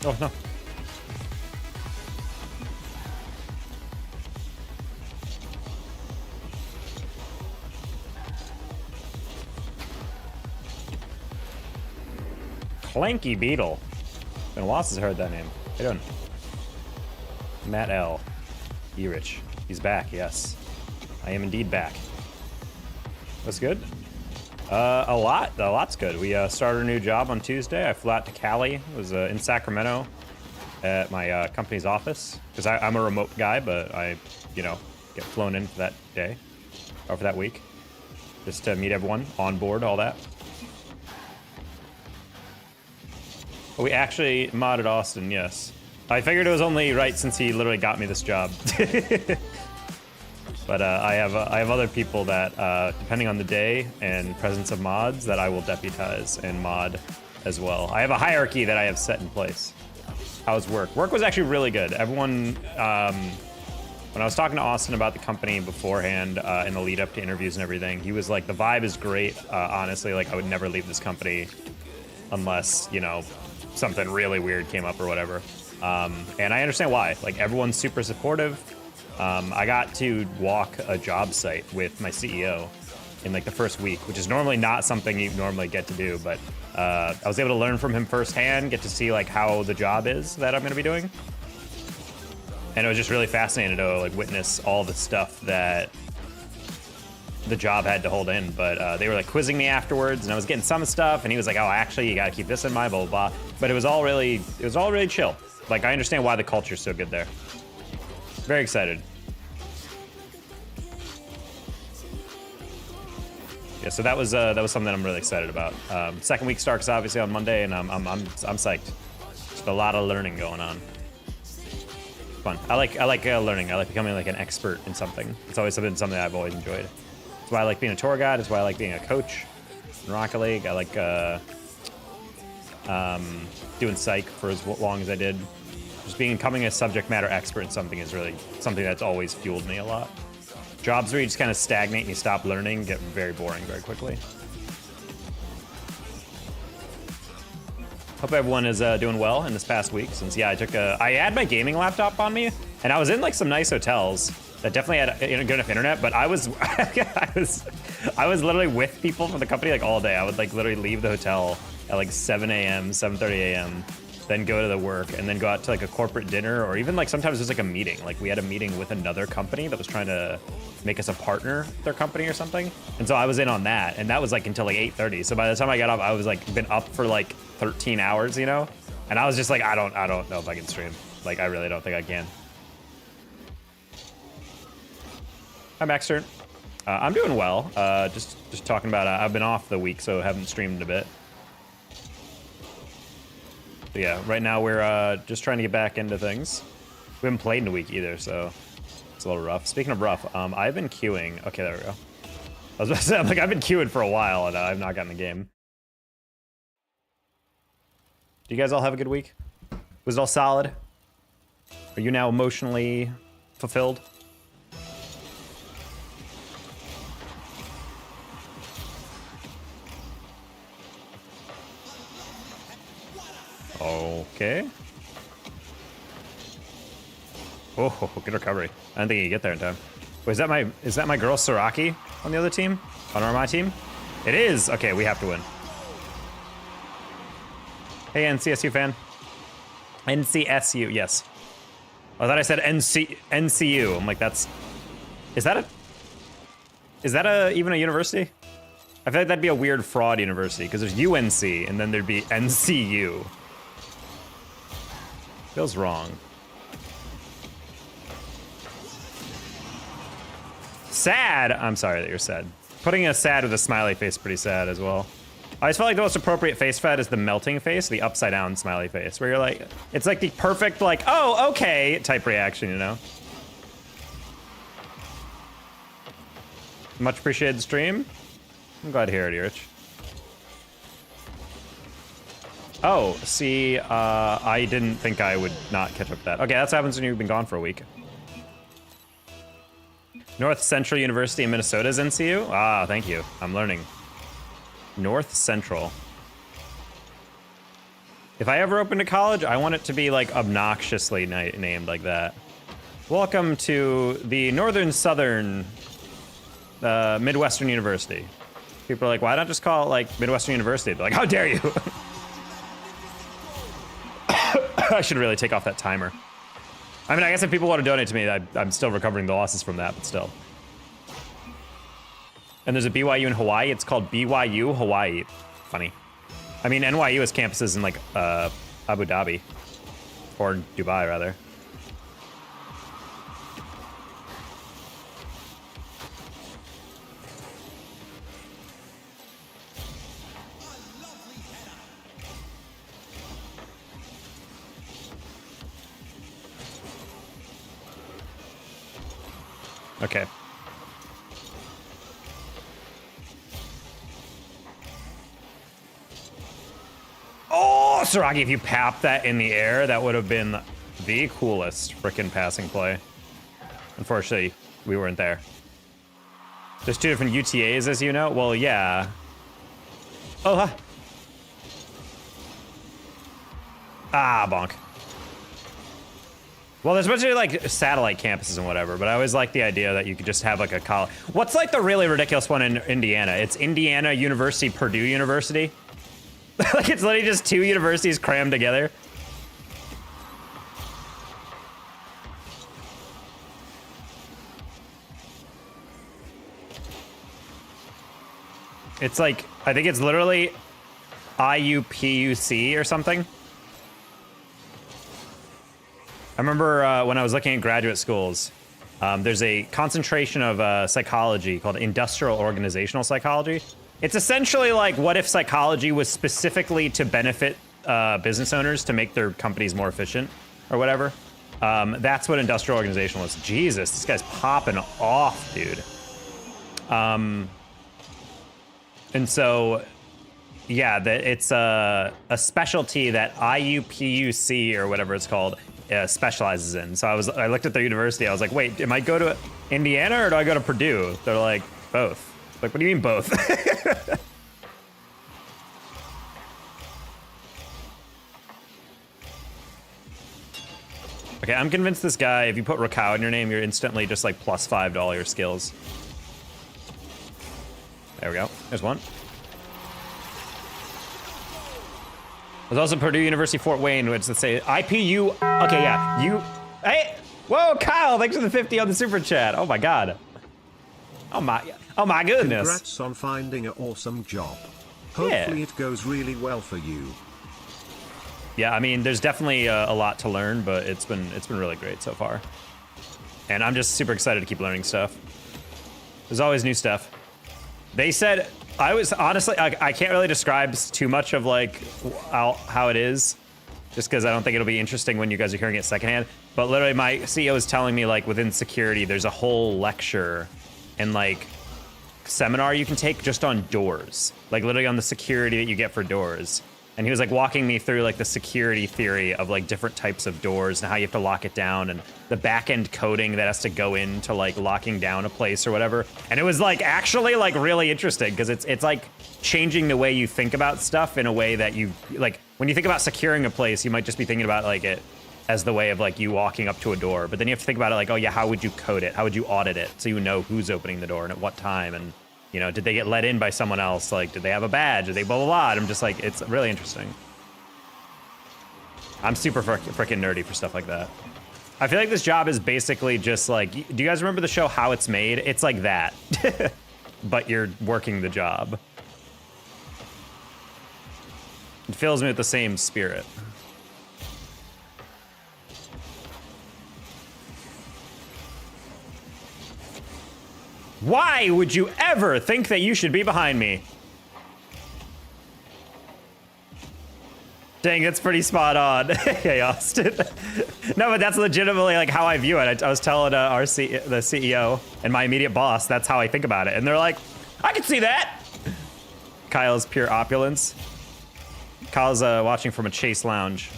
Oh, no. Clanky Beetle. Been a while since I heard that name. How you doing? Matt L. Erich. He's back, yes. I am indeed back. What's good? A lot's good. We started a new job on Tuesday. I flew out to Cali. It was in Sacramento at my company's office. Because I'm a remote guy, but I, you know, get flown in for that day. Or for that week. Just to meet everyone, on board, all that. We actually modded Austin, yes. I figured it was only right since he literally got me this job. But I have other people that, depending on the day and presence of mods, that I will deputize and mod as well. I have a hierarchy that I have set in place. How's work? Work was actually really good. Everyone, when I was talking to Austin about the company beforehand, in the lead up to interviews and everything, he was like, the vibe is great. Honestly, like I would never leave this company unless, you know, something really weird came up or whatever. And I understand why. Like, everyone's super supportive. I got to walk a job site with my CEO in like the first week, which is normally not something you normally get to do, but I was able to learn from him firsthand, get to see like how the job is that I'm gonna be doing. And it was just really fascinating to like witness all the stuff that the job had to hold in. But they were like quizzing me afterwards, and I was getting some stuff, and he was like, oh, actually, you gotta keep this in mind, blah, blah, blah. But it was all really chill. Like, I understand why the culture's so good there. Very excited. Yeah, so that was something that I'm really excited about. Second week starts obviously on Monday, and I'm psyched. Just a lot of learning going on. Fun. I like learning. I like becoming like an expert in something. It's always been something I've always enjoyed. That's why I like being a tour guide. That's why I like being a coach in Rocket League. I like doing psych for as long as I did. Just becoming a subject matter expert in something is really something that's always fueled me a lot. Jobs where you just kind of stagnate and you stop learning get very boring very quickly. Hope everyone is doing well in this past week. Since yeah, I had my gaming laptop on me, and I was in like some nice hotels that definitely had good enough internet. But I was I was literally with people from the company like all day. I would like literally leave the hotel at like 7 a.m., 7:30 a.m. then go to the work, and then go out to like a corporate dinner, or even like sometimes it was like a meeting. Like we had a meeting with another company that was trying to make us a partner with their company or something. And so I was in on that, and that was like until like 8:30. So by the time I got up, I was like been up for like 13 hours, you know? And I was just like, I don't know if I can stream. Like, I really don't think I can. Hi, Maxter. I'm doing well. Just talking about, I've been off the week, so haven't streamed in a bit. But yeah, right now we're just trying to get back into things. We haven't played in a week either, so it's a little rough. Speaking of rough, I've been queuing. Okay, there we go. I was about to say, like, I've been queuing for a while, and I've not gotten the game. Do you guys all have a good week? Was it all solid? Are you now emotionally fulfilled? Okay. Oh, good recovery. I didn't think you could get there in time. Wait, is that my girl Saraki on the other team? On my team? It is! Okay, we have to win. Hey, NCSU fan. NCSU, yes. I thought I said NCU. I'm like, is that even a university? I feel like that'd be a weird fraud university, because there's UNC, and then there'd be NCU. Feels wrong. Sad! I'm sorry that you're sad. Putting a sad with a smiley face is pretty sad as well. I just felt like the most appropriate face fed is the melting face, the upside down smiley face, where you're like, it's like the perfect, like, oh, okay, type reaction, you know? Much appreciated stream. I'm glad to hear it, Erich. Oh, see, I didn't think I would not catch up to that. Okay, that's what happens when you've been gone for a week. North Central University in Minnesota's NCU? Ah, thank you. I'm learning. North Central. If I ever open a college, I want it to be like obnoxiously named like that. Welcome to the Northern Southern Midwestern University. People are like, why not just call it like Midwestern University? They're like, how dare you? I should really take off that timer. I mean, I guess if people want to donate to me, I'm still recovering the losses from that, but still. And there's a BYU in Hawaii. It's called BYU Hawaii. Funny. I mean, NYU has campuses in like Abu Dhabi. Or Dubai, rather. Okay. Oh, Saragi, if you popped that in the air, that would have been the coolest frickin' passing play. Unfortunately, we weren't there. There's 2 different UTAs, as you know. Well, yeah. Oh, huh. Ah, bonk. Well, there's a bunch of like satellite campuses and whatever, but I always like the idea that you could just have like a college. What's like the really ridiculous one in Indiana? It's Indiana University, Purdue University. Like it's literally just 2 universities crammed together. It's like, I think it's literally IUPUC or something. I remember when I was looking at graduate schools, there's a concentration of psychology called industrial organizational psychology. It's essentially like what if psychology was specifically to benefit business owners to make their companies more efficient or whatever. That's what industrial organizational is. Jesus, this guy's popping off, dude. And so, yeah, it's a specialty that IUPUC or whatever it's called specializes in. So I looked at their university. I was like, wait, am I go to Indiana or do I go to Purdue? They're like, both. Like, what do you mean both? Okay, I'm convinced this guy, if you put Rakao in your name, you're instantly just like +5 to all your skills. There we go. There's one. There's also Purdue University Fort Wayne, which let's say IPU. Okay, yeah. Hey, whoa, Kyle! Thanks for the 50 on the super chat. Oh my god. Oh my goodness. Congrats on finding an awesome job. Hopefully it goes really well for you. Yeah, I mean, there's definitely a lot to learn, but it's been really great so far. And I'm just super excited to keep learning stuff. There's always new stuff. They said, I was honestly, I can't really describe too much of like how it is, just because I don't think it'll be interesting when you guys are hearing it secondhand. But literally my CEO is telling me like within security, there's a whole lecture and like seminar you can take just on doors, like literally on the security that you get for doors. And he was like walking me through like the security theory of like different types of doors and how you have to lock it down and the back end coding that has to go into like locking down a place or whatever. And it was like actually like really interesting because it's like changing the way you think about stuff in a way that you like when you think about securing a place, you might just be thinking about like it as the way of like you walking up to a door. But then you have to think about it like, oh yeah, how would you code it? How would you audit it? So you know who's opening the door and at what time and you know, did they get let in by someone else? Like, did they have a badge? Did they blah, blah, blah? I'm just like, it's really interesting. I'm super freaking nerdy for stuff like that. I feel like this job is basically just like, do you guys remember the show How It's Made? It's like that, but you're working the job. It fills me with the same spirit. Why would you ever think that you should be behind me? Dang, that's pretty spot on. Hey, Austin. No, but that's legitimately like how I view it. I was telling the CEO and my immediate boss, that's how I think about it. And they're like, I can see that. Kyle's pure opulence. Kyle's watching from a Chase lounge.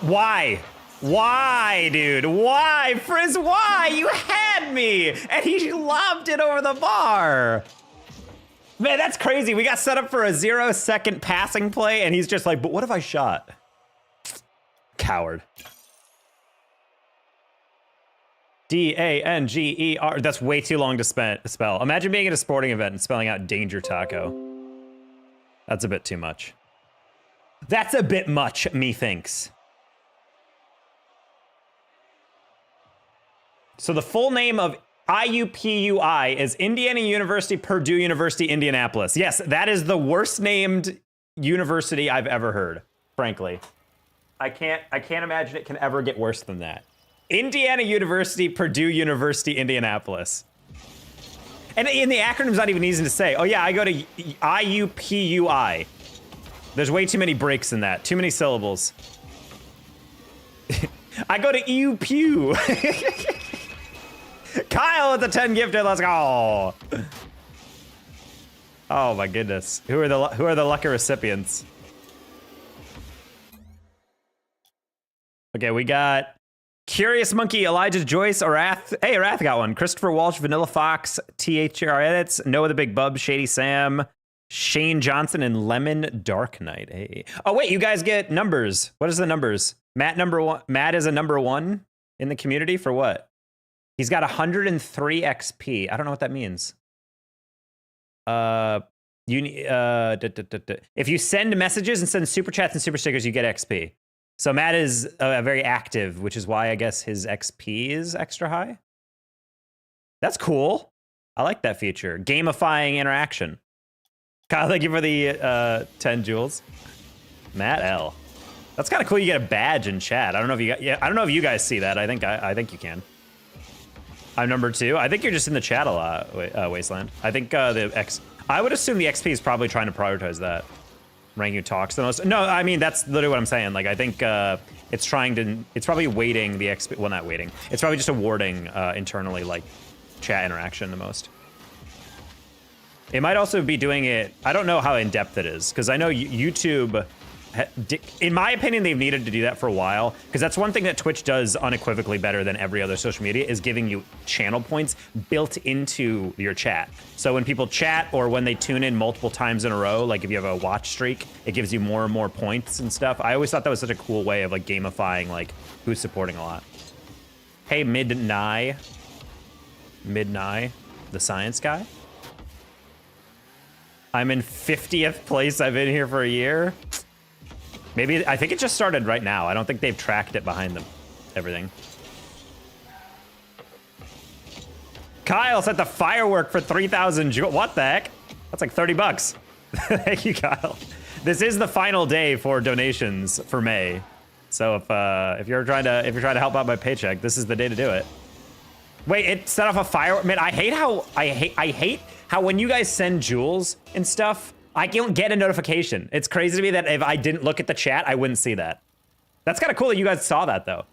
Why? Why, dude? Why? Frizz, why? You had me! And he lobbed it over the bar. Man, that's crazy. We got set up for a 0-second passing play, and he's just like, but what if I shot? Coward. D-A-N-G-E-R. That's way too long to spell. Imagine being at a sporting event and spelling out Danger Taco. That's a bit too much. That's a bit much, methinks. So the full name of IUPUI is Indiana University, Purdue University, Indianapolis. Yes, that is the worst named university I've ever heard, frankly. I can't imagine it can ever get worse than that. Indiana University, Purdue University, Indianapolis. And the acronym's not even easy to say. Oh yeah, I go to IUPUI. There's way too many breaks in that. Too many syllables. I go to EUPU. Kyle with the 10 gifted. Let's go. Oh my goodness. Who are the lucky recipients? Okay, we got Curious Monkey, Elijah Joyce, Arath. Hey, Arath got one. Christopher Walsh, Vanilla Fox, THR Edits, Noah the Big Bub, Shady Sam, Shane Johnson, and Lemon Dark Knight. Hey. Oh wait, you guys get numbers. What is the numbers? Matt is a number 1 in the community for what? He's got 103 XP. I don't know what that means. If you send messages and send super chats and super stickers, you get XP. So Matt is very active, which is why I guess his XP is extra high. That's cool. I like that feature. Gamifying interaction. Kyle, thank you for the 10 jewels. Matt L. That's kind of cool. You get a badge in chat. I don't know if you I don't know if you guys see that. I think you can. I'm number 2. I think you're just in the chat a lot, Wasteland. I think I would assume the XP is probably trying to prioritize that. Rangu talks the most. No, I mean, that's literally what I'm saying. Like, I think it's probably weighting the XP. Well, not weighting. It's probably just awarding internally, like, chat interaction the most. It might also be doing it. I don't know how in depth it is, because I know YouTube. In my opinion, they've needed to do that for a while, because that's one thing that Twitch does unequivocally better than every other social media, is giving you channel points built into your chat. So when people chat or when they tune in multiple times in a row, like if you have a watch streak, it gives you more and more points and stuff. I always thought that was such a cool way of like gamifying like who's supporting a lot. Hey, Midnight, the science guy. I'm in 50th place. I've been here for a year. Maybe, I think it just started right now. I don't think they've tracked it behind them, everything. Kyle set the firework for 3,000 jewels. What the heck? That's like 30 bucks. Thank you, Kyle. This is the final day for donations for May. So if you're trying to help out my paycheck, this is the day to do it. Wait, it set off a firework. Man, I hate how when you guys send jewels and stuff, I don't get a notification. It's crazy to me that if I didn't look at the chat, I wouldn't see that. That's kind of cool that you guys saw that, though.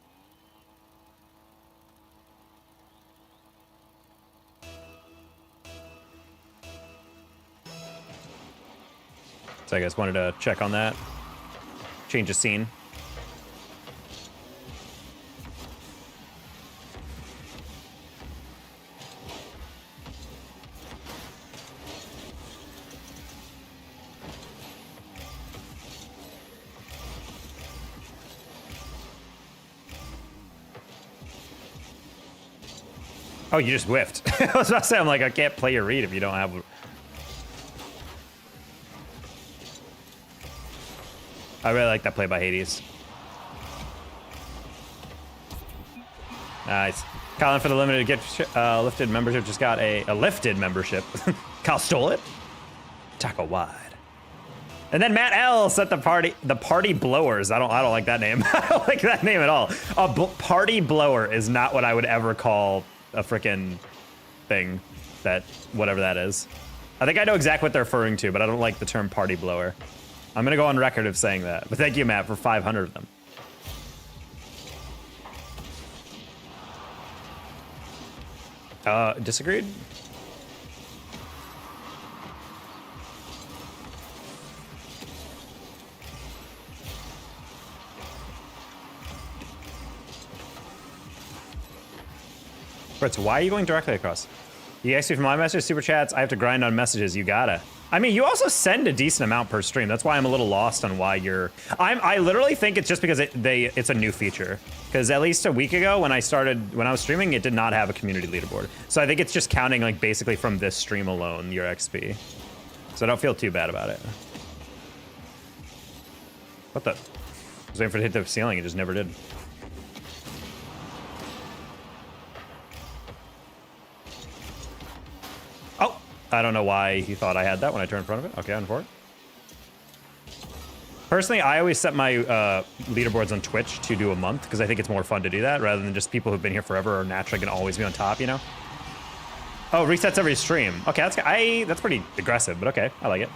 So I guess wanted to check on that. Change the scene. Oh, you just whiffed. I was about to say, I'm like, I can't play your read if you don't have... I really like that play by Hades. Nice. Colin for the limited gift lifted membership just got a lifted membership. Kyle stole it. Taco wide. And then Matt L set the party blowers. I don't like that name. I don't like that name at all. A party blower is not what I would ever call a frickin' thing, that whatever that is. I think I know exactly what they're referring to, but I don't like the term party blower. I'm gonna go on record of saying that. But thank you, Matt, for 500 of them. Disagreed? Fritz, why are you going directly across? You asked me for my messages, super chats. I have to grind on messages. You gotta. I mean, you also send a decent amount per stream. That's why I'm a little lost on why you're. I literally think it's just because it's a new feature. Because at least a week ago, when I was streaming, it did not have a community leaderboard. So I think it's just counting like basically from this stream alone your XP. So I don't feel too bad about it. What the? I was waiting for it to hit the ceiling. It just never did. Oh, I don't know why he thought I had that when I turned in front of it. Okay, on for it. Personally, I always set my leaderboards on Twitch to do a month because I think it's more fun to do that rather than just people who've been here forever are naturally gonna always be on top, you know? Oh, resets every stream. Okay, that's pretty aggressive, but okay, I like it.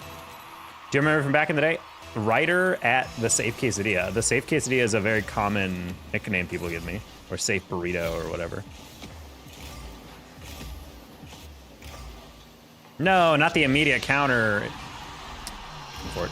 Do you remember from back in the day? Writer at the Safe Quesadilla. The Safe Quesadilla is a very common nickname people give me, or Safe Burrito or whatever. No, not the immediate counter. For it.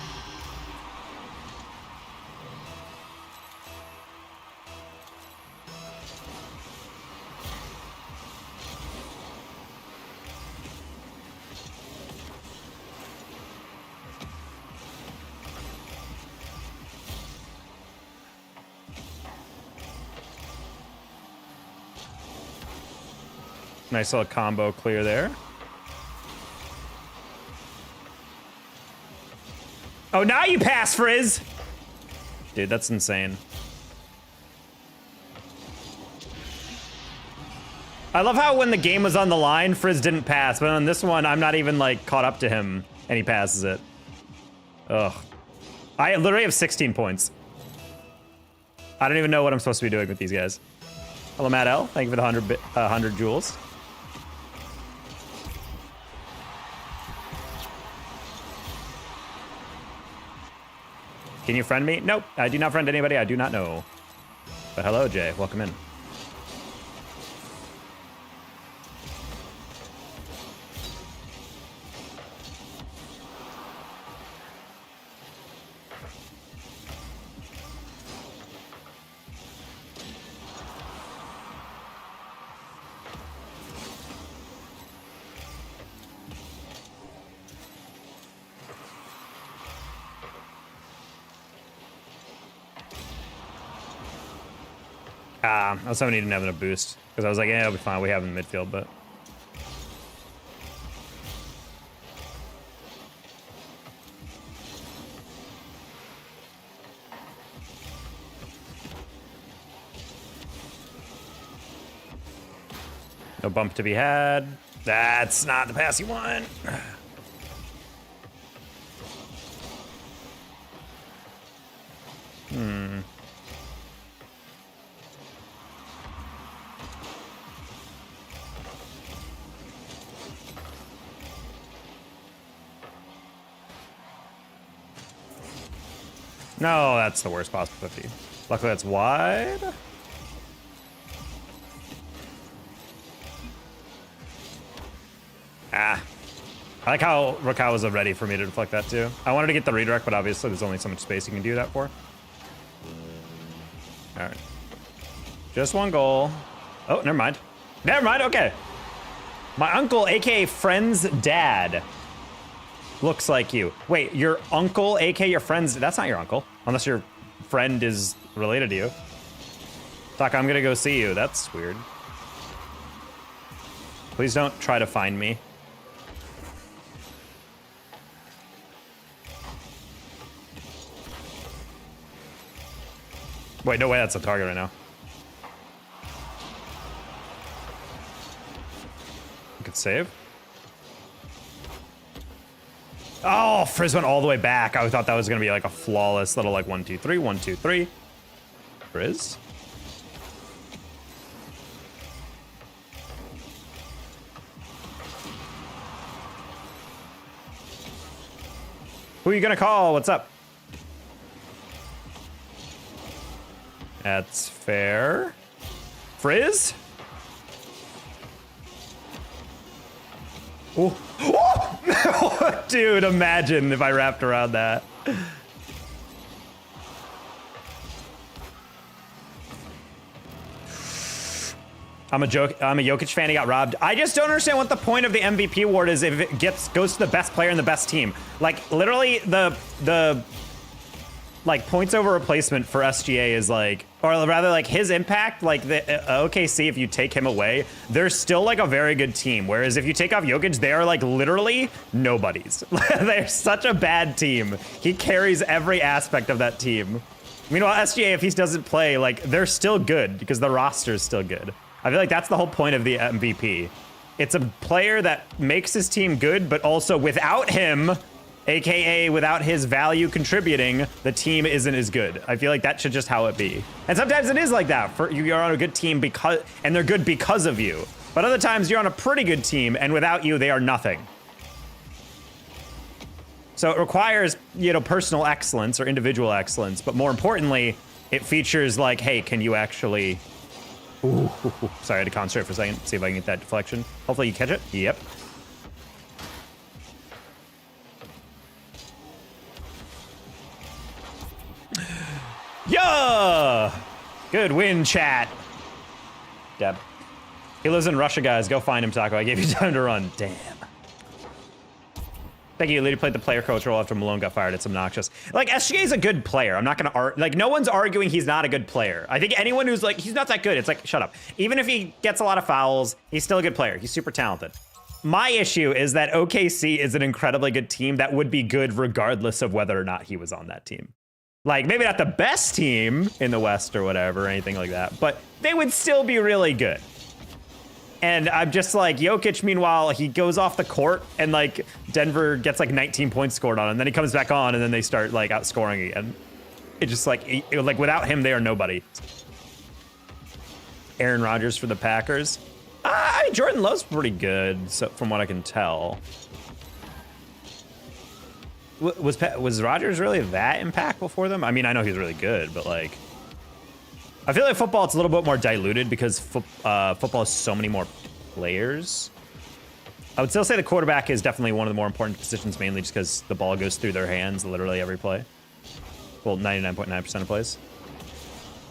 Nice little combo clear there. Oh, now you pass, Frizz! Dude, that's insane. I love how when the game was on the line, Frizz didn't pass, but on this one, I'm not even, like, caught up to him, and he passes it. Ugh. I literally have 16 points. I don't even know what I'm supposed to be doing with these guys. Hello, Matt L. Thank you for the 100 jewels. Can you friend me? Nope, I do not friend anybody I do not know. But hello, Jay. Welcome in. I was hoping he didn't have a boost. Because I was like, yeah, it'll be fine. We have him in midfield, but... No bump to be had. That's not the pass you want. No, that's the worst possible 50. Luckily, that's wide. Ah. I like how Rakai was ready for me to deflect that too. I wanted to get the redirect, but obviously there's only so much space you can do that for. All right. Just one goal. Oh, never mind. Never mind, okay. My uncle, aka friend's dad, looks like you. Wait, your uncle, aka your friend's, that's not your uncle. Unless your friend is related to you. Doc, I'm gonna go see you. That's weird. Please don't try to find me. Wait, no way that's a target right now. You could save. Oh, Frizz went all the way back. I thought that was gonna be like a flawless little like 1, 2, 3, 1, 2, 3. Frizz. Who are you gonna call? What's up? That's fair. Frizz? Oh. Oh! Dude, imagine if I wrapped around that. I'm a Jokic fan. He got robbed. I just don't understand what the point of the MVP award is if it goes to the best player and the best team. Like literally the like points over replacement for SGA is like, or rather like his impact, like the OKC, if you take him away, they're still like a very good team. Whereas if you take off Jokic, they are like literally nobodies. They're such a bad team. He carries every aspect of that team. Meanwhile, SGA, if he doesn't play, like they're still good because the roster is still good. I feel like that's the whole point of the MVP. It's a player that makes his team good, but also without him, AKA without his value contributing, the team isn't as good. I feel like that should just how it be. And sometimes it is like that. You're on a good team and they're good because of you. But other times you're on a pretty good team and without you, they are nothing. So it requires, you know, personal excellence or individual excellence, but more importantly, it features like, hey, can you actually... Ooh, sorry, I had to concentrate for a second, see if I can get that deflection. Hopefully you catch it. Yep. Yeah! Good win, chat. Deb. He lives in Russia, guys. Go find him, Taco. I gave you time to run. Damn. Thank you. Lady played the player coach role after Malone got fired. It's obnoxious. Like, SGA's a good player. I'm not going to like, no one's arguing he's not a good player. I think anyone who's like, he's not that good, it's like, shut up. Even if he gets a lot of fouls, he's still a good player. He's super talented. My issue is that OKC is an incredibly good team that would be good regardless of whether or not he was on that team. Like, maybe not the best team in the West or whatever, or anything like that, but they would still be really good. And I'm just like, Jokic, meanwhile, he goes off the court and like Denver gets like 19 points scored on him. Then he comes back on and then they start like outscoring again. It just like without him, they are nobody. Aaron Rodgers for the Packers. I mean, Jordan Love's pretty good, so from what I can tell. Was Rodgers really that impactful for them? I mean, I know he's really good, but like, I feel like football, it's a little bit more diluted because football has so many more players. I would still say the quarterback is definitely one of the more important positions, mainly just because the ball goes through their hands literally every play. Well, 99.9% of plays.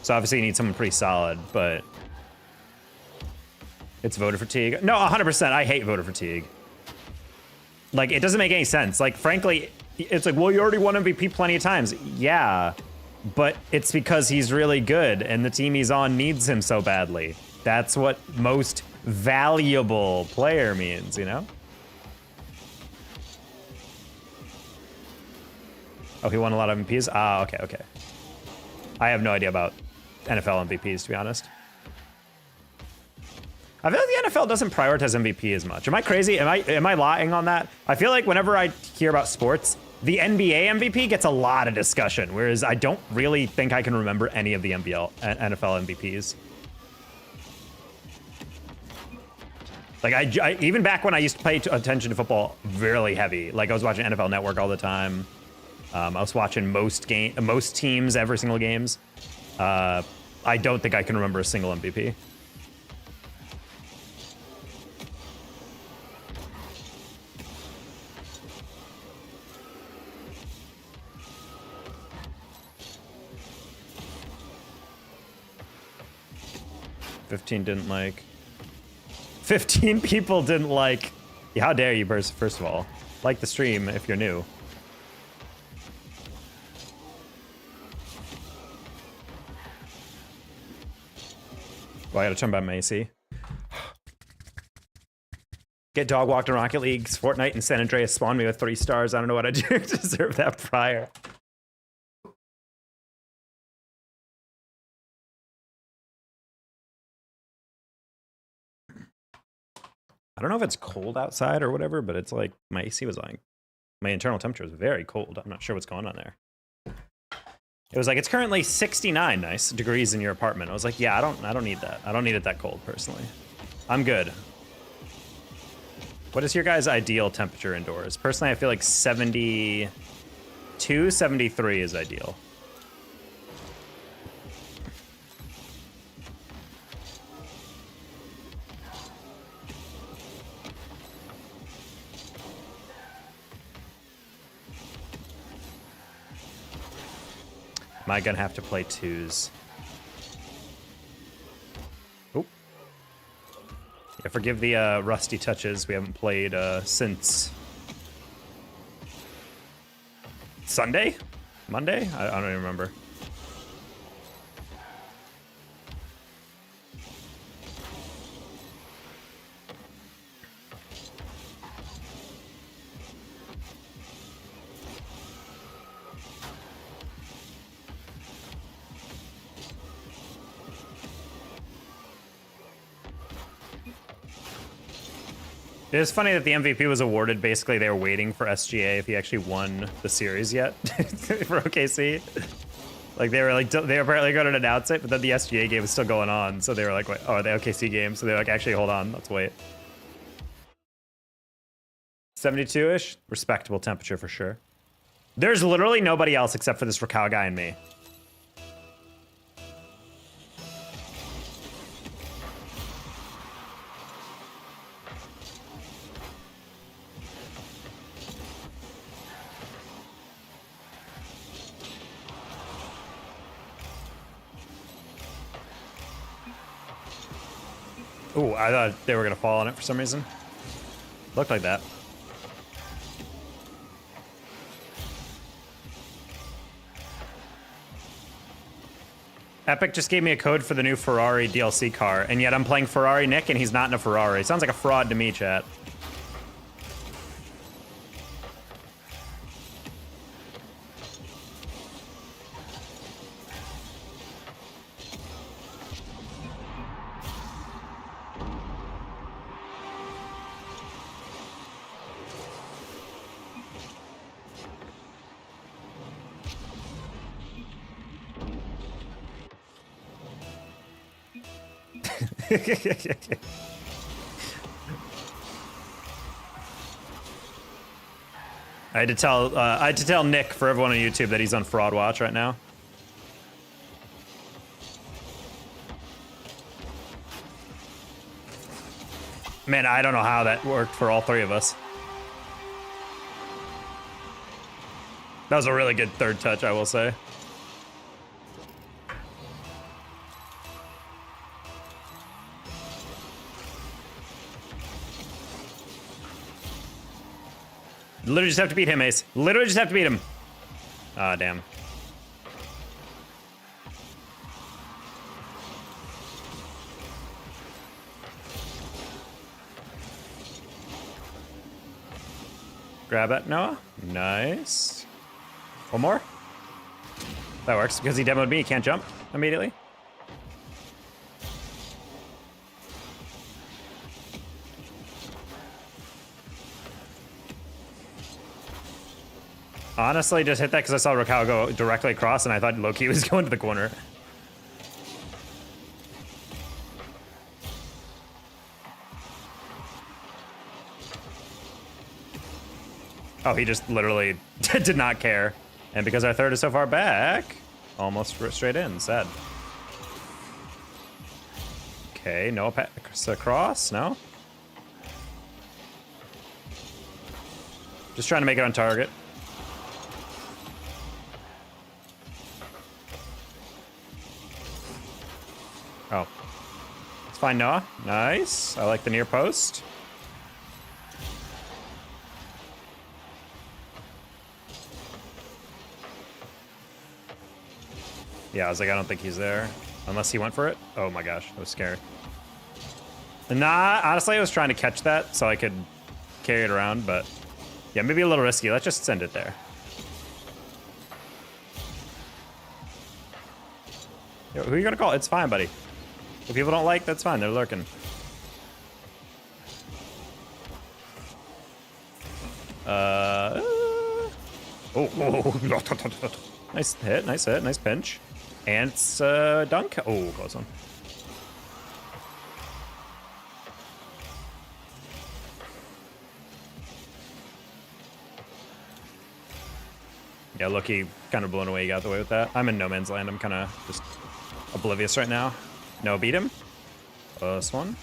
So obviously you need someone pretty solid, but it's voter fatigue. No, 100%. I hate voter fatigue. Like, it doesn't make any sense. Like, frankly, it's like, well, you already won MVP plenty of times. Yeah. But it's because he's really good and the team he's on needs him so badly. That's what most valuable player means, you know? Oh, he won a lot of MVPs? Ah, okay, okay. I have no idea about NFL MVPs, to be honest. I feel like the NFL doesn't prioritize MVP as much. Am I crazy? Am I lying on that? I feel like whenever I hear about sports, the NBA MVP gets a lot of discussion, whereas I don't really think I can remember any of the NFL MVPs. Like, I even back when I used to pay attention to football really heavy, like I was watching NFL Network all the time. I was watching most teams, every single games. I don't think I can remember a single MVP. Didn't like. 15 people didn't like. Yeah, how dare you, first of all. Like the stream if you're new. Well, I gotta turn by my AC. Get dog walked in Rocket League. Fortnite and San Andreas spawned me with 3 stars. I don't know what I do to deserve that prior. I don't know if it's cold outside or whatever, but it's like my AC was like, my internal temperature is very cold. I'm not sure what's going on there. It was like, it's currently 69 nice degrees in your apartment. I was like, yeah, I don't need that. I don't need it that cold personally. I'm good. What is your guys' ideal temperature indoors? Personally, I feel like 72, 73 is ideal. Am I gonna have to play 2s? Oh. Yeah, forgive the rusty touches. We haven't played since Sunday? Monday? I don't even remember. It was funny that the MVP was awarded. Basically, they were waiting for SGA if he actually won the series yet for OKC. Like they were apparently going to announce it, but then the SGA game was still going on. So they were like, wait, oh, the OKC game. So they're like, actually, hold on, let's wait. 72-ish, respectable temperature for sure. There's literally nobody else except for this Raquel guy and me. Ooh, I thought they were gonna fall on it for some reason. Looked like that. Epic just gave me a code for the new Ferrari DLC car, and yet I'm playing Ferrari Nick and he's not in a Ferrari. Sounds like a fraud to me, chat. I had to tell Nick for everyone on YouTube that he's on Fraud Watch right now. Man, I don't know how that worked for all three of us. That was a really good third touch, I will say. Literally just have to beat him, Ace. Literally just have to beat him. Ah, damn. Grab it, Noah. Nice. One more. That works because he demoed me. He can't jump immediately. Honestly, just hit that because I saw Raquel go directly across and I thought Loki was going to the corner. Oh, he just literally did not care. And because our third is so far back, almost straight in. Sad. Okay, no across, no? Just trying to make it on target. Oh. It's fine, Noah. Nice. I like the near post. Yeah, I was like, I don't think he's there. Unless he went for it. Oh my gosh, I was scared. Nah, honestly, I was trying to catch that so I could carry it around, but yeah, maybe a little risky. Let's just send it there. Yo, who are you gonna call? It's fine, buddy. If people don't like, that's fine. They're lurking. Nice hit, nice pinch. And it's dunk. Oh, close one. Yeah, Loki kind of blown away. He got away with that. I'm in no man's land. I'm kind of just oblivious right now. No, beat him. Close one.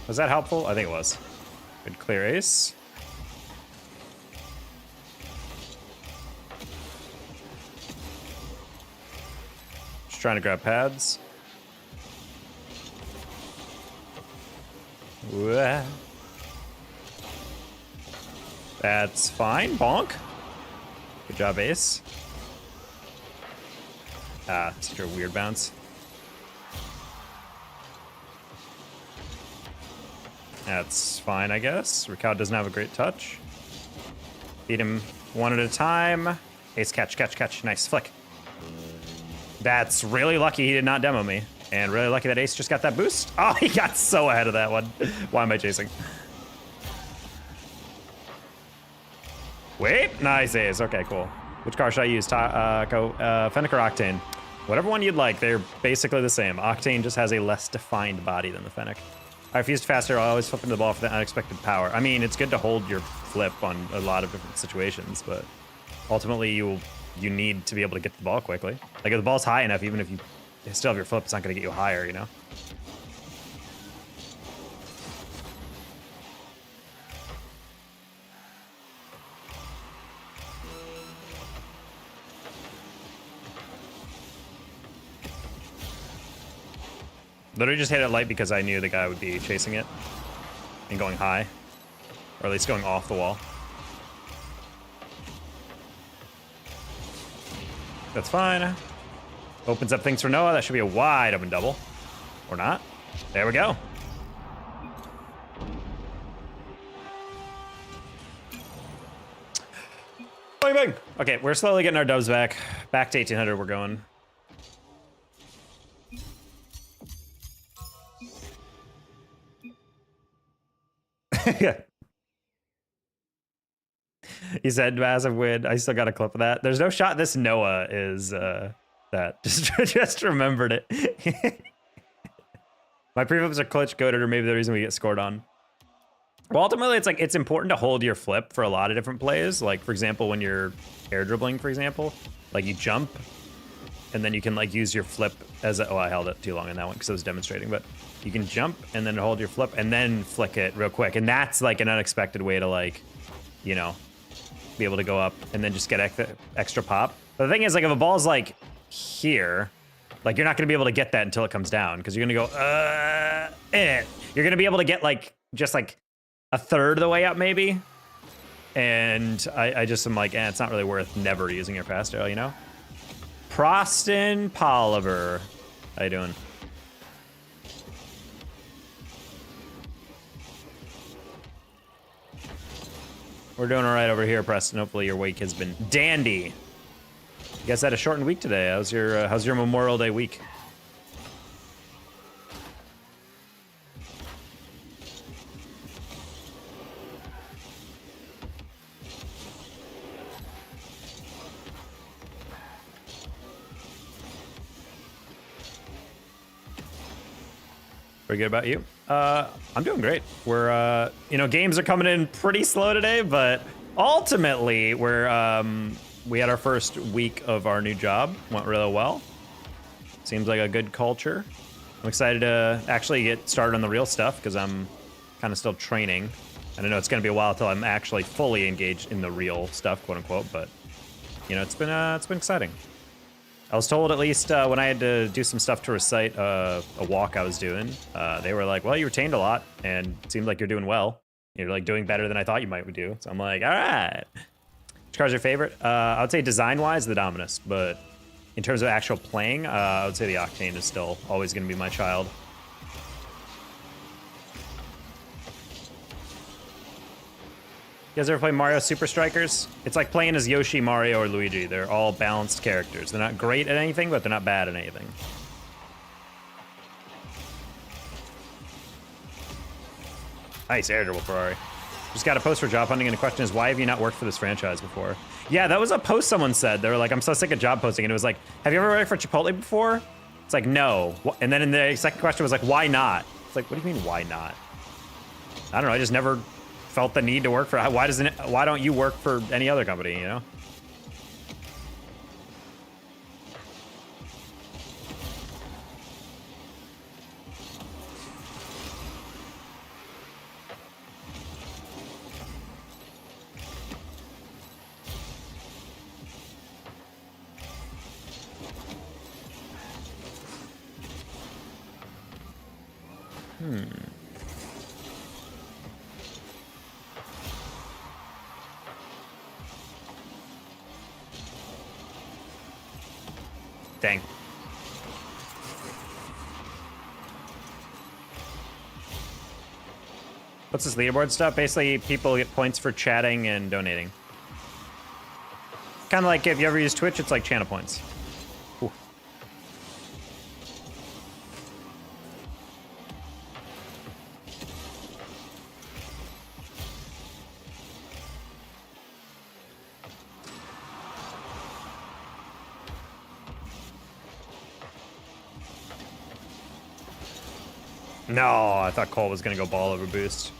Was that helpful? I think it was. Good clear ace. trying to grab pads. Wah. That's fine. Bonk. Good job, Ace. Ah, such a weird bounce. That's fine, I guess. Raquel doesn't have a great touch. Beat him one at a time. Ace catch, catch, catch. Nice flick. That's really lucky he did not demo me. And really lucky that Ace just got that boost. Oh, he got so ahead of that one. Why am I chasing? Wait, nice Ace. Okay, cool. Which car should I use? Fennec or Octane? Whatever one you'd like. They're basically the same. Octane just has a less defined body than the Fennec. I fused faster. I always flip into the ball for the unexpected power. I mean, it's good to hold your flip on a lot of different situations, but ultimately you need to be able to get the ball quickly. Like if the ball's high enough, even if you still have your flip, it's not going to get you higher, you know? Literally just hit it light because I knew the guy would be chasing it and going high, or at least going off the wall. That's fine. Opens up things for Noah. That should be a wide open double. Or not. There we go. Bang, bang. Okay, we're slowly getting our dubs back. Back to 1800 we're going. Yeah. He said massive win. I still got a clip of that. There's no shot this Noah is that. Just remembered it. My preflips are clutch goated, or maybe the reason we get scored on. Well, ultimately, it's like it's important to hold your flip for a lot of different plays. Like, for example, when you're air dribbling, for example, like you jump and then you can like use your flip as a, oh, I held it too long in that one because I was demonstrating, but you can jump and then hold your flip and then flick it real quick. And that's like an unexpected way to like, you know, be able to go up and then just get extra pop. But the thing is, like, if a ball's like here, like you're not gonna be able to get that until it comes down because you're gonna go, You're gonna be able to get like, just like a third of the way up maybe. And I just am like, it's not really worth never using your fast arrow, you know? Proston Poliver. How you doing? We're doing all right over here, Preston. Hopefully your week has been dandy. You guys had a shortened week today. How's your Memorial Day week? Pretty good about you. I'm doing great. We're, you know, games are coming in pretty slow today, but ultimately we had our first week of our new job. Went really well. Seems like a good culture. I'm excited to actually get started on the real stuff because I'm kind of still training. And I know it's going to be a while until I'm actually fully engaged in the real stuff, quote unquote. But you know, it's been exciting. I was told, at least when I had to do some stuff to recite a walk I was doing, they were like, well, you retained a lot and it seemed like you're doing well. You're like doing better than I thought you might do. So I'm like, all right. Which car's your favorite? I would say design-wise, the Dominus, but in terms of actual playing, I would say the Octane is still always going to be my child. You guys ever play Mario Super Strikers? It's like playing as Yoshi, Mario, or Luigi. They're all balanced characters. They're not great at anything, but they're not bad at anything. Nice air dribble, Ferrari. Just got a post for job hunting, and the question is, why have you not worked for this franchise before? Yeah, that was a post someone said. They were like, I'm so sick of job posting. And it was like, have you ever worked for Chipotle before? It's like, no. And then in the second question was like, why not? It's like, what do you mean, why not? I don't know. I just never felt the need to work for. Why don't you work for any other company, you know? Dang. What's this leaderboard stuff? Basically, people get points for chatting and donating. Kind of like if you ever use Twitch, it's like channel points. Ooh. No, I thought Cole was gonna go ball over boost.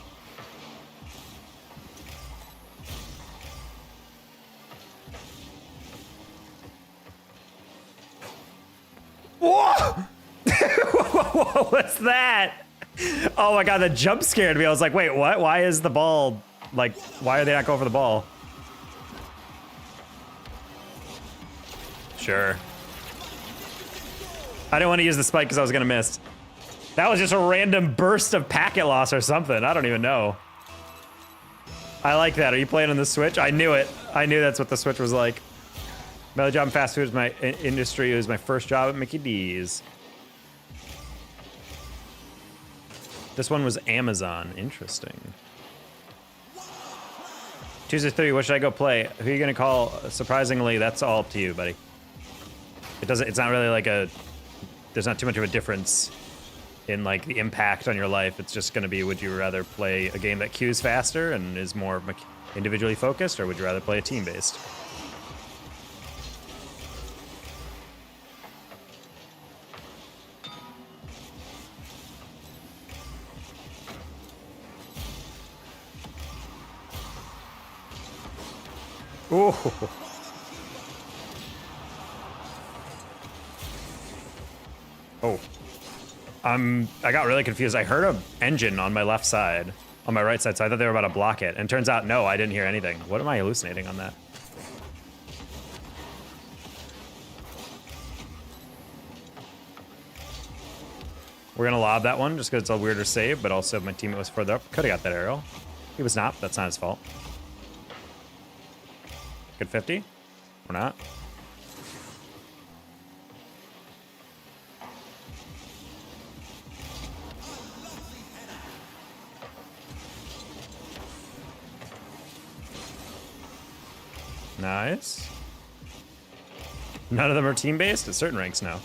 Whoa! What was that? Oh my god, that jump scared me. I was like, wait, what? Why is the ball, like, why are they not going for the ball? Sure. I didn't want to use the spike because I was gonna miss. That was just a random burst of packet loss or something. I don't even know. I like that. Are you playing on the Switch? I knew it. I knew that's what the Switch was like. Belly job in fast food is my industry. It was my first job at Mickey D's. This one was Amazon. Interesting. Tuesday 3, what should I go play? Who are you gonna call? Surprisingly, that's all up to you, buddy. It's not really like there's not too much of a difference in like the impact on your life. It's just gonna be, would you rather play a game that queues faster and is more individually focused, or would you rather play a team-based? Ooh. Oh. I got really confused. I heard an engine on my left side, on my right side, so I thought they were about to block it. And turns out, no, I didn't hear anything. What am I hallucinating on that? We're gonna lob that one just because it's a weirder save, but also my teammate was further up. Could have got that aerial. He was not. That's not his fault. Good 50? Or not? Nice. None of them are team-based at certain ranks now.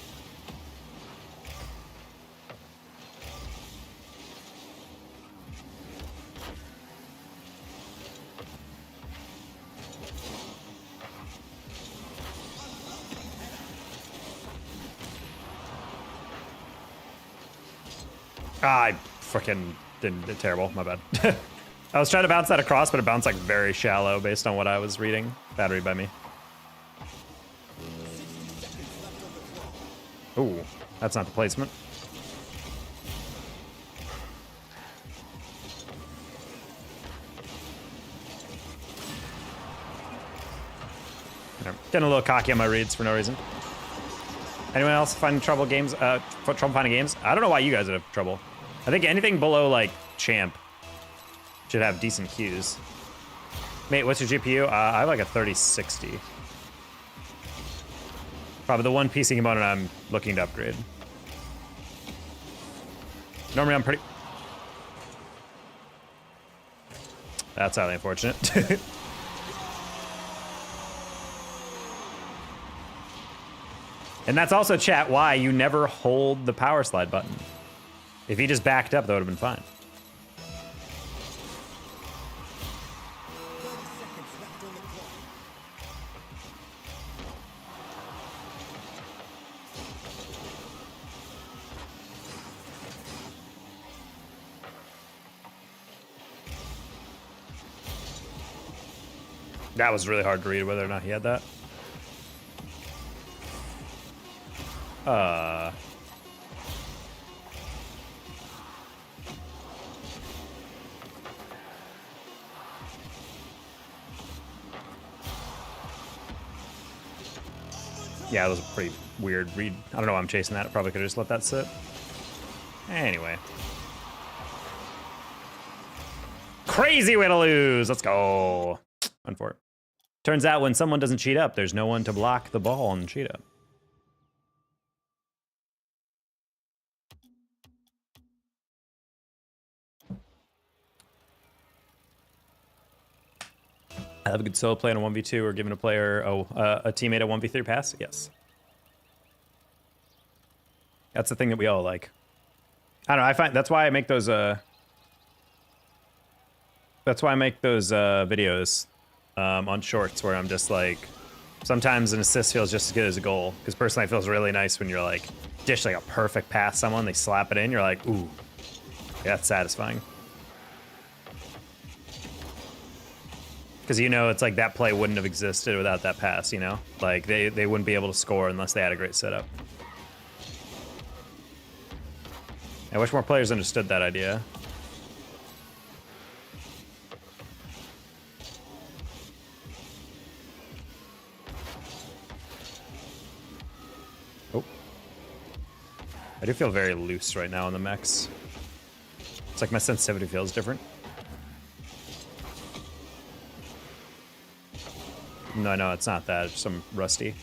I freaking did terrible. My bad. I was trying to bounce that across, but it bounced like very shallow based on what I was reading. Bad read by me. Ooh, that's not the placement. Getting a little cocky on my reads for no reason. Anyone else finding trouble finding games? I don't know why you guys would have trouble. I think anything below like champ should have decent queues. Mate, what's your GPU? I have like a 3060. Probably the one PC component I'm looking to upgrade. Normally I'm pretty... That's highly unfortunate. And that's also, chat, why you never hold the power slide button. If he just backed up, that would have been fine. That was really hard to read whether or not he had that. Yeah, it was a pretty weird read. I don't know why I'm chasing that. I probably could have just let that sit. Anyway. Crazy way to lose. Let's go. Run for it. Turns out when someone doesn't cheat up, there's no one to block the ball on the cheat up. I have a good solo play in a 1v2 or giving a player, a teammate a 1v3 pass? Yes. That's the thing that we all like. I don't know, I find, that's why I make those, videos on shorts where I'm just like, sometimes an assist feels just as good as a goal. Because personally, it feels really nice when you're like, dish like a perfect pass someone, they slap it in, you're like, ooh, yeah, that's satisfying. Because you know, it's like that play wouldn't have existed without that pass, you know? Like, they wouldn't be able to score unless they had a great setup. I wish more players understood that idea. Oh. I do feel very loose right now in the mechs. It's like my sensitivity feels different. No, it's not that. It's just I'm rusty.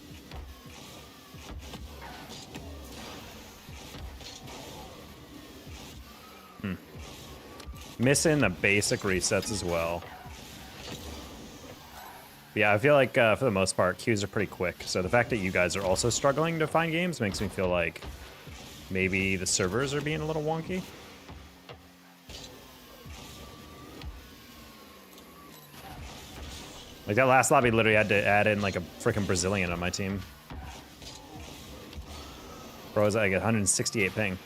Missing the basic resets as well. But yeah, I feel like for the most part, queues are pretty quick. So the fact that you guys are also struggling to find games makes me feel like maybe the servers are being a little wonky. Like that last lobby literally had to add in like a freaking Brazilian on my team. Bro, was like 168 ping.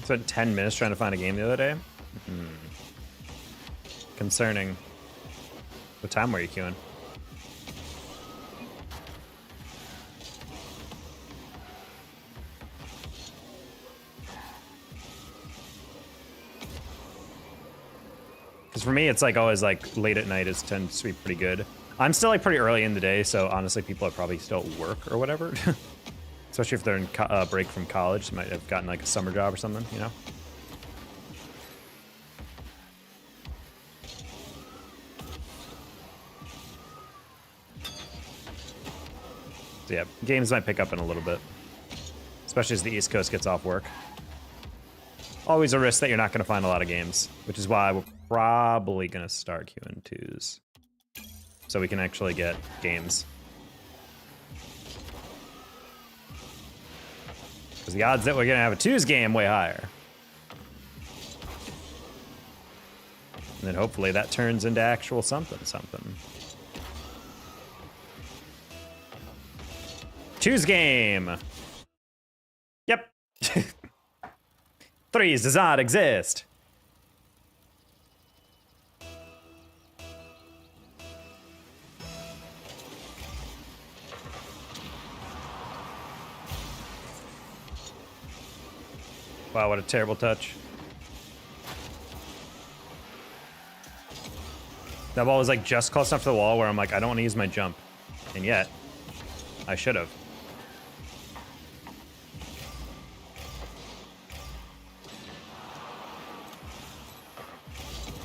Spent 10 minutes trying to find a game the other day. Concerning. What time were you queuing? Because for me, it's like always like late at night is tends to be pretty good. I'm still like pretty early in the day, so honestly, people are probably still at work or whatever. Especially if they're in break from college, they might have gotten like a summer job or something, you know? So yeah, games might pick up in a little bit. Especially as the East Coast gets off work. Always a risk that you're not going to find a lot of games, which is why we're probably going to start queuing twos. So we can actually get games. Because the odds that we're going to have a twos game way higher. And then hopefully that turns into actual something. Twos game. Yep. Threes does not exist. Wow, what a terrible touch. That ball was like just close enough to the wall where I'm like, I don't want to use my jump. And yet, I should have.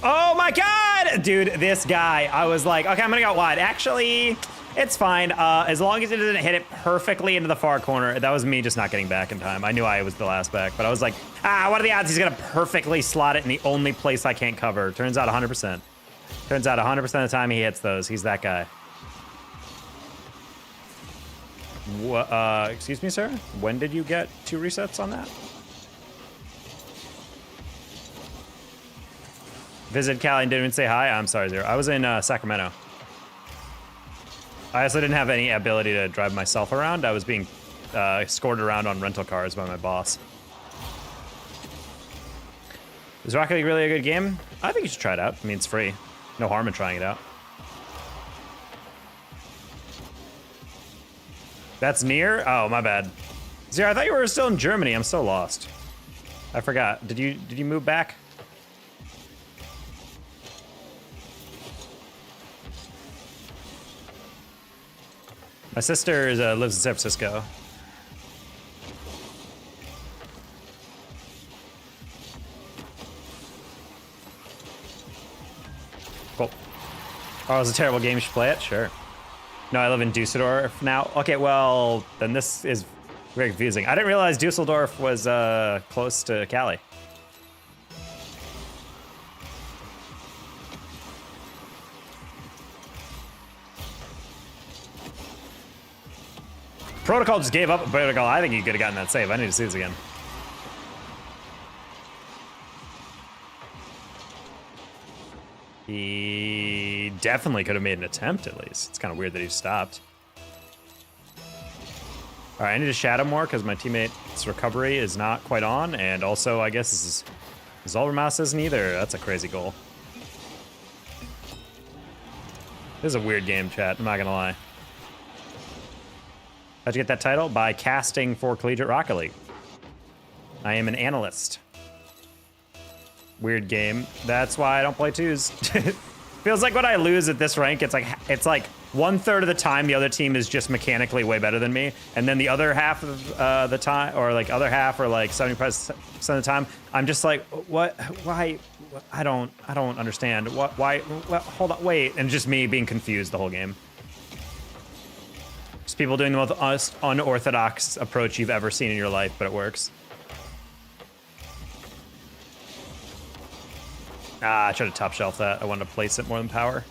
Oh my god! Dude, this guy, I was like, okay, I'm gonna go wide. Actually, it's fine. As long as it doesn't hit it perfectly into the far corner. That was me just not getting back in time. I knew I was the last back, but I was like, what are the odds he's gonna perfectly slot it in the only place I can't cover? Turns out 100%. Turns out 100% of the time he hits those. He's that guy. Excuse me, sir? When did you get 2 resets on that? Visited Cali and didn't even say hi? I'm sorry, Zero. I was in Sacramento. I also didn't have any ability to drive myself around. I was being escorted around on rental cars by my boss. Is Rocket League really a good game? I think you should try it out. I mean, it's free. No harm in trying it out. That's near? Oh, my bad. Zero, I thought you were still in Germany. I'm so lost. I forgot. Did you move back? My sister lives in San Francisco. Cool. Oh, it was a terrible game. You should play it? Sure. No, I live in Dusseldorf now. Okay, well, then this is very confusing. I didn't realize Dusseldorf was close to Cali. Protocol just gave up. Protocol, I think he could have gotten that save. I need to see this again. He definitely could have made an attempt at least. It's kind of weird that he stopped. All right, I need to shadow more because my teammate's recovery is not quite on. And also, I guess this is Zolvermouse isn't either. That's a crazy goal. This is a weird game, chat. I'm not going to lie. How'd you get that title? By casting for Collegiate Rocket League. I am an analyst. Weird game. That's why I don't play twos. Feels like when I lose at this rank, it's like 1/3 of the time the other team is just mechanically way better than me, and then the other half of the time, or like other half, or like 70% of the time, I'm just like, what? Why? I don't understand. What? Why? What, hold on, wait, and just me being confused the whole game. Just people doing the most unorthodox approach you've ever seen in your life, but it works. Ah, I tried to top shelf that. I wanted to place it more than power.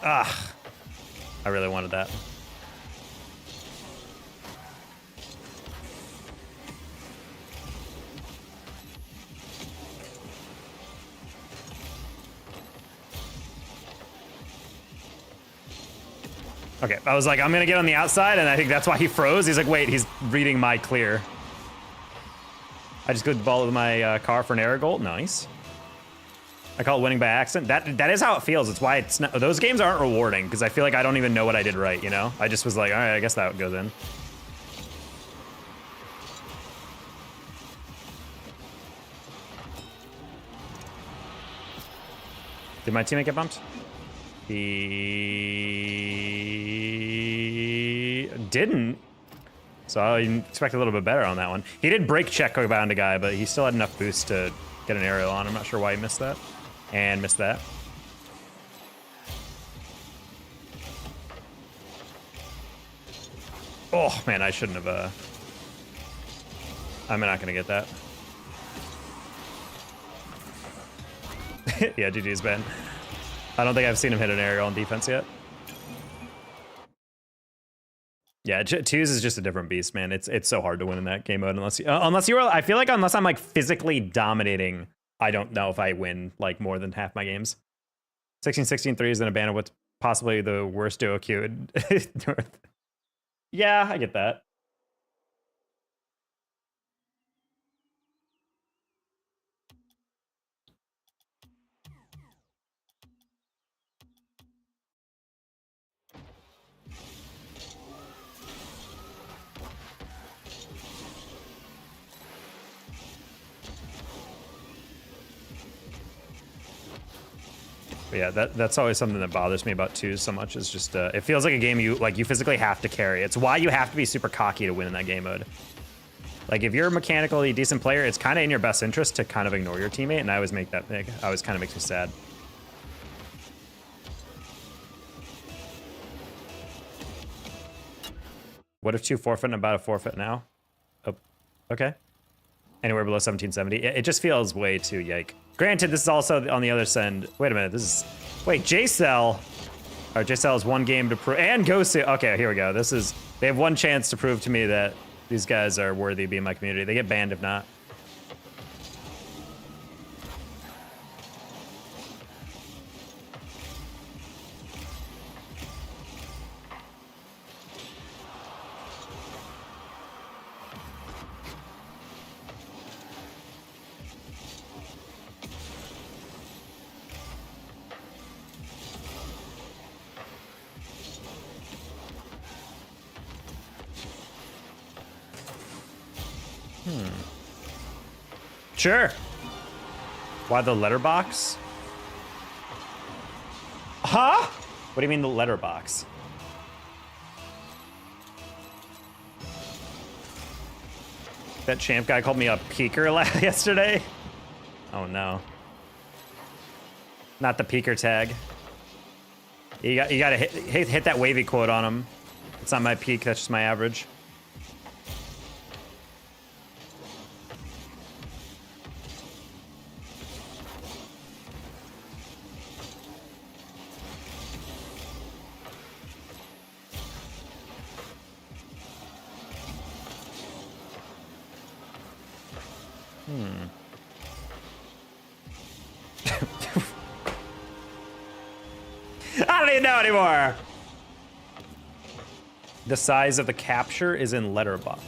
Ah, I really wanted that. Okay, I was like, I'm gonna get on the outside, and I think that's why he froze. He's like, wait, he's reading my clear. I just good ball with my car for an error goal. Nice. I call it winning by accident. That is how it feels. It's why it's not, those games aren't rewarding, because I feel like I don't even know what I did right, you know? I just was like, all right, I guess that goes in. Did my teammate get bumped? He didn't. So I expect a little bit better on that one. He did break check around a guy, but he still had enough boost to get an aerial on. I'm not sure why he missed that. And missed that. Oh, man, I shouldn't have... I'm not going to get that. Yeah, GG's Ben. I don't think I've seen him hit an aerial on defense yet. Yeah, twos is just a different beast, man. It's so hard to win in that game mode unless you are. I feel like unless I'm like physically dominating, I don't know if I win like more than half my games. 16-16 threes and a banner with possibly the worst duo queue in North. Yeah, I get that. But yeah, that's always something that bothers me about twos so much. Is just it feels like a game you physically have to carry. It's why you have to be super cocky to win in that game mode. Like if you're a mechanically decent player, it's kind of in your best interest to kind of ignore your teammate, and I always make that big. I always kind of makes me sad. What if two forfeit and about a forfeit now? Oh, okay. Anywhere below 1770. It just feels way too yike. Granted, this is also on the other side. Wait a minute, this is... Wait, J-Cell... Or J-Cell has one game to prove... And Ghost... Okay, here we go. This is... They have one chance to prove to me that these guys are worthy of being my community. They get banned if not. Sure. Why the letterbox? Huh? What do you mean the letterbox? That champ guy called me a peeker yesterday. Oh no. Not the peeker tag. You gotta hit that wavy quote on him. It's not my peak, that's just my average. I don't even know anymore. The size of the capture is in letterbox.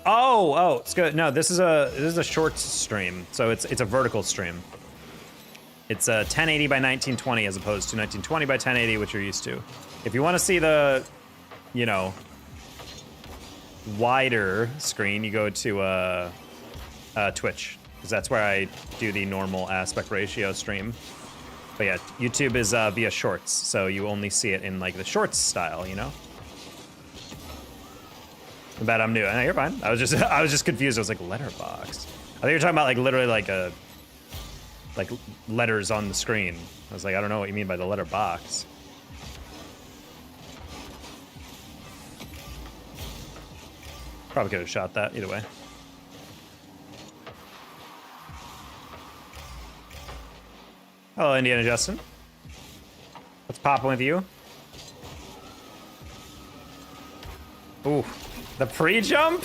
Oh, it's good. No, this is a short stream, so it's a vertical stream. It's a 1080 by 1920 as opposed to 1920 by 1080, which you're used to. If you want to see the, you know, wider screen, you go to Twitch, because that's where I do the normal aspect ratio stream. But yeah, YouTube is via shorts, so you only see it in like the shorts style, you know? I bet I'm new. No, you're fine. I was just confused. I was like, letterbox. I think you're talking about like literally like letters on the screen. I was like, I don't know what you mean by the letterbox. Probably could have shot that either way. Hello, Indiana Justin. What's popping with you? Ooh, the pre-jump?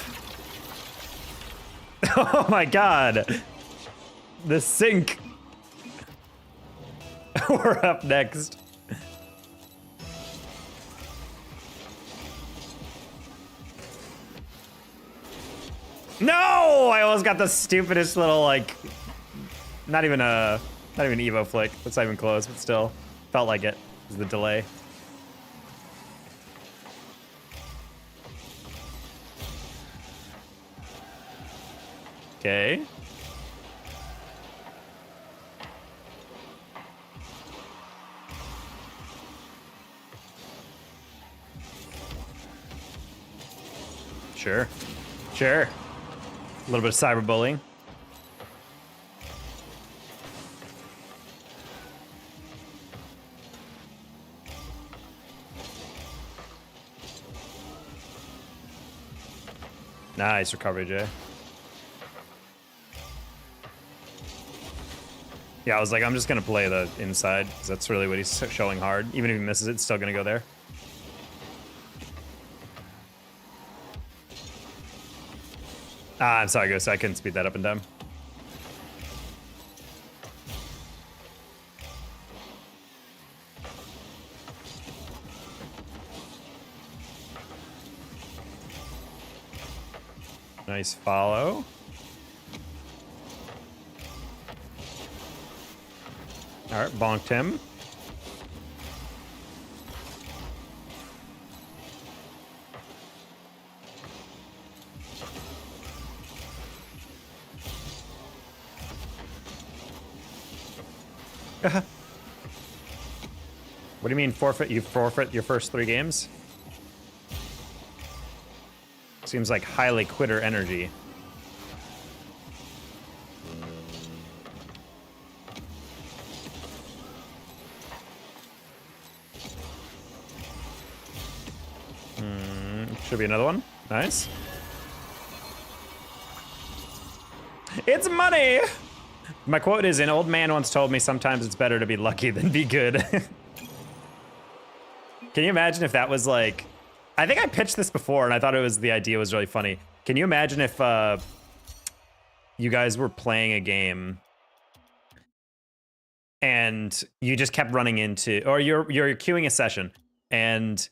Oh my god. The sink. We're up next. No! I almost got the stupidest little, like, not even Evo flick. That's not even close, but still. Felt like it. It was the delay. Okay. Sure. Sure. A little bit of cyberbullying. Nice recovery, Jay. Yeah, I was like, I'm just gonna play the inside, because that's really what he's showing hard. Even if he misses it, it's still gonna go there. Ah, I'm sorry, Ghost. I couldn't speed that up and down. Nice follow. All right, bonked him. What do you mean forfeit? You forfeit your first 3 games? Seems like highly quitter energy. Should be another one. Nice. It's money! My quote is, an old man once told me sometimes it's better to be lucky than be good. Can you imagine if that was like... I think I pitched this before and I thought the idea was really funny. Can you imagine if you guys were playing a game and you just kept running into... Or you're queuing a session and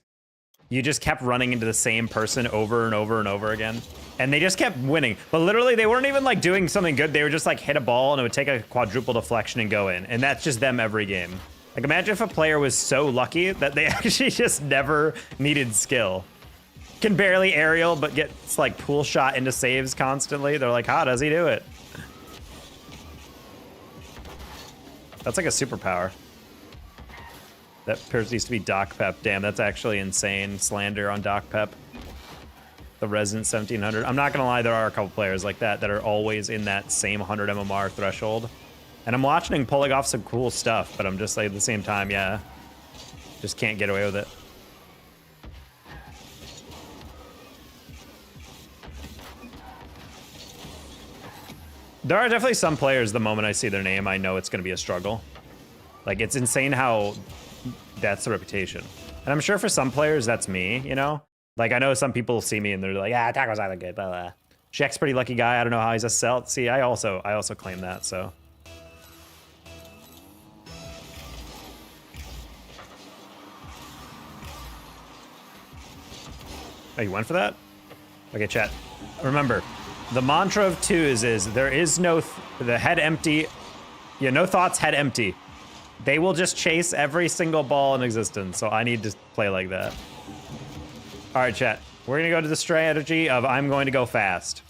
you just kept running into the same person over and over and over again. And they just kept winning. But literally, they weren't even like doing something good. They were just like hit a ball and it would take a quadruple deflection and go in. And that's just them every game. Like imagine if a player was so lucky that they actually just never needed skill. Can barely aerial, but gets like pool shot into saves constantly. They're like, how does he do it? That's like a superpower. That appears to be Doc Pep. Damn, that's actually insane slander on Doc Pep. The Resident 1700. I'm not gonna lie, there are a couple players like that that are always in that same 100 MMR threshold. And I'm watching him pulling off some cool stuff, but I'm just like at the same time, yeah, just can't get away with it. There are definitely some players, the moment I see their name, I know it's gonna be a struggle. Like, it's insane how that's the reputation. And I'm sure for some players, that's me, you know? Like, I know some people see me and they're like, ah, Taco's not that good, blah, blah. Jack's pretty lucky guy. I don't know how he's a celt. See, I also claim that, so. Oh, you went for that? Okay, chat. Remember, the mantra of twos is there is no, the head empty. Yeah, no thoughts, head empty. They will just chase every single ball in existence, so I need to play like that. All right, chat. We're gonna go to the strategy of I'm going to go fast.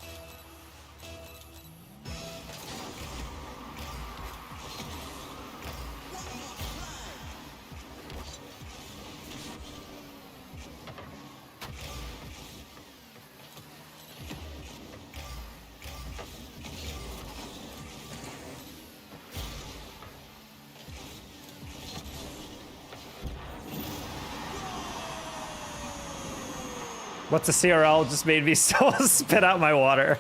What's a CRL? Just made me so spit out my water.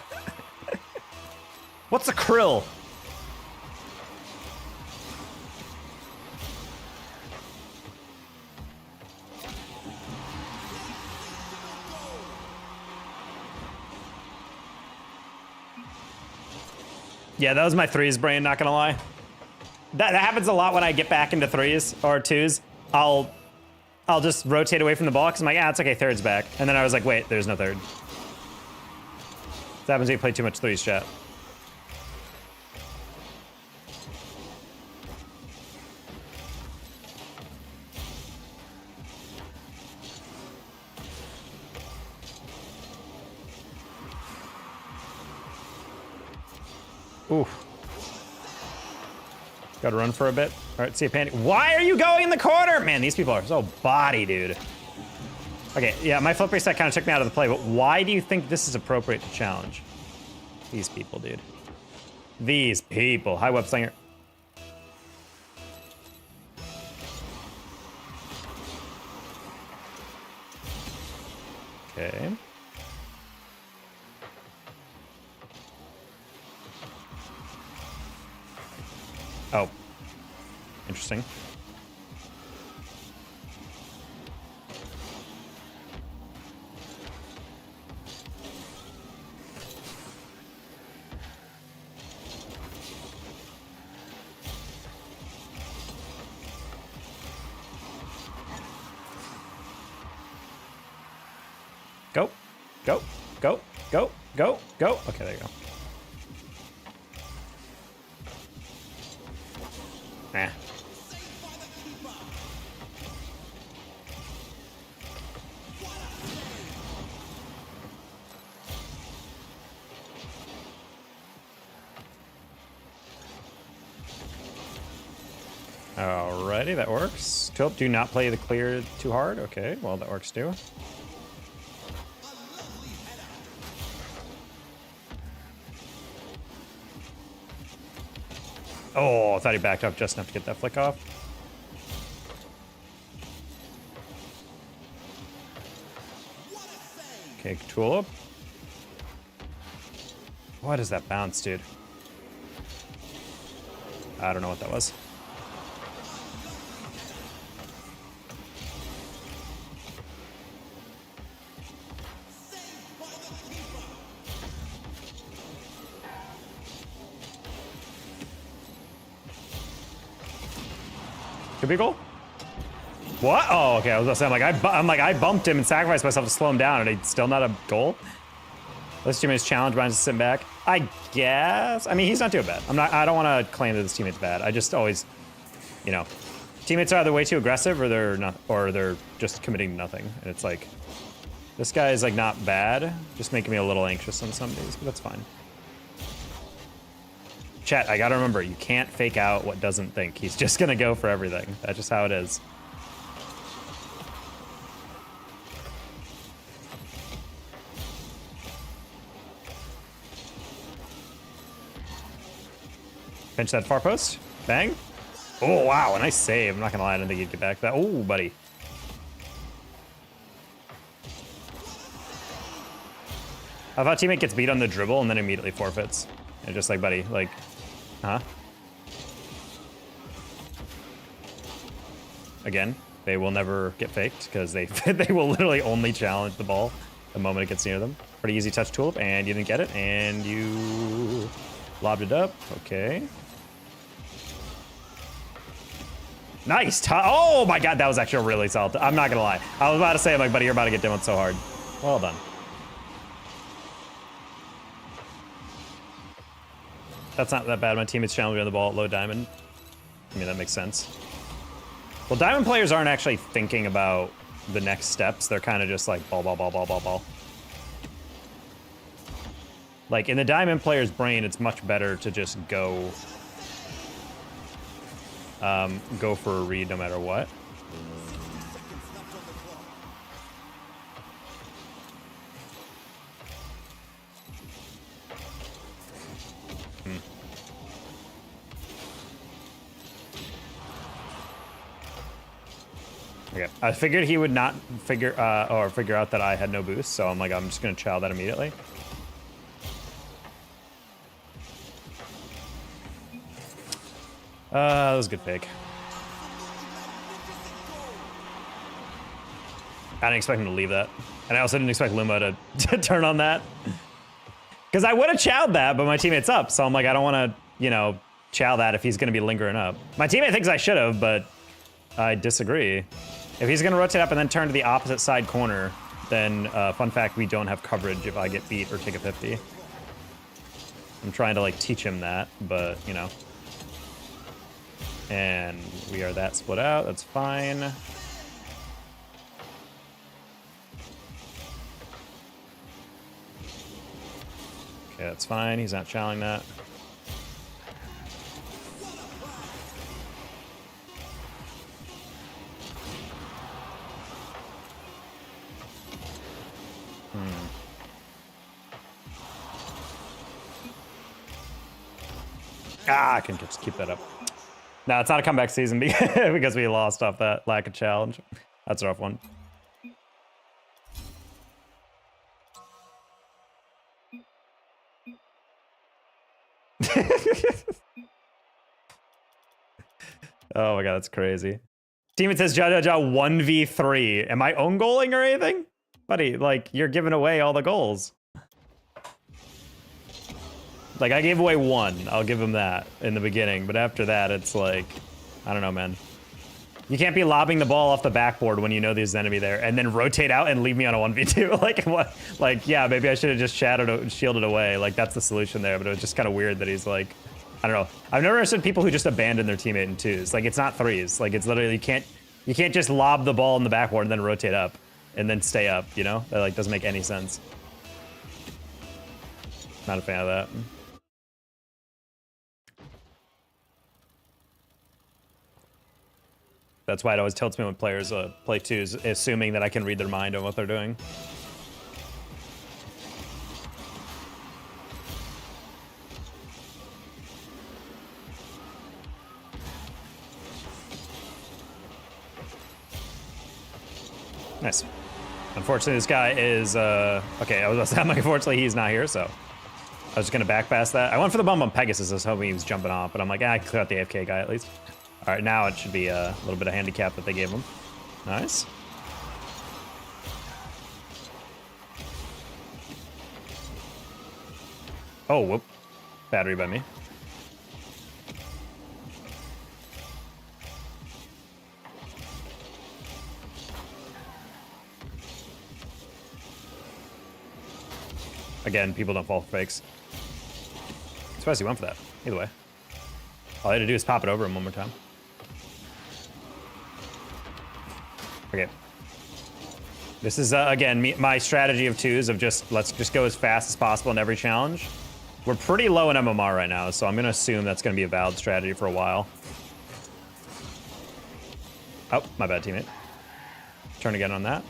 What's a krill? Yeah, that was my threes brain, not gonna lie. That happens a lot when I get back into threes or twos. I'll just rotate away from the ball because I'm like, ah, it's okay, third's back. And then I was like, wait, there's no third. That happens when you play too much threes, chat. Ooh. Gotta run for a bit. All right, see a panic. Why are you going in the corner? Man, these people are so body, dude. Okay, yeah, my flip reset kind of took me out of the play, but why do you think this is appropriate to challenge? These people, dude. These people. Hi, Web Slinger. Okay. Oh. Interesting. Go, go, go, go, go, go. Okay, there you go. Nah. Alrighty, that works. Tulip, do not play the clear too hard. Okay, well, that works too. Oh, I thought he backed up just enough to get that flick off. Okay, Tulip. What is that bounce, dude? I don't know what that was. Could be a goal. What? Oh, okay. I was gonna say, I'm like, I bumped him and sacrificed myself to slow him down, and it's still not a goal. This teammate's challenge, mine's just sitting back. I guess. I mean, he's not too bad. I don't want to claim that this teammate's bad. I just always, you know, teammates are either way too aggressive or they're not, or they're just committing nothing. And it's like, this guy is like not bad, just making me a little anxious on some days, but that's fine. Chat, I gotta remember, you can't fake out what doesn't think. He's just gonna go for everything. That's just how it is. Pinch that far post. Bang. Oh, wow, a nice save. I'm not gonna lie, I didn't think he'd get back to that. Oh, buddy. I thought teammate gets beat on the dribble and then immediately forfeits. And just like, buddy, like, huh? Again, they will never get faked because they they will literally only challenge the ball the moment it gets near them. Pretty easy touch tulip, and you didn't get it, and you lobbed it up. Okay. Nice. Oh my god, that was actually a really solid. I'm not gonna lie. I was about to say, I'm like, buddy, you're about to get demoed so hard. Well done. That's not that bad. My teammates challenged me on the ball at low diamond. I mean, that makes sense. Well, diamond players aren't actually thinking about the next steps. They're kind of just like ball, ball, ball, ball, ball, ball. Like in the diamond player's brain, it's much better to just go for a read no matter what. Okay, I figured he would not figure out that I had no boost, so I'm like, I'm just gonna chow that immediately. That was a good pick. I didn't expect him to leave that. And I also didn't expect Luma to turn on that. Because I would have chowed that, but my teammate's up, so I'm like, I don't want to, you know, chow that if he's gonna be lingering up. My teammate thinks I should have, but I disagree. If he's gonna rotate up and then turn to the opposite side corner, then fun fact, we don't have coverage if I get beat or take a 50. I'm trying to like teach him that, but you know. And we are that split out, that's fine. Okay, that's fine, he's not challenging that. I can just keep that up. No, it's not a comeback season because we lost off that lack of challenge. That's a rough one. Oh my god, that's crazy. Teammate says Jaja 1v3. Am I own goaling or anything? Buddy, like, you're giving away all the goals. Like, I gave away one. I'll give him that in the beginning. But after that, it's like, I don't know, man. You can't be lobbing the ball off the backboard when you know there's an enemy there and then rotate out and leave me on a 1v2. Like, what? Like, yeah, maybe I should have just shielded away. Like, that's the solution there. But it was just kind of weird that he's like, I don't know. I've never understood people who just abandon their teammate in twos. Like, it's not threes. Like, it's literally, you can't just lob the ball in the backboard and then rotate up and then stay up, you know? That, like, doesn't make any sense. Not a fan of that. That's why it always tilts me when players play twos, assuming that I can read their mind on what they're doing. Nice. Unfortunately, this guy is, okay, I was saying, unfortunately, he's not here, so I was just gonna back pass that. I went for the bump on Pegasus, I was hoping he was jumping off, but I'm like, I can clear out the AFK guy at least. All right, now it should be a little bit of handicap that they gave him. Nice. Oh, whoop. Battery by me. Again, people don't fall for fakes. I'm surprised he went for that. Either way. All I had to do is pop it over him one more time. Okay. This is, again, my strategy of twos of just, let's just go as fast as possible in every challenge. We're pretty low in MMR right now, so I'm going to assume that's going to be a valid strategy for a while. Oh, my bad, teammate. Turn again on that.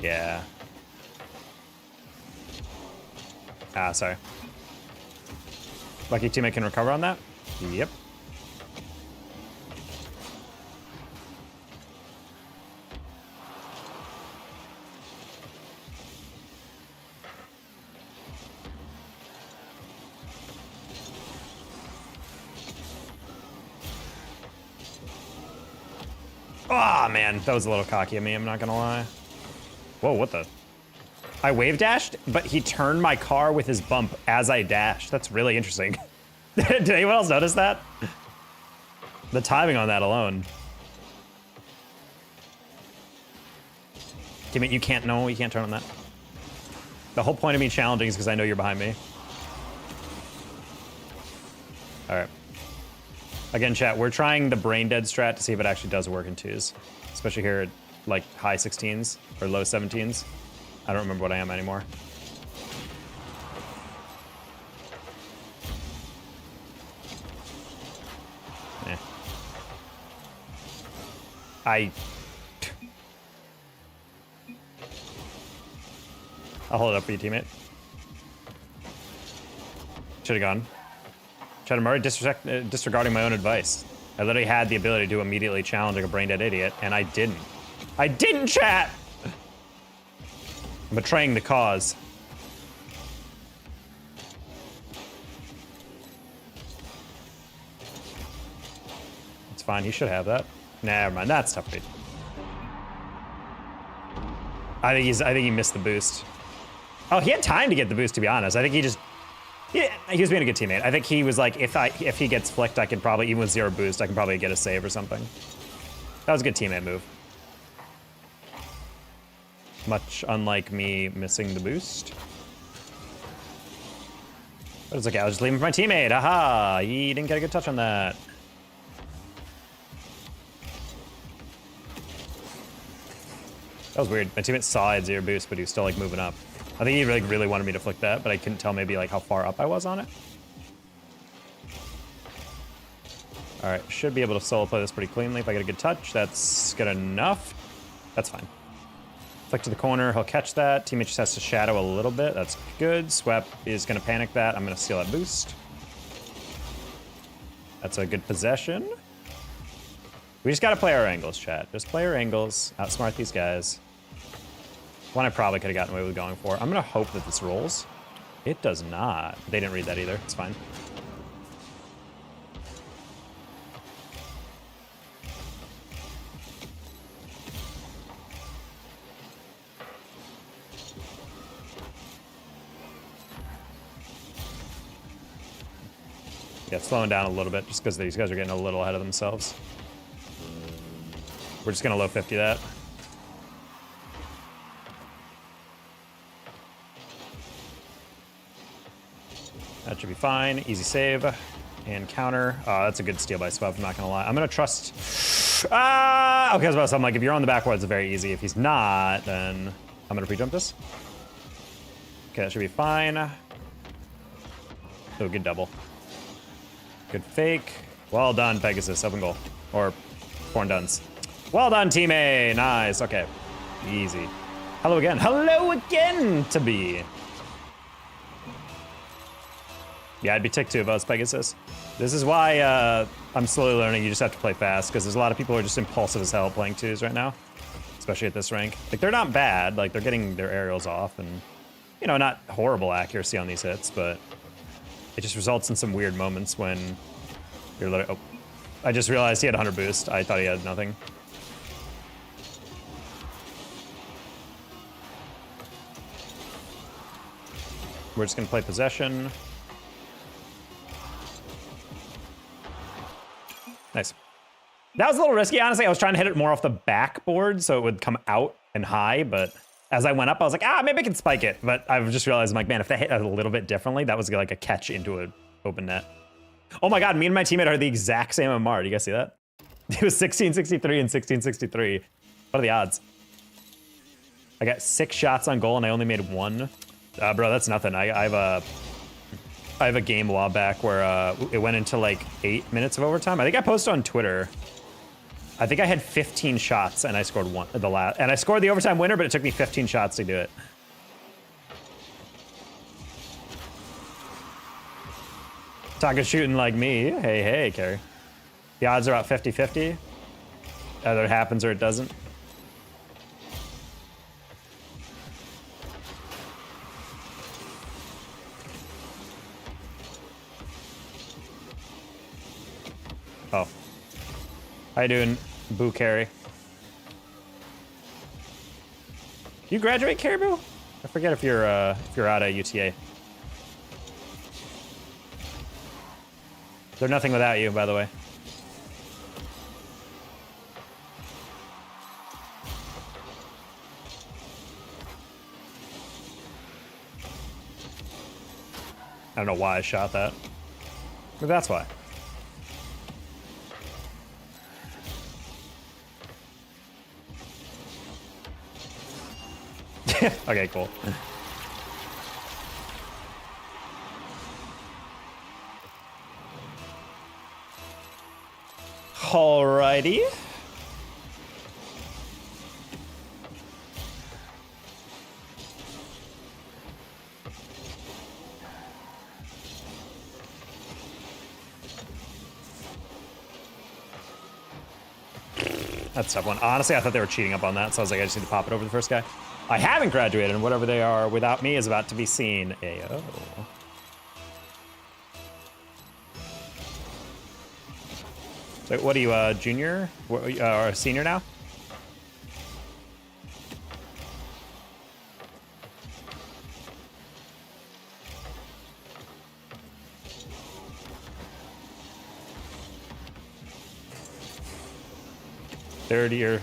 Yeah. Ah, sorry. Lucky teammate can recover on that. Yep. Oh man, that was a little cocky of me, I'm not gonna lie. Whoa, what the? I wave dashed, but he turned my car with his bump as I dashed. That's really interesting. Did anyone else notice that? The timing on that alone. Teammate, you can't turn on that. The whole point of me challenging is because I know you're behind me. All right. Again, chat, we're trying the brain dead strat to see if it actually does work in twos. Especially here at like high 16s or low 17s. I don't remember what I am anymore. Eh. I'll hold it up for you, teammate. Should've gone. Chad, I'm already disregarding my own advice. I literally had the ability to immediately challenge like a brain dead idiot, and I didn't. I didn't, chat! I'm betraying the cause. It's fine, he should have that. Never mind, that's tough to beat. I think he missed the boost. Oh, he had time to get the boost, to be honest. I think he just... Yeah, he was being a good teammate. I think he was like, if he gets flicked, I can probably, even with 0 boost, I can probably get a save or something. That was a good teammate move. Much unlike me missing the boost. But it's okay, I'll just leave him for my teammate. Aha! He didn't get a good touch on that. That was weird. My teammate saw I had 0 boost, but he was still like moving up. I think he really wanted me to flick that, but I couldn't tell maybe like how far up I was on it. All right, should be able to solo play this pretty cleanly if I get a good touch. That's good enough. That's fine. Flick to the corner, he'll catch that. Teammate just has to shadow a little bit. That's good. Swep is gonna panic that. I'm gonna steal that boost. That's a good possession. We just gotta play our angles, chat. Just play our angles, outsmart these guys. One I probably could have gotten away with going for. I'm gonna hope that this rolls. It does not. They didn't read that either. It's fine. Yeah, it's slowing down a little bit just because these guys are getting a little ahead of themselves. We're just gonna low 50 that. That should be fine. Easy save and counter. That's a good steal by Swep, I'm not gonna lie. I'm gonna trust. Okay, I was about to say, I'm like, if you're on the backboard, it's very easy. If he's not, then I'm gonna pre-jump this. Okay, that should be fine. Oh, good double. Good fake. Well done, Pegasus. Open goal. Or Corn Duns. Well done, teammate. Nice. Okay. Easy. Hello again. Hello again, to be. Yeah, I'd be ticked too if I was Pegasus. This is why I'm slowly learning you just have to play fast, because there's a lot of people who are just impulsive as hell playing twos right now, especially at this rank. Like, they're not bad. Like, they're getting their aerials off and, you know, not horrible accuracy on these hits, but it just results in some weird moments when you're literally... Oh, I just realized he had 100 boost. I thought he had nothing. We're just gonna play possession. Nice. That was a little risky, honestly. I was trying to hit it more off the backboard so it would come out and high, but as I went up, I was like, maybe I can spike it. But I've just realized, I'm like, man, if they hit a little bit differently, that was like a catch into an open net. Oh my God, me and my teammate are the exact same MR. Do you guys see that? It was 1663 and 1663. What are the odds? I got 6 shots on goal and I only made 1. Bro, that's nothing. I have a game a while back where it went into like 8 minutes of overtime. I think I posted on Twitter. I think I had 15 shots and I scored one at the last, and I scored the overtime winner, but it took me 15 shots to do it. Talking shooting like me. Hey, hey, Carrie. The odds are about 50-50. Either it happens or it doesn't. Oh. How you doing, Boo Carrie? You graduate, Caribou? I forget if you're out of UTA. They're nothing without you, by the way. I don't know why I shot that, but that's why. Okay, cool. Alrighty. That's a tough one. Honestly, I thought they were cheating up on that, so I was like, I just need to pop it over the first guy. I haven't graduated, and whatever they are without me is about to be seen. Ayo. So what are you, junior? Or senior now? Third year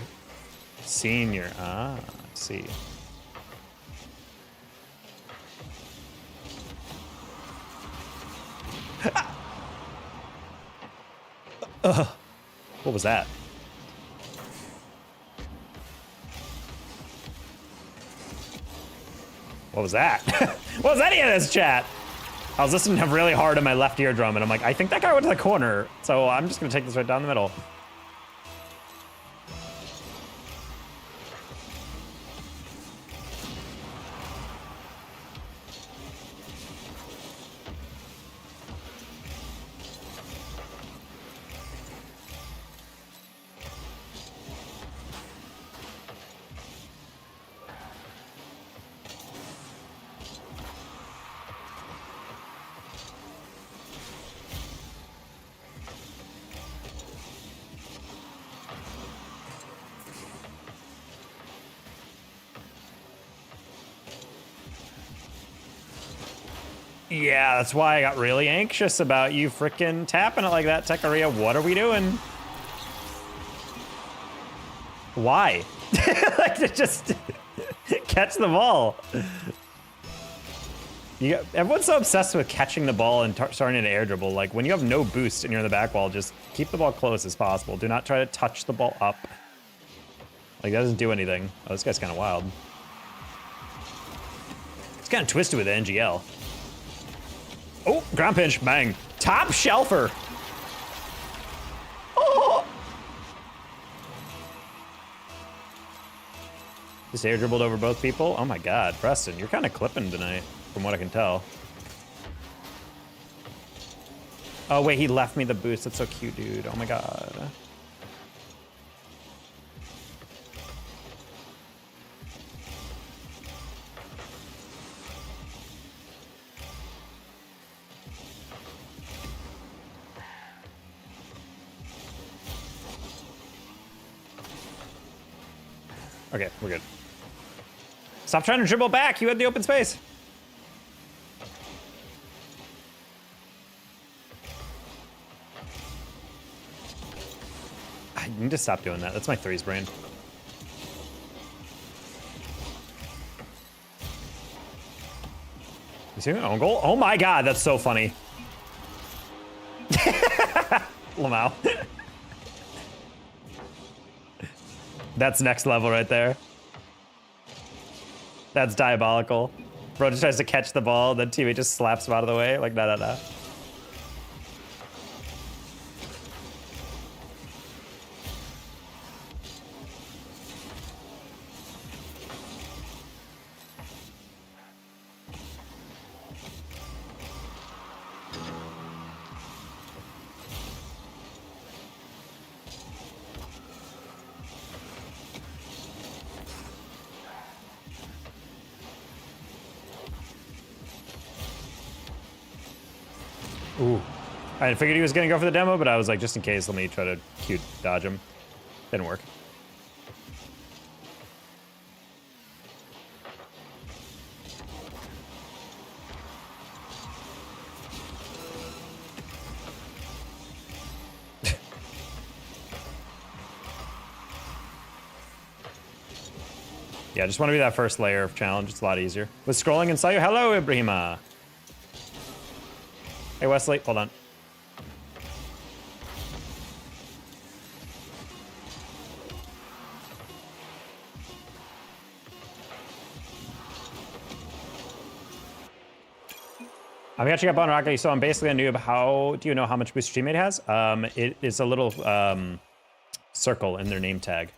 senior. Ah, I see. What was that? What was that? What was any of this, chat? I was listening to really hard on my left eardrum, and I'm like, I think that guy went to the corner, so I'm just gonna take this right down the middle. Yeah, that's why I got really anxious about you frickin' tapping it like that, Tekaria. What are we doing? Why? Like, to just catch the ball. Everyone's so obsessed with catching the ball and starting an air dribble. Like, when you have no boost and you're in the back wall, just keep the ball close as possible. Do not try to touch the ball up. Like, that doesn't do anything. Oh, this guy's kind of wild. It's kind of twisted with the NGL. Oh, ground pinch, bang. Top shelfer. Oh. Just air dribbled over both people. Oh my God, Preston, you're kind of clipping tonight, from what I can tell. Oh wait, he left me the boost. That's so cute, dude. Oh my God. Okay, we're good. Stop trying to dribble back. You had the open space. I need to stop doing that. That's my threes brain. You see an own goal? Oh my God, that's so funny. Lamau. That's next level right there. That's diabolical. Bro just tries to catch the ball, then teammate just slaps him out of the way. Like, nah. I figured he was gonna go for the demo, but I was like, just in case, let me try to Q dodge him. Didn't work. Yeah, I just want to be that first layer of challenge. It's a lot easier. With scrolling and saw you. Hello, Ibrahima. Hey, Wesley. Hold on. I'm catching up on Rocket League, so I'm basically a noob. How do you know how much boost your teammate has? It is a little circle in their name tag.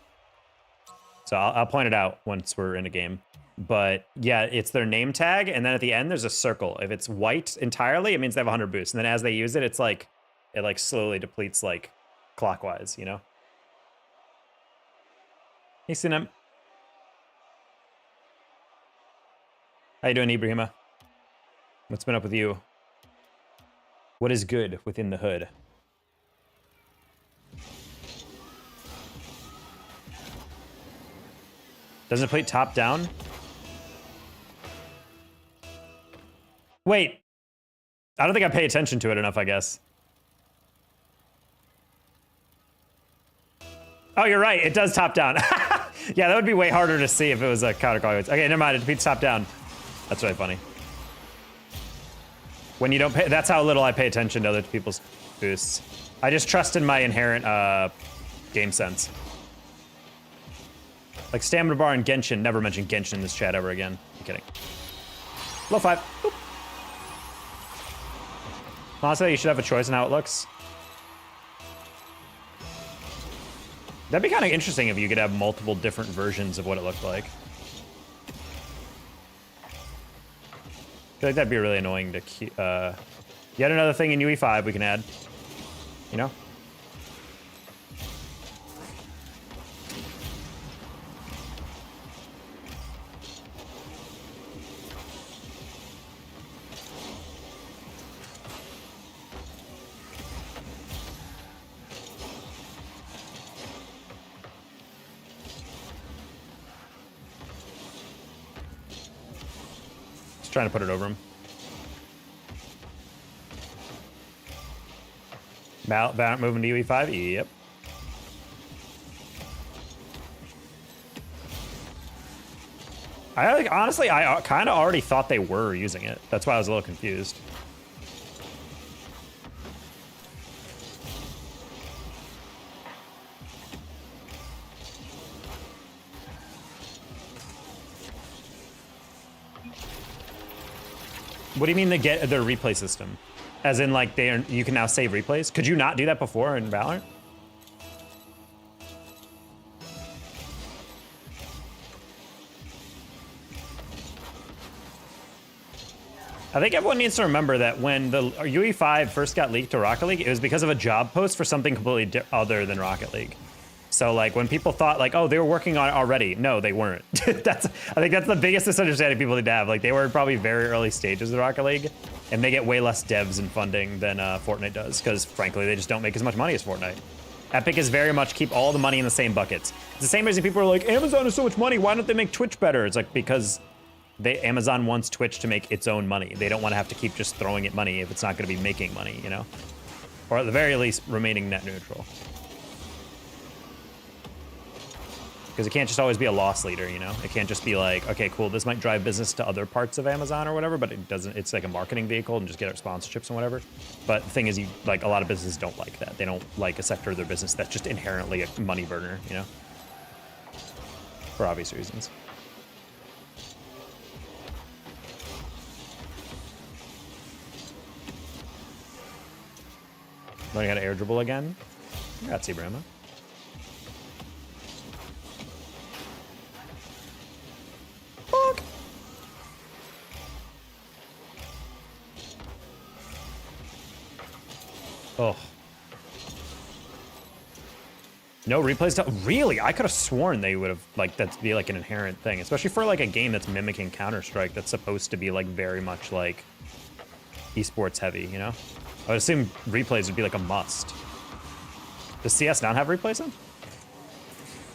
So I'll point it out once we're in a game. But yeah, it's their name tag, and then at the end there's a circle. If it's white entirely, it means they have 100 boosts. And then as they use it, it's like, it like slowly depletes like clockwise, you know? Hey, Sinem. How you doing, Ibrahima? What's been up with you? What is good within the hood? Doesn't it play top down? Wait. I don't think I pay attention to it enough, I guess. Oh, you're right. It does top down. Yeah, that would be way harder to see if it was a counterclockwise. Okay, never mind. It repeats top down. That's really funny. When you don't pay, that's how little I pay attention to other people's boosts. I just trust in my inherent game sense. Like stamina bar and Genshin. Never mention Genshin in this chat ever again. I'm kidding. Low 5. Boop. Honestly, you should have a choice in how it looks. That'd be kind of interesting if you could have multiple different versions of what it looked like. I feel like that'd be really annoying to yet another thing in UE5 we can add. You know? Trying to put it over him. Valorant moving to UE5? Yep. Honestly, I kind of already thought they were using it. That's why I was a little confused. What do you mean they get their replay system? As in, like, you can now save replays? Could you not do that before in Valorant? I think everyone needs to remember that when the UE5 first got leaked to Rocket League, it was because of a job post for something completely other than Rocket League. So, like, when people thought, like, oh, they were working on it already. No, they weren't. I think that's the biggest misunderstanding people need to have. Like, they were in probably very early stages of Rocket League, and they get way less devs and funding than Fortnite does, because, frankly, they just don't make as much money as Fortnite. Epic is very much keep all the money in the same buckets. It's the same reason people are like, Amazon has so much money, why don't they make Twitch better? It's like, because Amazon wants Twitch to make its own money. They don't want to have to keep just throwing it money if it's not going to be making money, you know? Or at the very least, remaining net neutral. Because it can't just always be a loss leader, you know? It can't just be like, okay, cool, this might drive business to other parts of Amazon or whatever, but it doesn't, it's like a marketing vehicle and just get our sponsorships and whatever. But the thing is, like, a lot of businesses don't like that. They don't like a sector of their business that's just inherently a money burner, you know? For obvious reasons. Learning how to air dribble again? Congrats, Ibrahima. Fuck. Oh. No replays? Really? I could have sworn they would have, like, that'd be like an inherent thing, especially for like a game that's mimicking Counter-Strike that's supposed to be like very much like esports heavy, you know? I would assume replays would be like a must. Does CS not have replays then?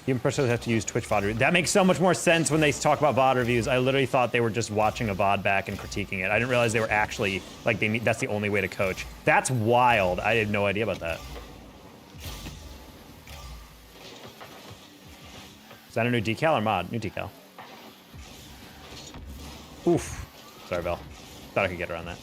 You personally have to use Twitch VOD reviews. That makes so much more sense when they talk about VOD reviews. I literally thought they were just watching a VOD back and critiquing it. I didn't realize they were actually, like, that's the only way to coach. That's wild. I had no idea about that. Is that a new decal or mod? New decal. Oof. Sorry, Vel. Thought I could get around that.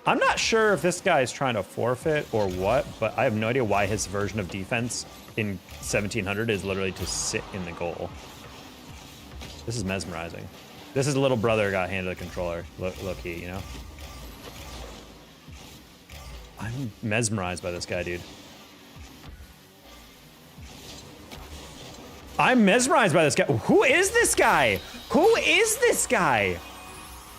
I'm not sure if this guy is trying to forfeit or what, but I have no idea why his version of defense in 1700 is literally to sit in the goal. This is mesmerizing. This is little brother got handed the controller, low key, you know? I'm mesmerized by this guy, dude. I'm mesmerized by this guy. Who is this guy? Who is this guy?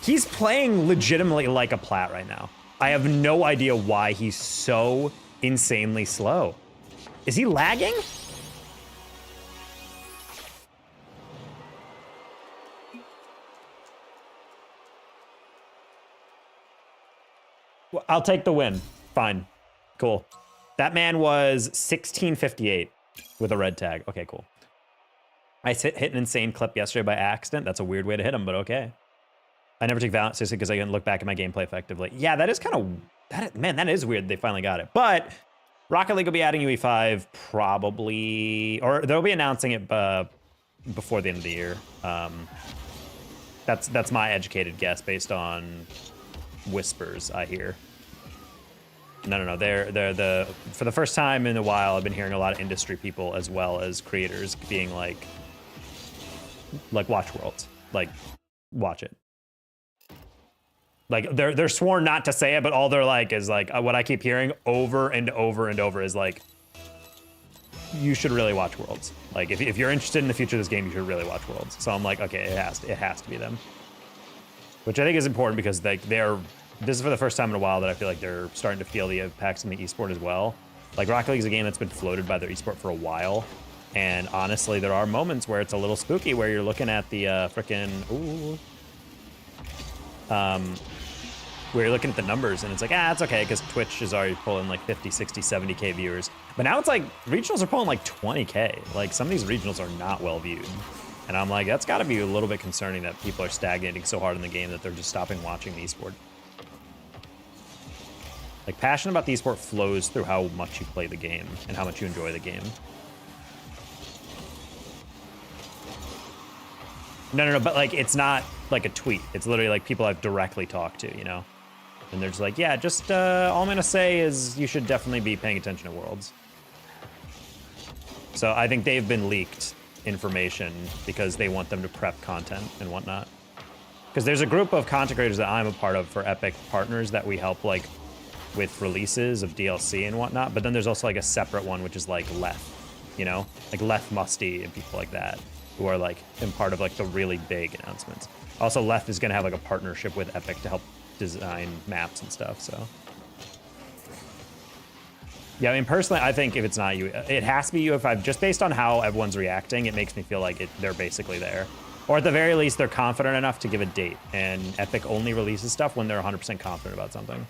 He's playing legitimately like a plat right now. I have no idea why he's so insanely slow. Is he lagging? Well, I'll take the win. Fine. Cool. That man was 1658 with a red tag. Okay, cool. I hit an insane clip yesterday by accident. That's a weird way to hit him, but okay. I never take Valorant seriously because I can look back at my gameplay effectively. Yeah, that is kind of, man, that is weird they finally got it. But Rocket League will be adding UE5 probably, or they'll be announcing it before the end of the year. That's my educated guess based on whispers I hear. No. They're for the first time in a while, I've been hearing a lot of industry people as well as creators being like watch Worlds, like watch it. Like they're sworn not to say it, but all they're like is like what I keep hearing over and over and over is like, you should really watch Worlds. Like if you're interested in the future of this game, you should really watch Worlds. So I'm like, okay, it has to be them. Which I think is important because this is for the first time in a while that I feel like they're starting to feel the impacts in the esport as well. Like Rocket League is a game that's been floated by their esport for a while. And honestly, there are moments where it's a little spooky where you're looking at the where you're looking at the numbers and it's like, it's okay, because Twitch is already pulling like 50, 60, 70K viewers. But now it's like, regionals are pulling like 20K. Like some of these regionals are not well viewed. And I'm like, that's gotta be a little bit concerning that people are stagnating so hard in the game that they're just stopping watching the esport. Like passion about the esport flows through how much you play the game and how much you enjoy the game. No, but like, it's not like a tweet. It's literally like people I've directly talked to, you know? And they're just like, yeah, just all I'm gonna say is you should definitely be paying attention to Worlds. So I think they've been leaked information because they want them to prep content and whatnot. Because there's a group of content creators that I'm a part of for Epic partners that we help like with releases of DLC and whatnot. But then there's also like a separate one, which is like Leth, you know? Like Leth Musty and people like that who are like in part of like the really big announcements. Also, Leth is gonna have like a partnership with Epic to help design maps and stuff, so. Yeah, I mean, personally, I think if it's not you, it has to be UE5. Just based on how everyone's reacting, it makes me feel like they're basically there. Or at the very least, they're confident enough to give a date. And Epic only releases stuff when they're 100% confident about something.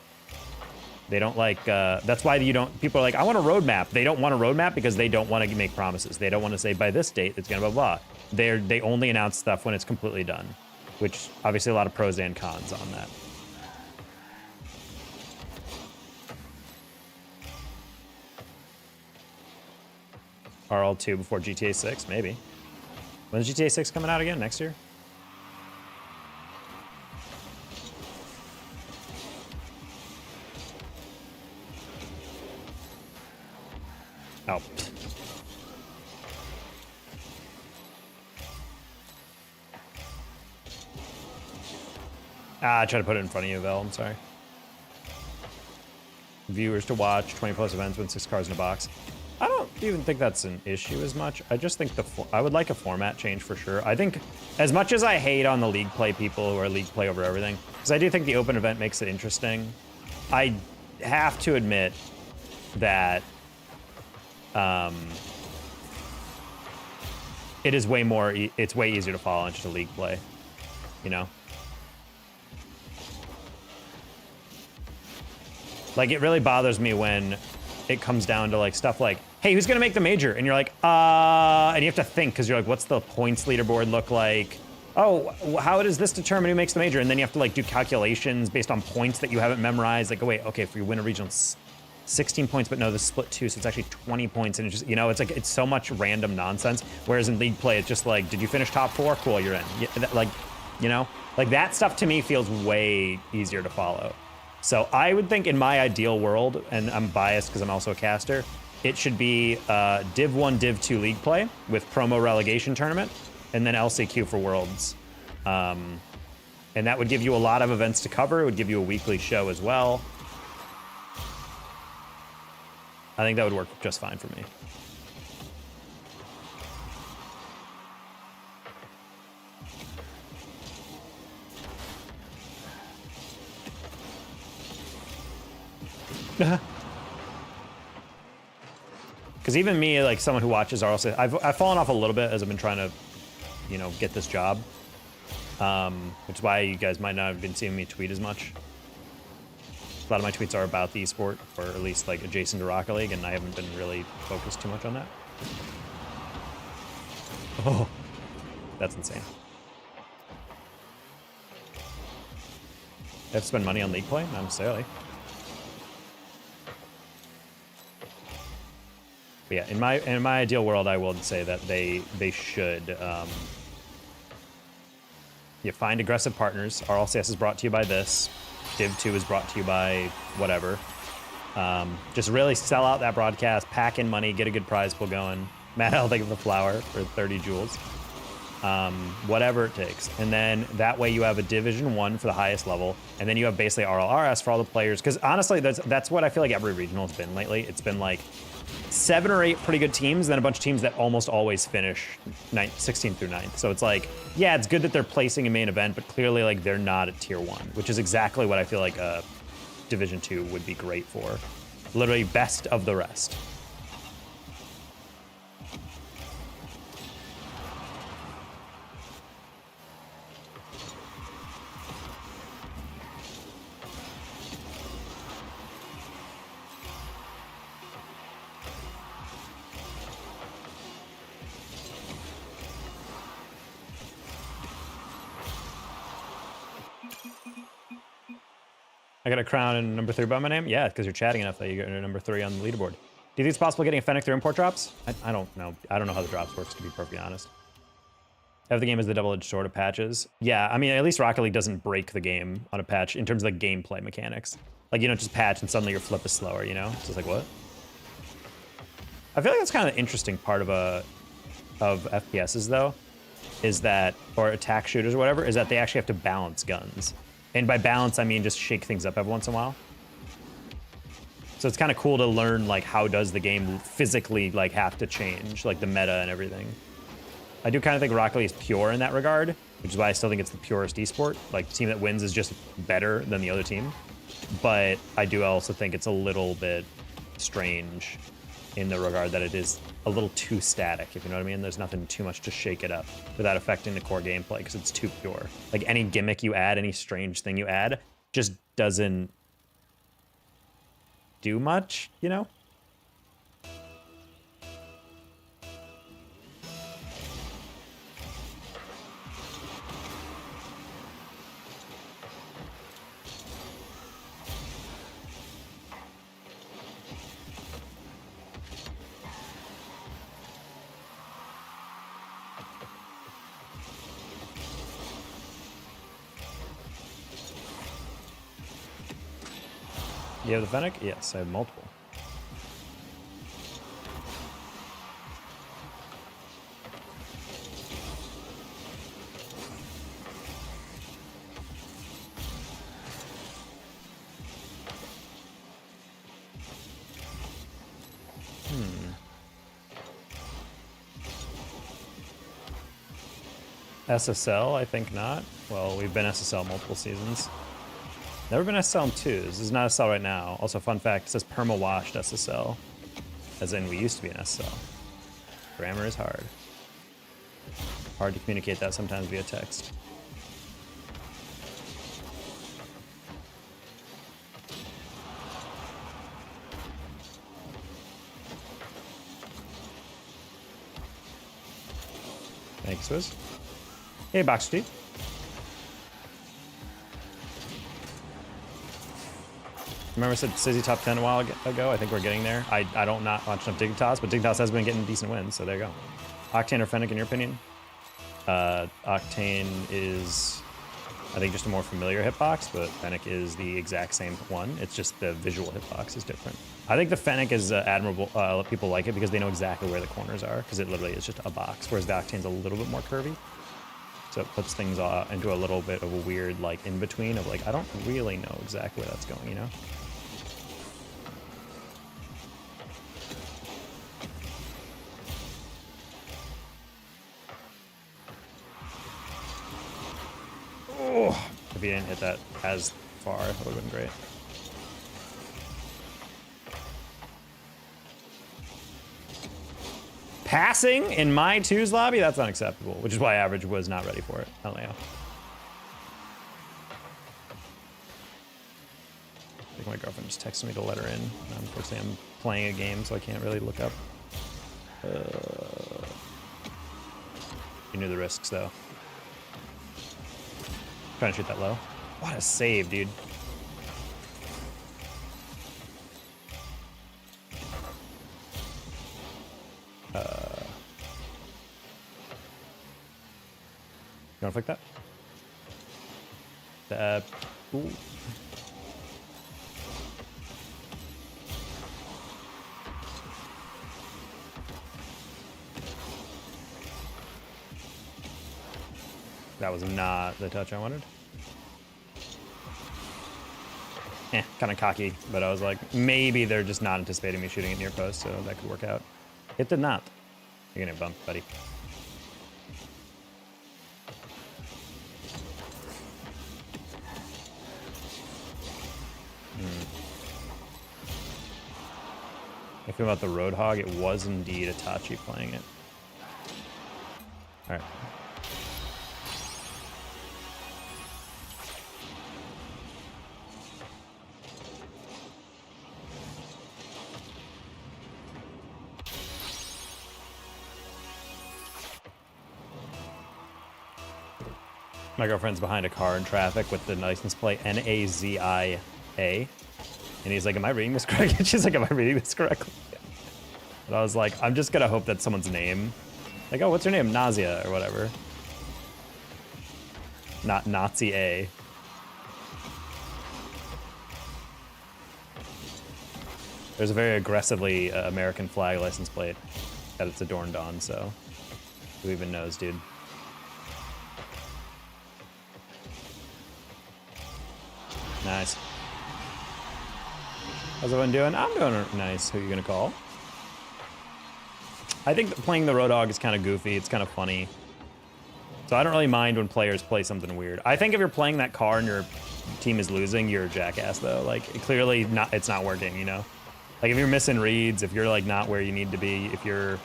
They don't like, that's why people are like, I want a roadmap. They don't want a roadmap because they don't want to make promises. They don't want to say by this date, it's gonna blah, blah. They only announce stuff when it's completely done, which obviously a lot of pros and cons on that. RL 2 before GTA 6, maybe. When's GTA 6 coming out again? Next year? Oh. I tried to put it in front of you, Vel. I'm sorry. Viewers to watch, 20 plus events, win 6 cars in a box. I don't even think that's an issue as much. I just think I would like a format change for sure. I think as much as I hate on the league play people who are league play over everything, because I do think the open event makes it interesting, I have to admit that it is way more, it's way easier to follow into league play, you know? Like, it really bothers me when it comes down to like stuff like, hey, who's gonna make the major? And you're like, and you have to think, because you're like, what's the points leaderboard look like? Oh, how does this determine who makes the major? And then you have to like do calculations based on points that you haven't memorized. Like, oh wait, okay, if you win a regional, 16 points, but no, this split 2, so it's actually 20 points. And it's just, you know, it's like, it's so much random nonsense. Whereas in league play, it's just like, did you finish top 4? Cool, you're in. Like, you know, like that stuff to me feels way easier to follow. So I would think in my ideal world, and I'm biased because I'm also a caster, it should be Div 1, Div 2 league play with promo relegation tournament, and then LCQ for Worlds. And that would give you a lot of events to cover. It would give you a weekly show as well. I think that would work just fine for me. Because even me, like someone who watches RLC, I've fallen off a little bit as I've been trying to, you know, get this job. Which is why you guys might not have been seeing me tweet as much. A lot of my tweets are about the esport, or at least like adjacent to Rocket League, and I haven't been really focused too much on that. Oh, that's insane. I have to spend money on league play? Not necessarily. But yeah, in my ideal world, I will say that they should find aggressive partners. RLCS is brought to you by this. Div 2 is brought to you by whatever. Just really sell out that broadcast, pack in money, get a good prize pool going. Matt, I'll think of a flower for 30 jewels. Whatever it takes. And then that way you have a Division 1 for the highest level, and then you have basically RLRS for all the players. Because honestly, that's what I feel like every regional has been lately. It's been like 7 or 8 pretty good teams, then a bunch of teams that almost always finish 16th through 9th. So it's like, yeah, it's good that they're placing a main event, but clearly like they're not at tier 1, which is exactly what I feel like a Division 2 would be great for. Literally best of the rest. I got a crown and number 3 by my name? Yeah, because you're chatting enough that you get number 3 on the leaderboard. Do you think it's possible getting a Fennec through import drops? I don't know. I don't know how the drops works, to be perfectly honest. Have the game as the double-edged sword of patches. Yeah, I mean, at least Rocket League doesn't break the game on a patch in terms of the gameplay mechanics. Like, you don't just patch and suddenly your flip is slower, you know? It's just like, what? I feel like that's kind of the interesting part of FPSs, though, is that, or attack shooters or whatever, is that they actually have to balance guns. And by balance, I mean just shake things up every once in a while. So it's kind of cool to learn, like, how does the game physically, like, have to change, like, the meta and everything. I do kind of think Rocket League is pure in that regard, which is why I still think it's the purest esport. Like, the team that wins is just better than the other team. But I do also think it's a little bit strange in the regard that it is a little too static, if you know what I mean. There's nothing too much to shake it up without affecting the core gameplay because it's too pure. Like, any gimmick you add, any strange thing you add, just doesn't do much, you know? You have the Fennec? Yes, I have multiple. SSL, I think not. Well, we've been SSL multiple seasons. Never been SSL in 2s. This is not SSL right now. Also, fun fact, it says Perma-Washed SSL. As in, we used to be an SSL. Grammar is hard. Hard to communicate that sometimes via text. Thanks, Swizz. Hey, Box G. Remember I said Sizzy top 10 a while ago? I think we're getting there. I don't not watch enough Dignitas, but Dignitas has been getting decent wins, so there you go. Octane or Fennec, in your opinion? Octane is, I think, just a more familiar hitbox, but Fennec is the exact same one. It's just the visual hitbox is different. I think the Fennec is admirable. People like it because they know exactly where the corners are, because it literally is just a box, whereas the Octane's a little bit more curvy. So it puts things into a little bit of a weird, like, in-between of, like, I don't really know exactly where that's going, you know? Oh, if he didn't hit that as far, that would have been great. Passing in my twos lobby? That's unacceptable, which is why average was not ready for it. Hell yeah. I think my girlfriend just texted me to let her in. Unfortunately, I'm playing a game, so I can't really look up. You knew the risks, though. Trying to shoot that low. What a save, dude. You wanna flick that? Ooh. That was not the touch I wanted. Kind of cocky, but I was like, maybe they're just not anticipating me shooting it near post, so that could work out. It did not. You're gonna bump, buddy. I feel about the Roadhog, it was indeed Itachi playing it. All right. My girlfriend's behind a car in traffic with the license plate Nazia, and he's like, "Am I reading this correctly?" She's like, "Am I reading this correctly?" And I was like, "I'm just gonna hope that's someone's name." Like, "Oh, what's her name? Nausea or whatever." Not Nazi A. There's a very aggressively American flag license plate that it's adorned on, so who even knows, dude? Nice. How's everyone doing? I'm doing nice. Who are you gonna call? I think playing the Roadhog is kind of goofy. It's kind of funny. So I don't really mind when players play something weird. I think if you're playing that car and your team is losing, you're a jackass though. Like clearly it's not working, you know? Like if you're missing reads, if you're like not where you need to be, if you're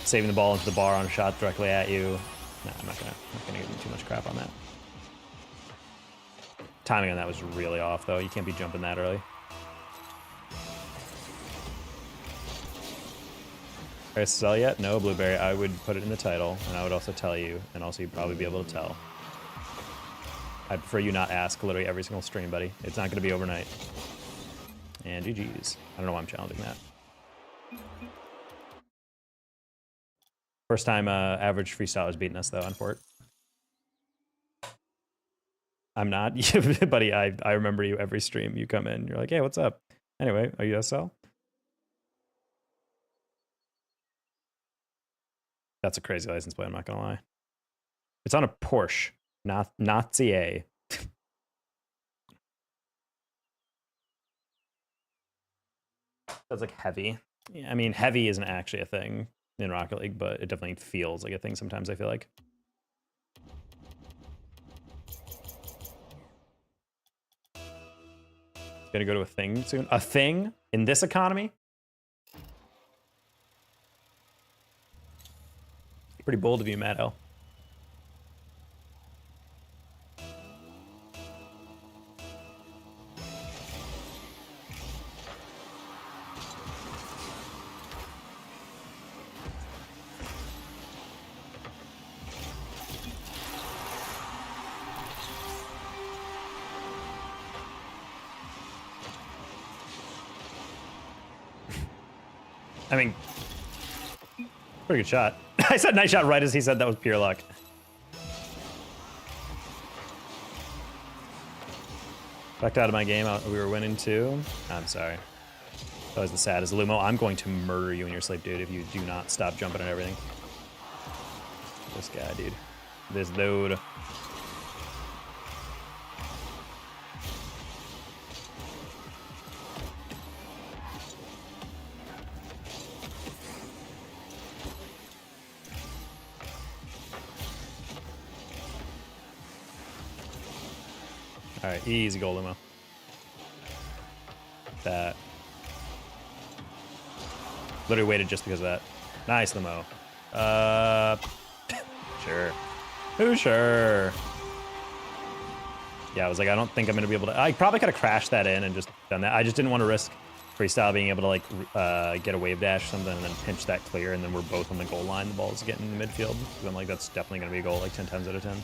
saving the ball into the bar on a shot directly at you, no, I'm not gonna give them too much crap on that. Timing on that was really off though. You can't be jumping that early. Sell yet? No, Blueberry. I would put it in the title, and I would also tell you, and also you'd probably be able to tell. I'd prefer you not ask literally every single stream, buddy. It's not going to be overnight. And GG's. I don't know why I'm challenging that. First time average freestyle is beating us, though, on Fort. I'm not. Buddy, I remember you every stream. You come in, you're like, hey, what's up? Anyway, are you SL? That's a crazy license plate, I'm not gonna lie. It's on a Porsche, not Nazi A. That's like heavy. Yeah, I mean, heavy isn't actually a thing in Rocket League, but it definitely feels like a thing sometimes, I feel like. Gonna go to a thing soon? A thing? In this economy? Pretty bold of you, Matt L. I mean, pretty good shot. I said nice shot right as he said that was pure luck. Backed out of my game. We were winning too. I'm sorry. That was the saddest. Lumo, I'm going to murder you in your sleep, dude, if you do not stop jumping at everything. This guy, dude. This dude. All right, easy goal, Lumo. That. Literally waited just because of that. Nice, Lumo. Sure. Who sure? Yeah, I was like, I don't think I'm gonna be able to. I probably could have crashed that in and just done that. I just didn't want to risk freestyle being able to like get a wave dash or something and then pinch that clear, and then we're both on the goal line. The ball's getting in the midfield. So I'm like, that's definitely gonna be a goal like 10 times out of 10.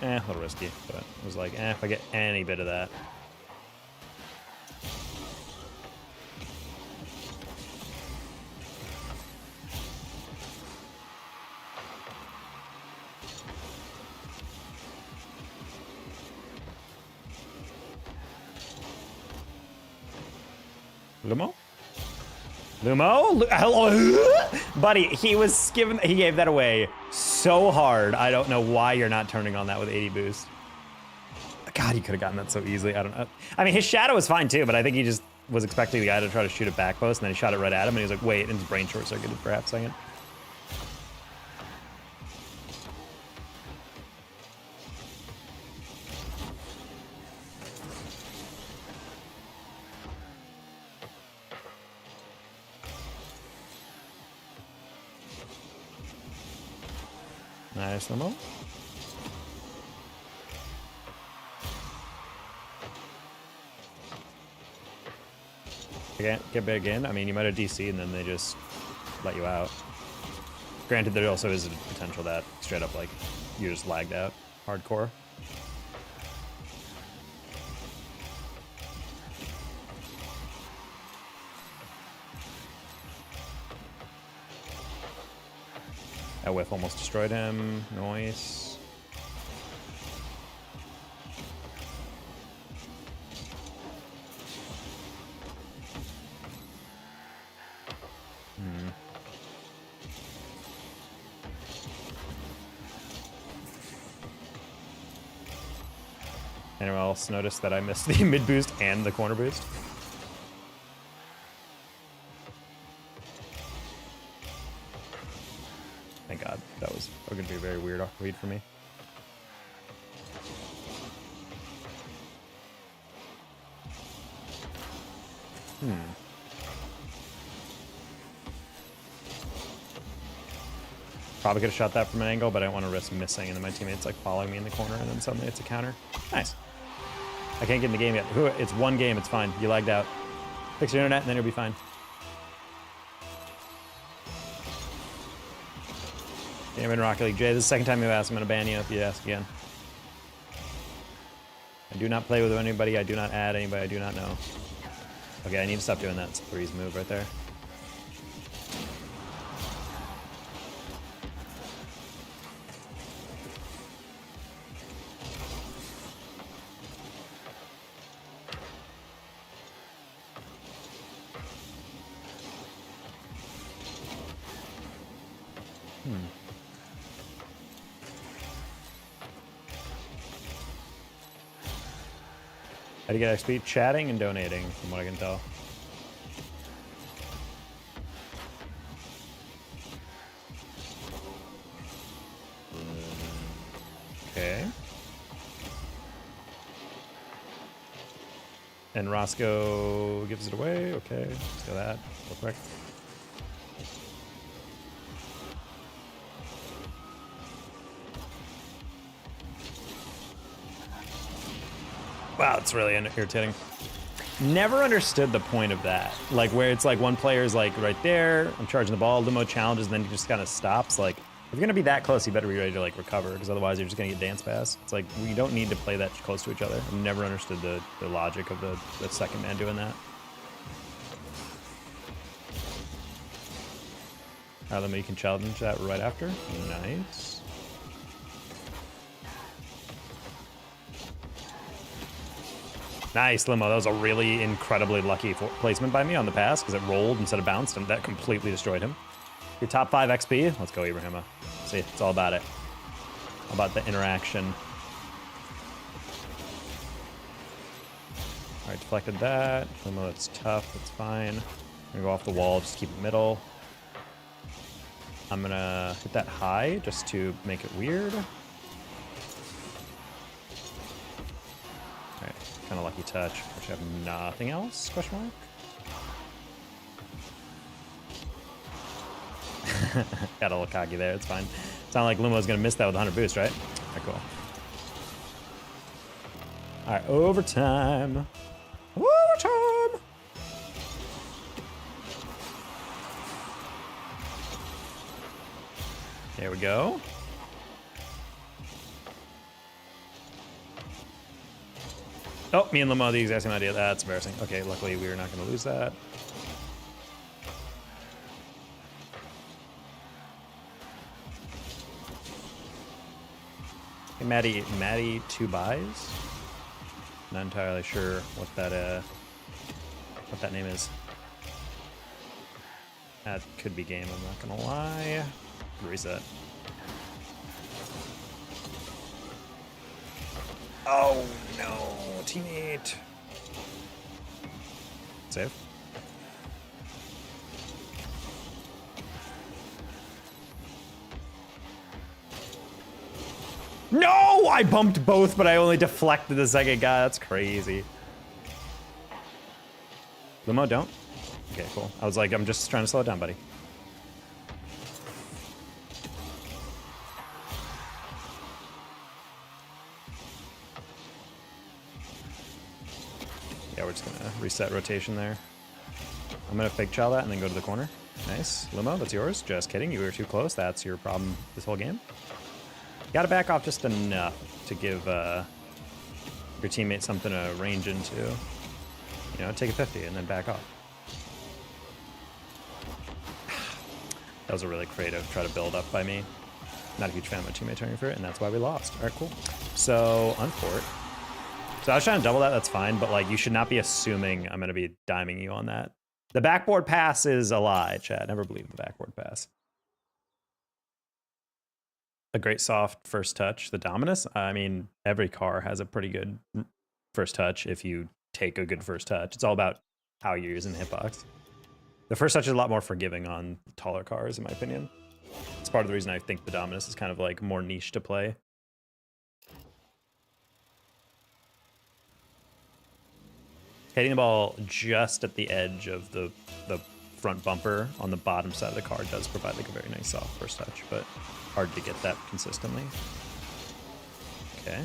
A little risky, but it was like, if I get any bit of that. Lumo? Lumo? Hello? Buddy, he gave that away so hard. I don't know why you're not turning on that with 80 boost. God, he could have gotten that so easily. I don't know. I mean, his shadow was fine too, but I think he just was expecting the guy to try to shoot it back post, and then he shot it right at him, and he was like, wait, and his brain short-circuited for half a second. Nice, Lumo. Get big in. I mean, you might have DC and then they just let you out. Granted, there also is a potential that straight up, like, you just lagged out hardcore. That whiff almost destroyed him. Nice. Anyone else notice that I missed the mid boost and the corner boost? Thank God. That was going to be a very weird read for me. Probably could have shot that from an angle, but I don't want to risk missing, and then my teammate's like following me in the corner, and then suddenly it's a counter. Nice. I can't get in the game yet. It's one game, it's fine. You lagged out. Fix your internet, and then you'll be fine. Game in Rocket League. Jay, this is the second time you've asked. I'm going to ban you if you ask again. I do not play with anybody. I do not add anybody I do not know. Okay, I need to stop doing that. It's a breeze move right there. How do you get XP? Chatting and donating, from what I can tell. Okay. And Roscoe gives it away. Okay, let's go that real quick. Wow, it's really irritating. Never understood the point of that. Like where it's like one player's like right there, I'm charging the ball, Lumo challenges, and then he just kind of stops. Like if you're gonna be that close, you better be ready to like recover, because otherwise you're just gonna get dance pass. It's like we don't need to play that close to each other. I've never understood the logic of the second man doing that. Then you can challenge that right after. Nice. Nice, Limo. That was a really incredibly lucky placement by me on the pass, because it rolled instead of bounced, and that completely destroyed him. Your top 5 XP. Let's go, Ibrahima. See, it's all about it. All about the interaction. All right, deflected that. Limo, that's tough. That's fine. I'm gonna go off the wall. Just keep it middle. I'm gonna hit that high just to make it weird. All right, kind of lucky touch. Which I have nothing else? Question mark. Got a little cocky there. It's fine. Sound like Lumo's gonna miss that with 100 boost, right? All right, cool. All right, overtime. Overtime. There we go. Oh, me and Limo the exact same idea. That's embarrassing. Okay, luckily we are not going to lose that. Hey, Maddie 2 buys. Not entirely sure what that name is. That could be game. I'm not gonna lie. Reset. Oh no, teammate. Save. No, I bumped both, but I only deflected the second guy. That's crazy. Limo, don't. Okay, cool. I was like, I'm just trying to slow it down, buddy. Yeah, we're just gonna reset rotation there. I'm gonna fake chow that and then go to the corner. Nice. Limo, that's yours. Just kidding. You were too close. That's your problem this whole game. You gotta back off just enough to give your teammate something to range into. You know, take a 50 and then back off. That was a really creative try to build up by me. Not a huge fan of my teammate turning for it, and that's why we lost. All right, cool. So, unfort. So I was trying to double that, that's fine, but like you should not be assuming I'm gonna be diming you on that. The backboard pass is a lie, chat. Never believe the backboard pass. A great soft first touch. The Dominus, I mean, every car has a pretty good first touch if you take a good first touch. It's all about how you're using the hitbox. The first touch is a lot more forgiving on taller cars, in my opinion. It's part of the reason I think the Dominus is kind of like more niche to play. Hitting the ball just at the edge of the front bumper on the bottom side of the car does provide like a very nice soft first touch, but hard to get that consistently. Okay.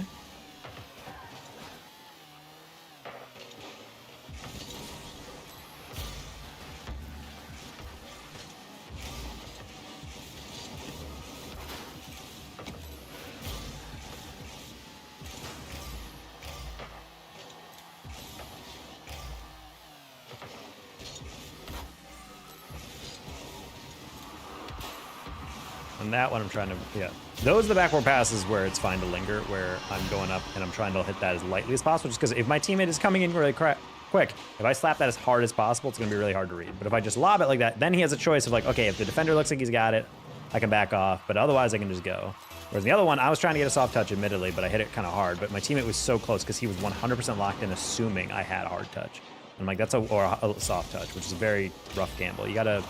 And that one I'm trying to, yeah. Those are the backward passes where it's fine to linger, where I'm going up and I'm trying to hit that as lightly as possible, just because if my teammate is coming in really quick, if I slap that as hard as possible, it's going to be really hard to read. But if I just lob it like that, then he has a choice of like, okay, if the defender looks like he's got it, I can back off, but otherwise I can just go. Whereas the other one, I was trying to get a soft touch, admittedly, but I hit it kind of hard. But my teammate was so close because he was 100% locked in, assuming I had a hard touch. I'm like, that's a soft touch, which is a very rough gamble. You got to,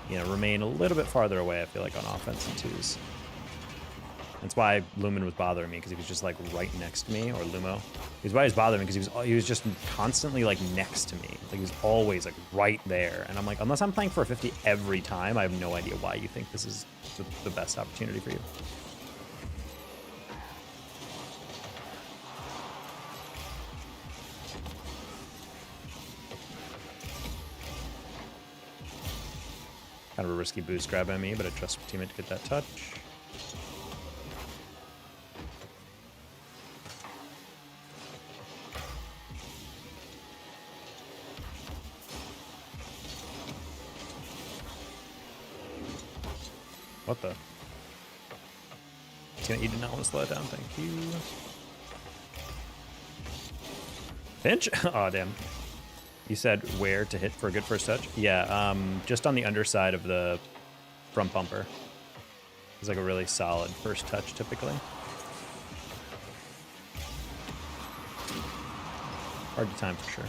you know, remain a little bit farther away, I feel like, on offense in twos. That's why Lumen was bothering me, because he was just like right next to me, or Lumo. He's why he was bothering me, because he was just constantly like next to me. Like he was always like right there. And I'm like, unless I'm playing for a 50 every time, I have no idea why you think this is the best opportunity for you. Kind of a risky boost grab by me, but I trust my teammate to get that touch. What the? You did not want to slow it down, thank you. Pinch? Oh, damn. You said where to hit for a good first touch? Yeah, just on the underside of the front bumper. It's like a really solid first touch, typically. Hard to time for sure.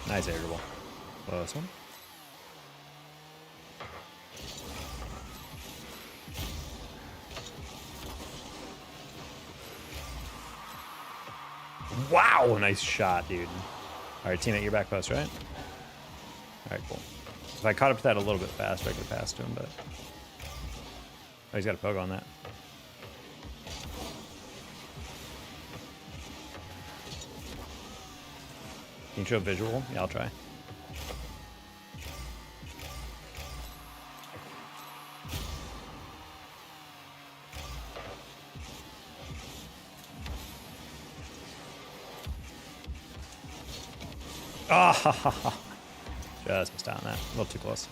Nice air ball. This one. Wow, nice shot, dude. All right, teammate, you're back post, right? All right, cool. If I caught up to that a little bit faster, I could have passed to him, but... Oh, he's got a pogo on that. Can you show a visual? Yeah, I'll try. Oh, just missed out on that. A little too close.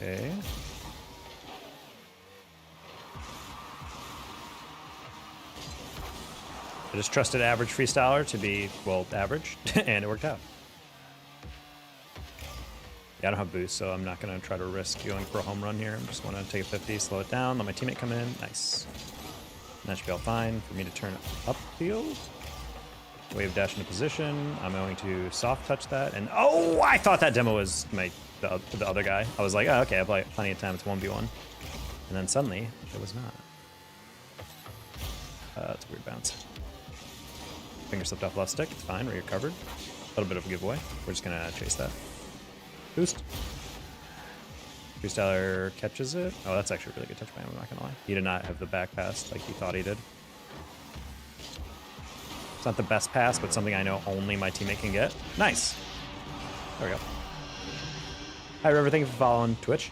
Okay. I just trusted average freestyler to be, well, average, and it worked out. Yeah, I don't have boost, so I'm not going to try to risk going for a home run here. I'm just going to take a 50, slow it down, let my teammate come in. Nice. And that should be all fine for me to turn upfield. Wave dash into position. I'm going to soft touch that. And oh, I thought that demo was the other guy. I was like, oh, okay, I have plenty of time. It's 1v1. And then suddenly, it was not. It's a weird bounce. Finger slipped off left stick. It's fine. We're covered. A little bit of a giveaway. We're just going to chase that. Boost. Freestyler catches it. Oh, that's actually a really good touch by him, I'm not going to lie. He did not have the back pass like he thought he did. It's not the best pass, but something I know only my teammate can get. Nice. There we go. Hi, River. Thank you for following Twitch.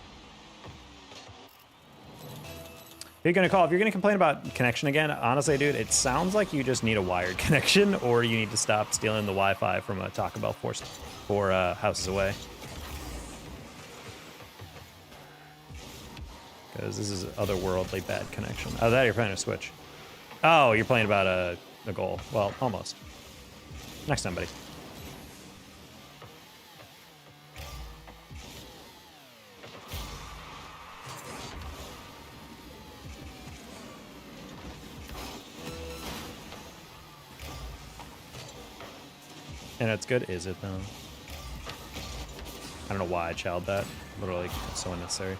If you're gonna complain about connection again, honestly, dude, it sounds like you just need a wired connection, or you need to stop stealing the Wi-Fi from a Taco Bell four houses away. Because this is otherworldly bad connection. Oh, that you're playing a Switch. Oh, you're playing about a goal. Well, almost. Next time, buddy. And it's good, is it though? I don't know why I chowed that. Literally, it's so unnecessary.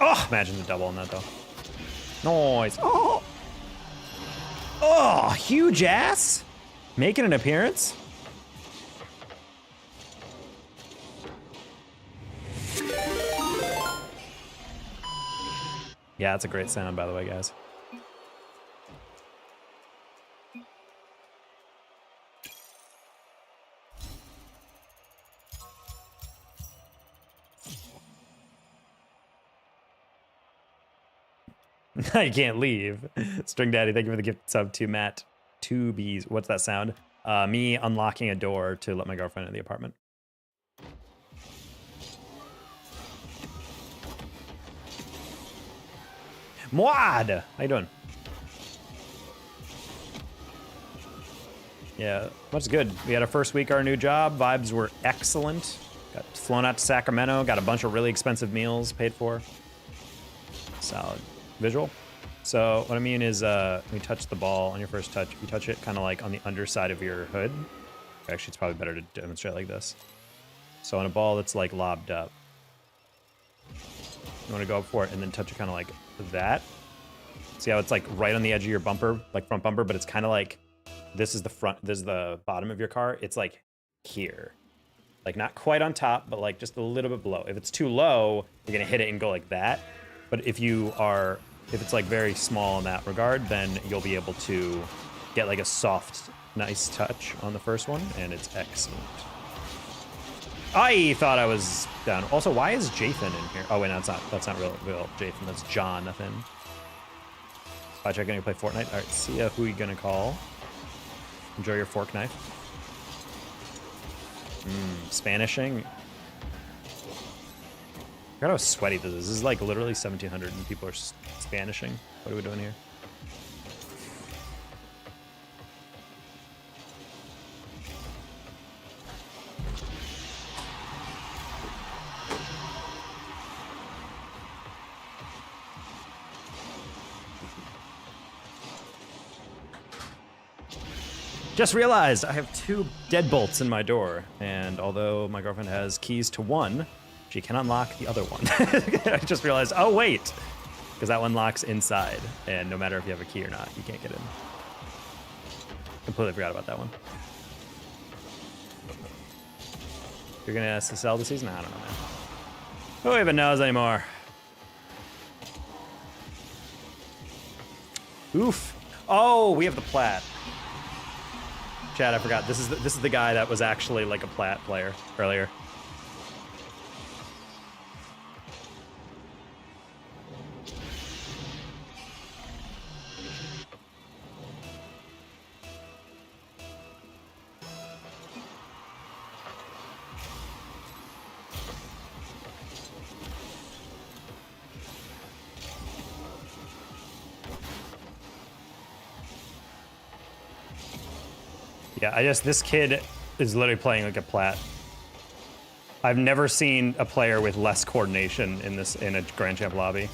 Oh, imagine the double on that though. Nice. Oh, oh, huge ass, making an appearance. Yeah, that's a great sound, by the way, guys. You can't leave. String Daddy, thank you for the gift sub to Matt 2Bs. What's that sound? Me unlocking a door to let my girlfriend in the apartment. Mwad! How you doing? Yeah, what's good? We had our first week, our new job. Vibes were excellent. Got flown out to Sacramento. Got a bunch of really expensive meals paid for. Solid. visual. So what I mean is when you touch the ball on your first touch, you touch it kind of like on the underside of your hood. Actually, it's probably better to demonstrate like this. So on a ball that's like lobbed up, you want to go up for it and then touch it kind of like that. See how it's like right on the edge of your bumper, like front bumper, but it's kind of like this is the front, this is the bottom of your car. It's like here, like not quite on top, but like just a little bit below. If it's too low, you're gonna hit it and go like that. But if it's like very small in that regard, then you'll be able to get like a soft, nice touch on the first one, and it's excellent. I thought I was down. Also, why is Jathan in here? Oh wait, no, that's not real Jathan. That's Jonathan. Bye, check in. You play Fortnite. All right, see ya. Who you gonna call? Enjoy your fork knife. Spanishing. I forgot how sweaty this is. This is like literally 1700 and people are Spanishing. What are we doing here? Just realized I have 2 deadbolts in my door, and although my girlfriend has keys to one, she can unlock the other one. I just realized, oh wait, because that one locks inside, and no matter if you have a key or not, you can't get in. Completely forgot about that one. You're gonna ask to sell the season? I don't know, man. Who even knows anymore? Oof. Oh, we have the plat. Chad, I forgot. This is the guy that was actually like a plat player earlier. Yeah, this kid is literally playing like a plat. I've never seen a player with less coordination in a Grand Champ lobby.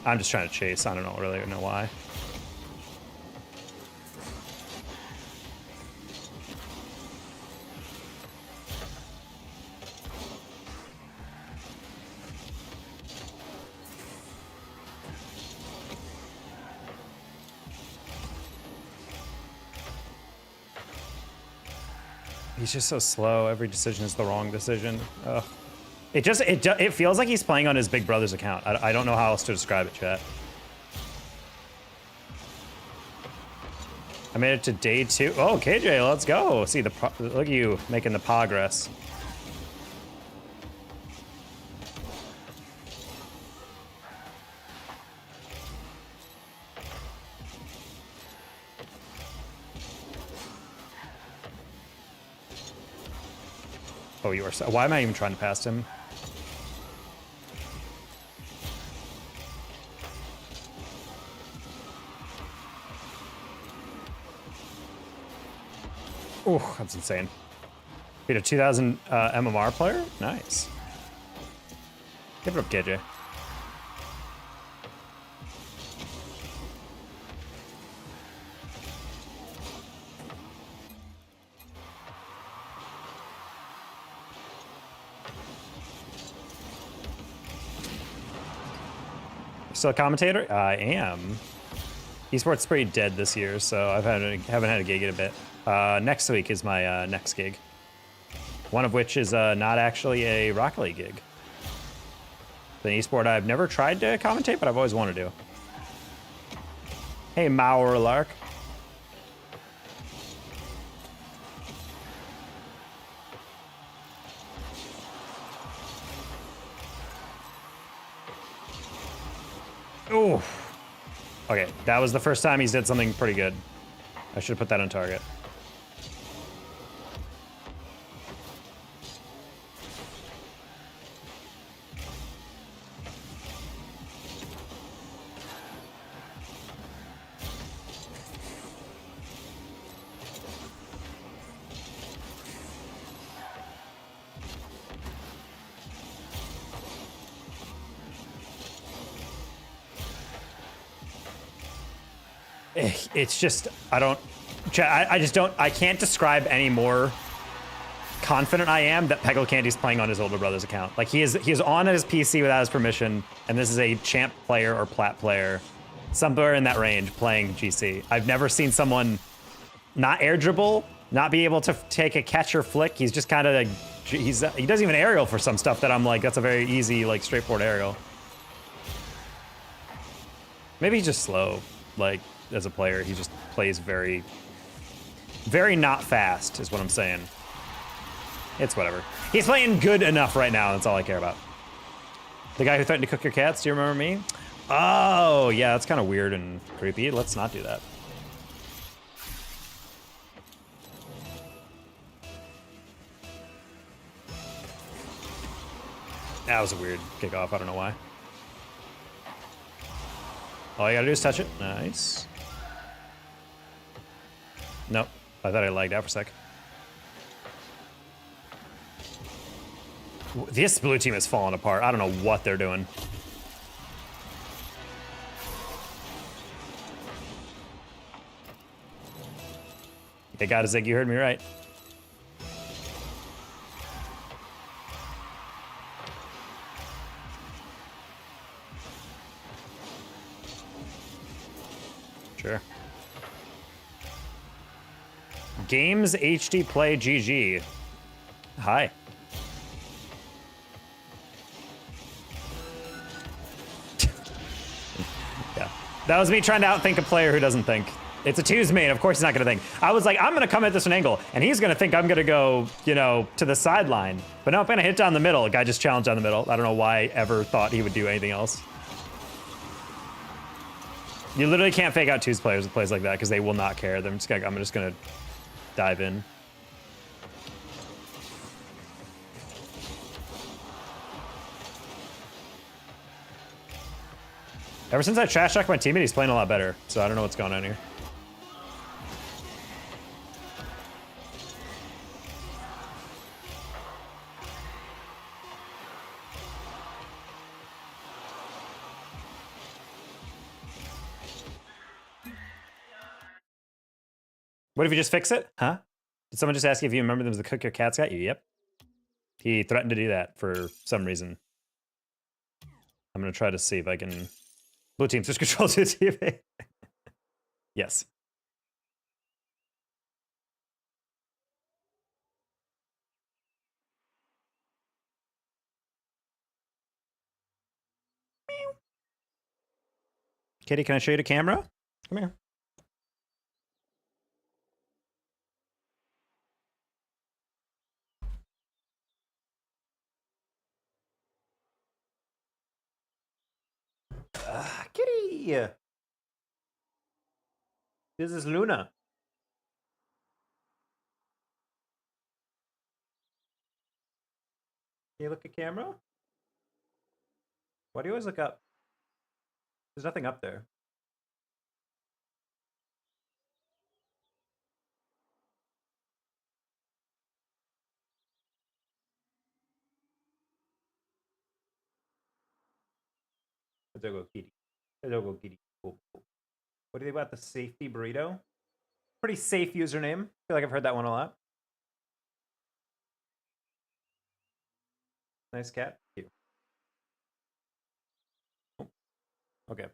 I'm just trying to chase. I don't really know why. He's just so slow. Every decision is the wrong decision. Ugh. It feels like he's playing on his big brother's account. I don't know how else to describe it, chat. I made it to day 2. Oh, KJ, let's go. See look at you making the progress. Oh, you are so. Why am I even trying to pass him? Oh, that's insane. Beat a 2000 MMR player? Nice. Give it up, KJ. Still a commentator? I am. Esports is pretty dead this year, so I haven't had a gig in a bit. Next week is my next gig. One of which is not actually a Rocket League gig. The esport I've never tried to commentate, but I've always wanted to. Hey, Mauer Lark. Ooh. Okay, that was the first time he's did something pretty good. I should have put that on target. It's just, I just don't, I can't describe any more confident I am that Peggle Candy's playing on his older brother's account. Like he is on his PC without his permission, and this is a champ player or plat player, somewhere in that range, playing GC. I've never seen someone not air dribble, not be able to take a catch or flick. He's just kind of like, he doesn't even aerial for some stuff that I'm like, that's a very easy, like straightforward aerial. Maybe he's just slow, like as a player. He just plays very, very not fast is what I'm saying. It's whatever. He's playing good enough right now. That's all I care about. The guy who threatened to cook your cats, do you remember me? Oh, yeah, that's kind of weird and creepy. Let's not do that. That was a weird kickoff. I don't know why. All you gotta do is touch it. Nice. Nope. I thought I lagged out for a sec. This blue team is falling apart. I don't know what they're doing. They got a Zig. You heard me right. Sure. Games HD Play GG. Hi. Yeah. That was me trying to outthink a player who doesn't think. It's a twos main. Of course he's not going to think. I was like, I'm going to come at this an angle, and he's going to think I'm going to go, you know, to the sideline. But no, I'm going to hit down the middle. A guy just challenged down the middle. I don't know why I ever thought he would do anything else. You literally can't fake out twos players with plays like that because they will not care. I'm just gonna dive in. Ever since I trash talked my teammate, he's playing a lot better. So I don't know what's going on here. What if you just fix it? Huh? Did someone just ask you if you remember them as the cook your cats got you? Yep. He threatened to do that for some reason. I'm gonna try to see if I can. Blue team switch control to TV. Yes. Kitty, can I show you the camera? Come here. Kitty! This is Luna. Can you look at camera? Why do you always look up? There's nothing up there. There go Kitty. There go Kitty. Cool. What do you think about the safety burrito? Pretty safe username. I feel like I've heard that one a lot. Nice cat. Cute. Oh. Okay.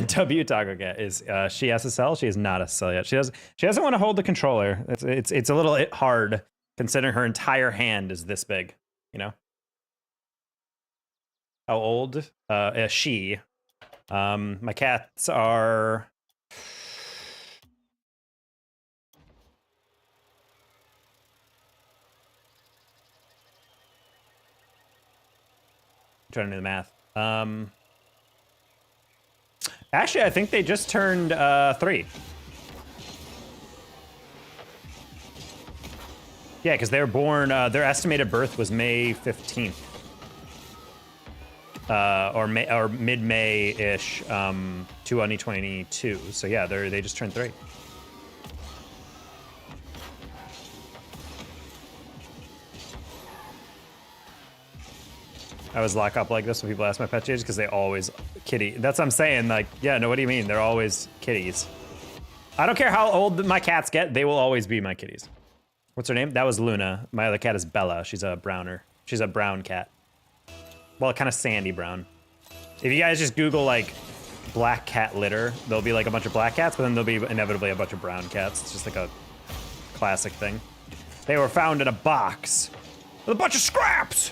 W Taco Cat is she SSL? She is not SSL yet. She doesn't want to hold the controller. It's a little hard considering her entire hand is this big, you know? How old? She. My cats are. I'm trying to do the math. Actually, I think they just turned 3. Yeah, because they were born. Their estimated birth was May 15th. Or mid-May-ish, 2022. So yeah, they just turned 3. I always lock up like this when people ask my pet age because they always kitty. That's what I'm saying. Like, yeah, no, what do you mean? They're always kitties. I don't care how old my cats get. They will always be my kitties. What's her name? That was Luna. My other cat is Bella. She's a browner. She's a brown cat. Well, kind of sandy brown. If you guys just Google like black cat litter, there'll be like a bunch of black cats, but then there'll be inevitably a bunch of brown cats. It's just like a classic thing. They were found in a box with a bunch of scraps.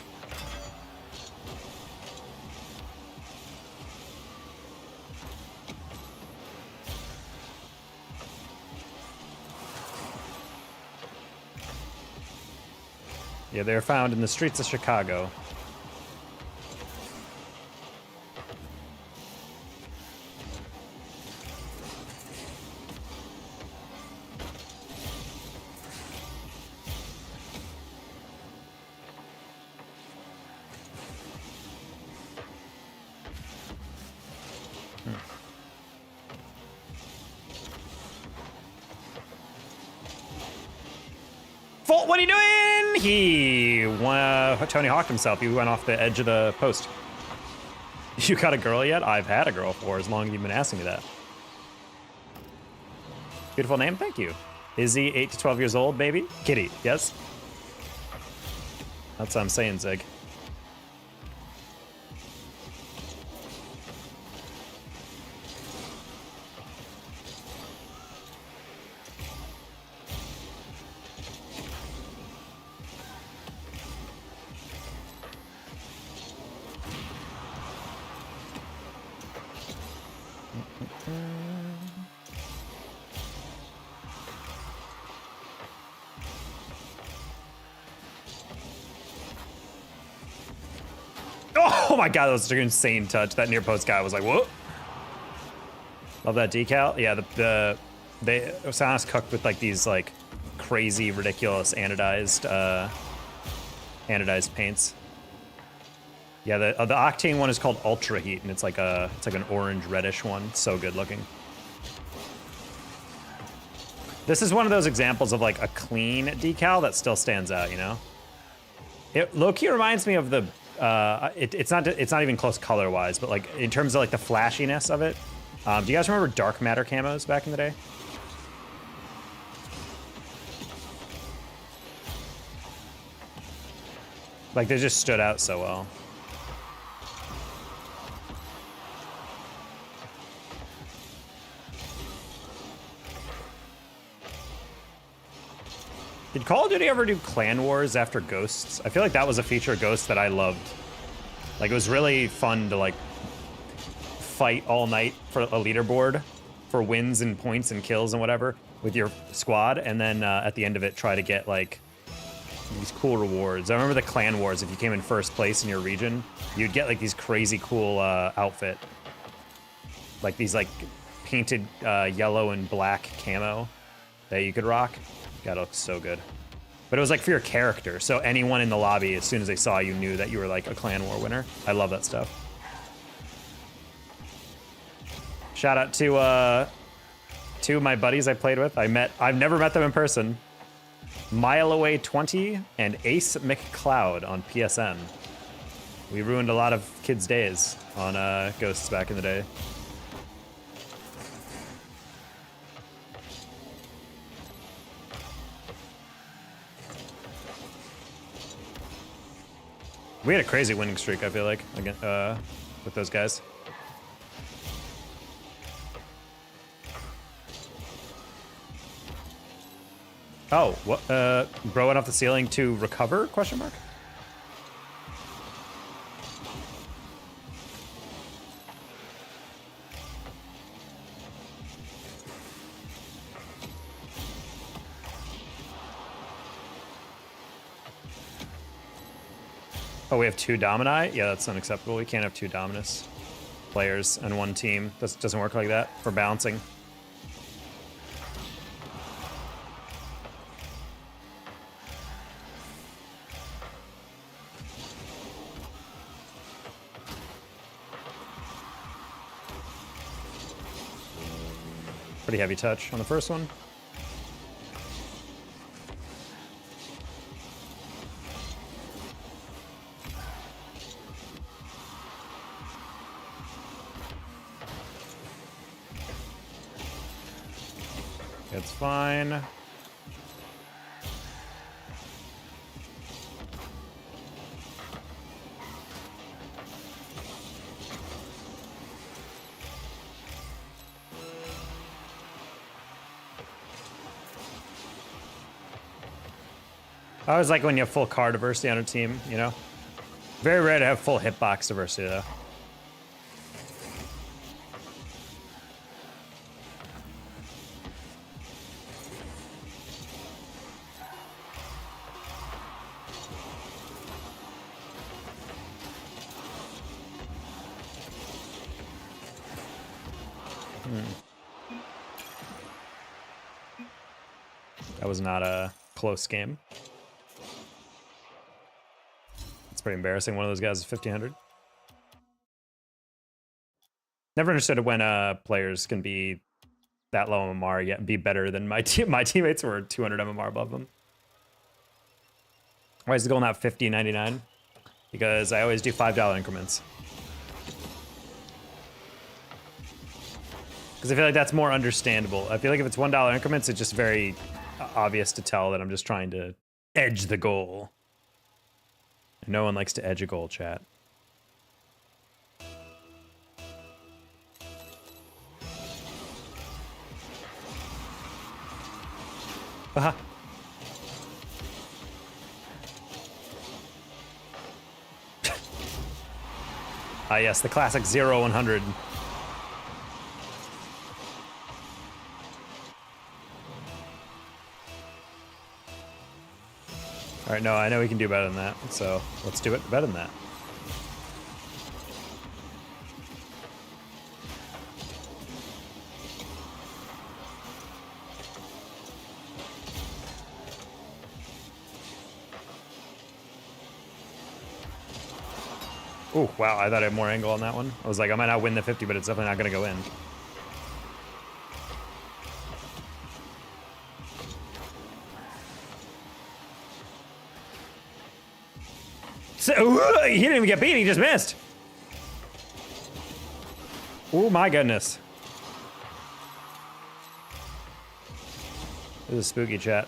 Yeah, they were found in the streets of Chicago. Volt, what are you doing? He Tony hawked himself. He went off the edge of the post. You got a girl yet? I've had a girl for as long as you've been asking me that. Beautiful name, thank you. Izzy, 8 to 12 years old, baby. Kitty, yes? That's what I'm saying, Zig. Oh my god, that was an insane touch. That near post guy was like, whoa. Love that decal. Yeah, Sound's cooked with like these like crazy, ridiculous anodized paints. Yeah, the Octane one is called Ultra Heat, and it's like an orange reddish one. So good looking. This is one of those examples of like a clean decal that still stands out, you know? It low-key reminds me of the it's not even close color-wise, but like in terms of like the flashiness of it. Do you guys remember dark matter camos back in the day? Like they just stood out so well. Did Call of Duty ever do Clan Wars after Ghosts? I feel like that was a feature of Ghosts that I loved. Like, it was really fun to, like, fight all night for a leaderboard for wins and points and kills and whatever with your squad, and then at the end of it, try to get, like, these cool rewards. I remember the Clan Wars. If you came in first place in your region, you'd get, like, these crazy cool outfit. Like, these, like, painted yellow and black camo that you could rock. God, it looks so good. But it was like for your character, so anyone in the lobby, as soon as they saw you, knew that you were like a Clan War winner. I love that stuff. Shout out to two of my buddies I played with. I've never met them in person. Mile Away 20 and Ace McCloud on PSN. We ruined a lot of kids' days on Ghosts back in the day. We had a crazy winning streak, I feel like, again, with those guys. Oh, what? Bro went off the ceiling to recover? Question mark. Oh, we have two Domini? Yeah, that's unacceptable. We can't have two Dominus players on one team. This doesn't work like that for balancing. Pretty heavy touch on the first one. It's fine. I always like when you have full car diversity on a team, you know? Very rare to have full hitbox diversity, though. That was not a close game. It's pretty embarrassing. One of those guys is 1500. Never understood when players can be that low MMR yet be better than my teammates who are 200 MMR above them. Why is the goal not 50.99? Because I always do $5 increments. Because I feel like that's more understandable. I feel like if it's $1 increments, it's just very obvious to tell that I'm just trying to edge the goal. No one likes to edge a goal, chat. Haha. Ah, yes, the classic 0-100. All right, no, I know we can do better than that, so let's do it better than that. Oh, wow, I thought I had more angle on that one. I was like, I might not win the 50, but it's definitely not going to go in. So, he didn't even get beat, he just missed. Oh my goodness. This is spooky, chat.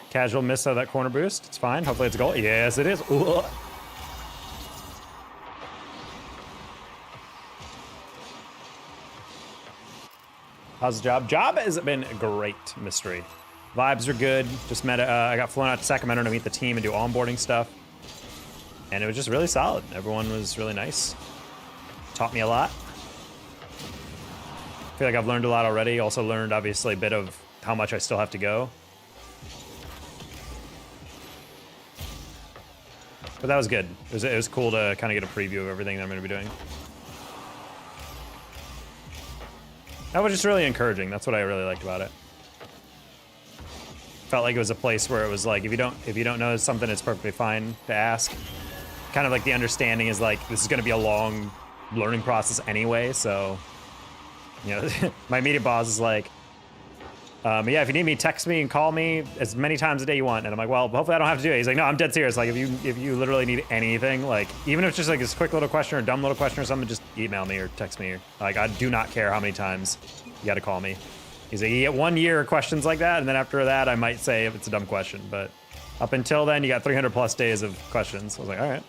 Casual miss of that corner boost. It's fine. Hopefully it's a goal. Yes, it is. Ooh. How's the job? Job has been great, Mystery. Vibes are good. Just met. I got flown out to Sacramento to meet the team and do onboarding stuff, and it was just really solid. Everyone was really nice. Taught me a lot. I feel like I've learned a lot already. Also learned, obviously, a bit of how much I still have to go. But that was good. It was cool to kind of get a preview of everything that I'm going to be doing. That was just really encouraging. That's what I really liked about it. Felt like it was a place where it was like, if you don't know something, it's perfectly fine to ask. Kind of like the understanding is like, this is going to be a long learning process anyway. So, you know, my immediate boss is like, yeah, if you need me, text me and call me as many times a day you want. And I'm like, well, hopefully I don't have to do it. He's like, no, I'm dead serious. Like, if you literally need anything, like, even if it's just like this quick little question or a dumb little question or something, just email me or text me. Like, I do not care how many times you got to call me. He's like, you get 1 year of questions like that, and then after that, I might say if it's a dumb question. But up until then, you got 300 plus days of questions. I was like, all right.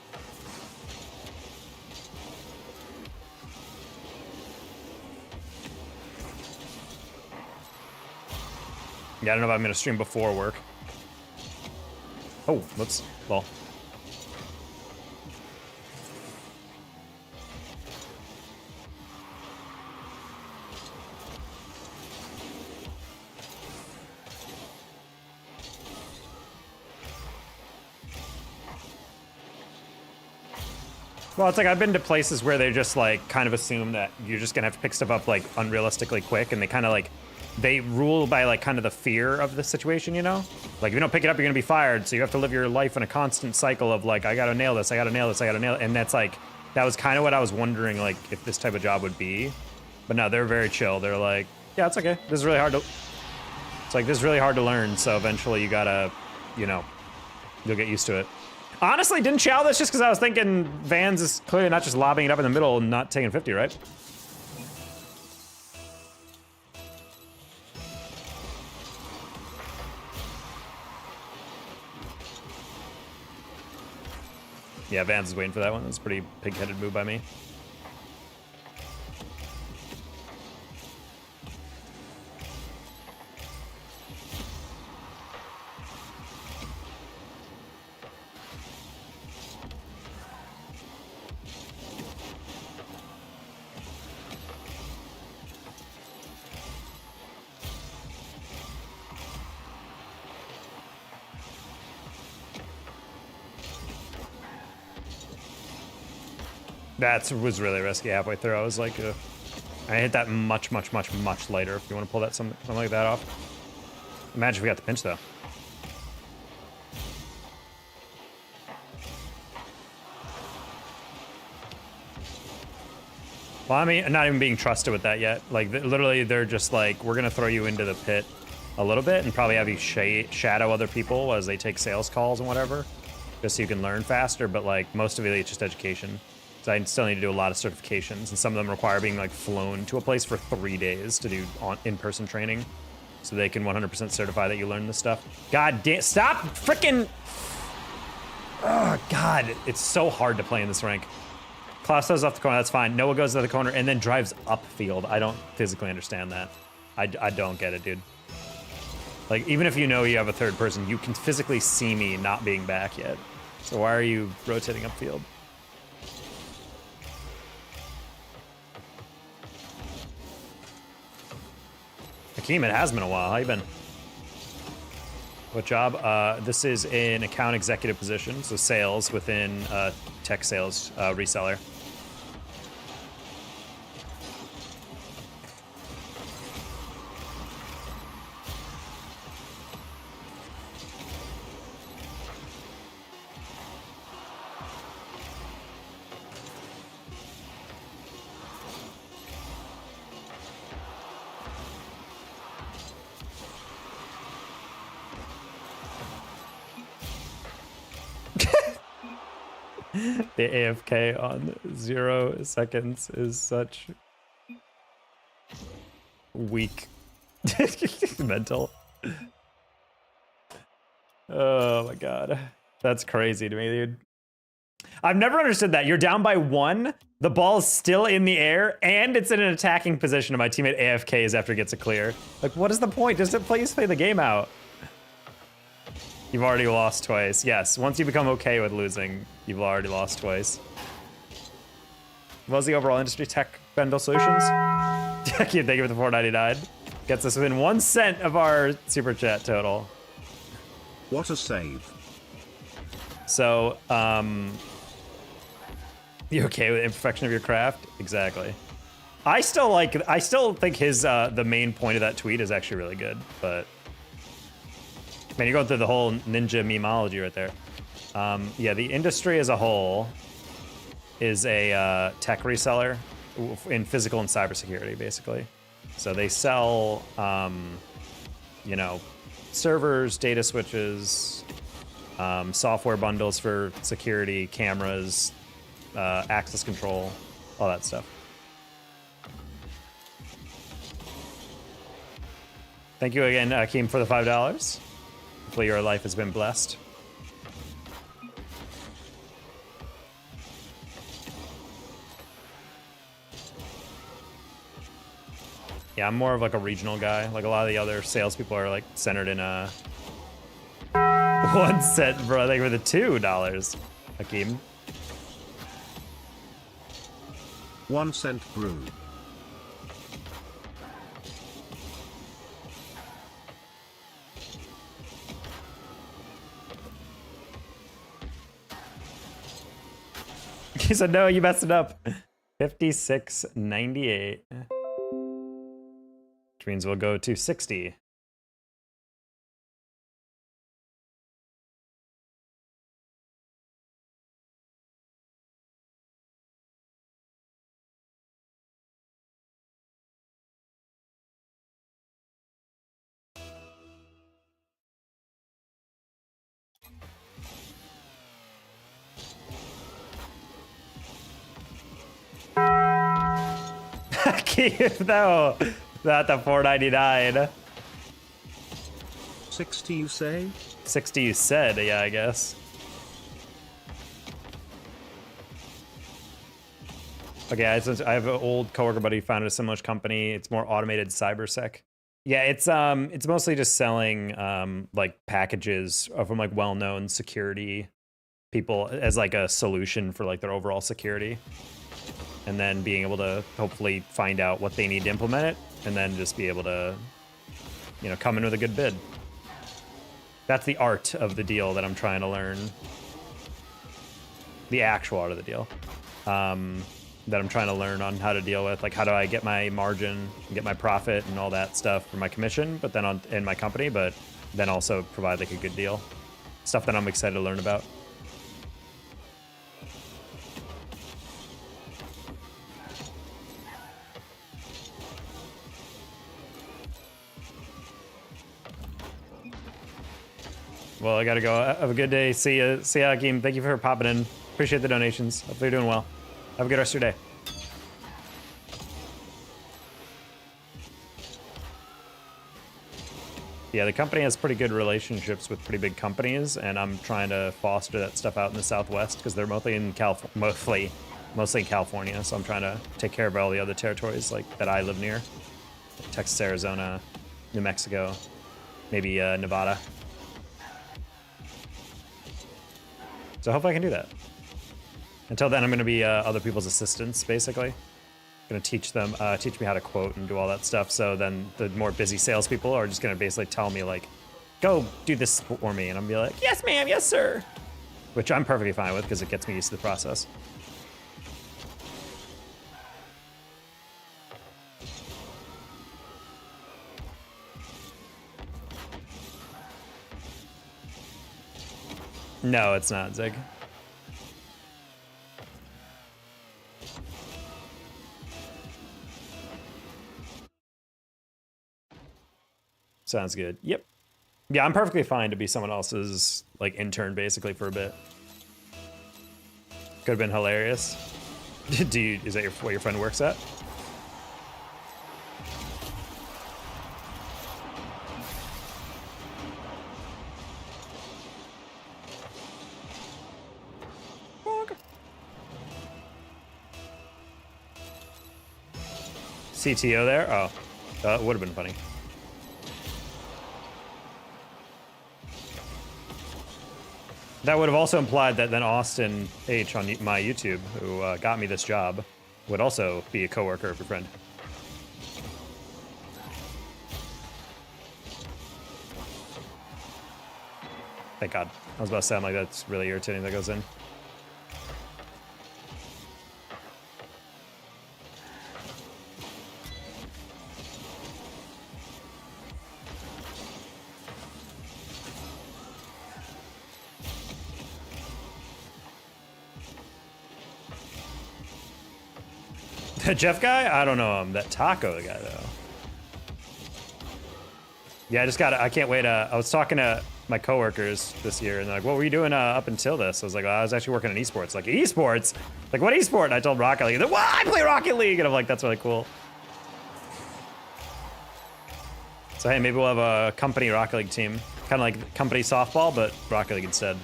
Yeah, I don't know if I'm going to stream before work. Oh, whoops. Well. Well, it's like I've been to places where they just like kind of assume that you're just going to have to pick stuff up like unrealistically quick, and they kind of like they rule by like kind of the fear of the situation, you know? Like if you don't pick it up, you're gonna be fired. So you have to live your life in a constant cycle of like, I gotta nail this, I gotta nail this, I gotta nail it. And that's like, that was kind of what I was wondering, like if this type of job would be. But no, they're very chill. They're like, yeah, it's okay. This is really hard to, it's like, this is really hard to learn. So eventually you gotta, you know, you'll get used to it. Honestly, didn't chow this just because I was thinking Vans is clearly not just lobbing it up in the middle and not taking 50, right? Yeah, Vans is waiting for that one. That's a pretty pig-headed move by me. That was really risky halfway through. I was like, I hit that much later. If you want to pull that something like that off. Imagine if we got the pinch though. Well, I mean, not even being trusted with that yet. Like literally, they're just like, we're gonna throw you into the pit a little bit and probably have you shadow other people as they take sales calls and whatever, just so you can learn faster. But like most of it, it's just education. So I still need to do a lot of certifications, and some of them require being like flown to a place for 3 days to do in-person training, so they can 100% certify that you learn this stuff. God damn! Stop freaking! Oh God, it's so hard to play in this rank. Klaus goes off the corner. That's fine. Noah goes to the corner and then drives upfield. I don't physically understand that. I don't get it, dude. Like even if you know you have a third person, you can physically see me not being back yet. So why are you rotating upfield? Hakeem, it has been a while. How you been? What job? This is an account executive position, so sales within tech sales reseller. The AFK on 0 seconds is such weak mental. Oh my God. That's crazy to me, dude. I've never understood that. You're down by 1, the ball is still in the air, and it's in an attacking position, and my teammate AFKs after it gets a clear. Like, what is the point? Just please play the game out. You've already lost twice. Yes, once you become okay with losing, you've already lost twice. What was the overall industry tech bundle solutions? Thank you for the $4.99. Gets us within 1 cent of our super chat total. What a save. So, you okay with imperfection of your craft? Exactly. I still think his, the main point of that tweet is actually really good, but man, you're going through the whole ninja memeology right there. Yeah, the industry as a whole is a tech reseller in physical and cybersecurity, basically. So they sell, you know, servers, data switches, software bundles for security, cameras, access control, all that stuff. Thank you again, Akeem, for the $5. Hopefully your life has been blessed. Yeah, I'm more of like a regional guy. Like a lot of the other salespeople are like centered in a 1 cent, bro. I think for the $2, Hakeem. 1 cent brew. He said, no, you messed it up. 56.98. which means we'll go to 60. Keep though, not the 499. 60 you say? 60 you said, yeah, I guess. Okay, I have an old coworker buddy who founded a similar company. It's more automated cybersec. Yeah, it's mostly just selling like packages from like well-known security people as like a solution for like their overall security, and then being able to hopefully find out what they need to implement it, and then just be able to, you know, come in with a good bid. That's the art of the deal that I'm trying to learn. The actual art of the deal. That I'm trying to learn on how to deal with. Like, how do I get my margin, get my profit and all that stuff for my commission, but then in my company, but then also provide like a good deal. Stuff that I'm excited to learn about. Well, I gotta go. Have a good day. See ya, Hakeem. Thank you for popping in. Appreciate the donations. Hopefully you're doing well. Have a good rest of your day. Yeah, the company has pretty good relationships with pretty big companies, and I'm trying to foster that stuff out in the Southwest because they're mostly in mostly in California. So I'm trying to take care of all the other territories like that I live near, Texas, Arizona, New Mexico, maybe Nevada. So hopefully I can do that. Until then, I'm going to be other people's assistants, basically. Going to teach them, teach me how to quote and do all that stuff. So then the more busy salespeople are just going to basically tell me like, go do this for me. And I'm going to be like, yes, ma'am, yes, sir. Which I'm perfectly fine with because it gets me used to the process. No, it's not, Zig. Sounds good. Yep. Yeah, I'm perfectly fine to be someone else's like intern basically for a bit. Could have been hilarious. Is that where your friend works at? CTO there? Oh, that would have been funny. That would have also implied that then Austin H on my YouTube, who got me this job, would also be a coworker of your friend. Thank God. I was about to sound like that's really irritating that goes in. The Jeff guy? I don't know him. That taco guy, though. Yeah, I can't wait. I was talking to my coworkers this year, and they're like, what were you doing up until this? I was like, well, I was actually working in esports. Like, esports? Like, what esport? And I told Rocket League. They're like, well, I play Rocket League. And I'm like, that's really cool. So, hey, maybe we'll have a company Rocket League team. Kind of like company softball, but Rocket League instead.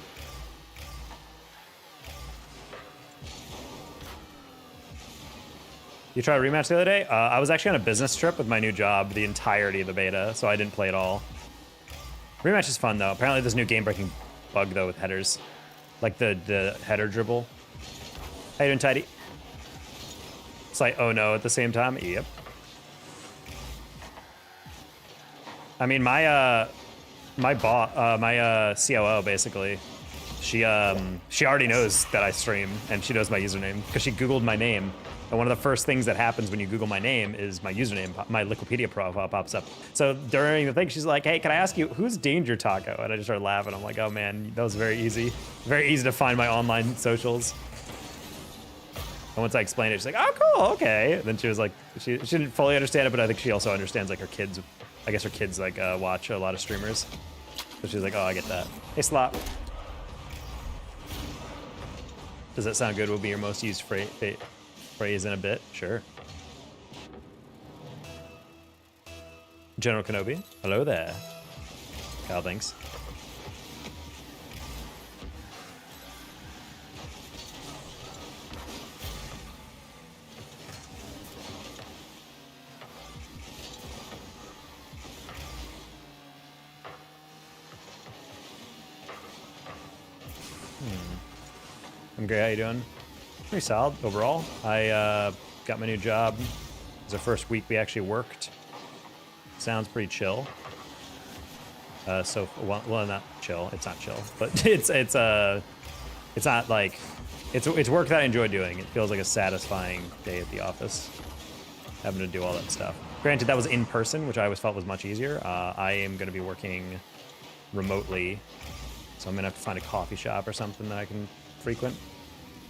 You tried a rematch the other day? I was actually on a business trip with my new job the entirety of the beta, so I didn't play at all. Rematch is fun, though. Apparently there's a new game-breaking bug, though, with headers. Like the header dribble. How you doing, Tidy? It's like, oh no, at the same time? Yep. I mean, my COO, basically, She already knows that I stream, and she knows my username because she Googled my name. And one of the first things that happens when you Google my name is my username, my Wikipedia profile pops up. So during the thing, she's like, "Hey, can I ask you who's Danger Taco?" And I just started laughing. I'm like, "Oh man, that was very easy to find my online socials." And once I explained it, she's like, "Oh, cool, okay." And then she was like, she didn't fully understand it, but I think she also understands like her kids. I guess her kids like watch a lot of streamers. So she's like, "Oh, I get that." Hey, Slop. Does that sound good? Will be your most used phrase in a bit? Sure. General Kenobi. Hello there. Kyle, thanks. I'm great. How you doing? Pretty solid overall. I got my new job. It was the first week we actually worked. Sounds pretty chill. Well, not chill. It's not chill, but it's not like it's work that I enjoy doing. It feels like a satisfying day at the office, having to do all that stuff. Granted, that was in person, which I always felt was much easier. I am going to be working remotely, so I'm gonna have to find a coffee shop or something that I can frequent.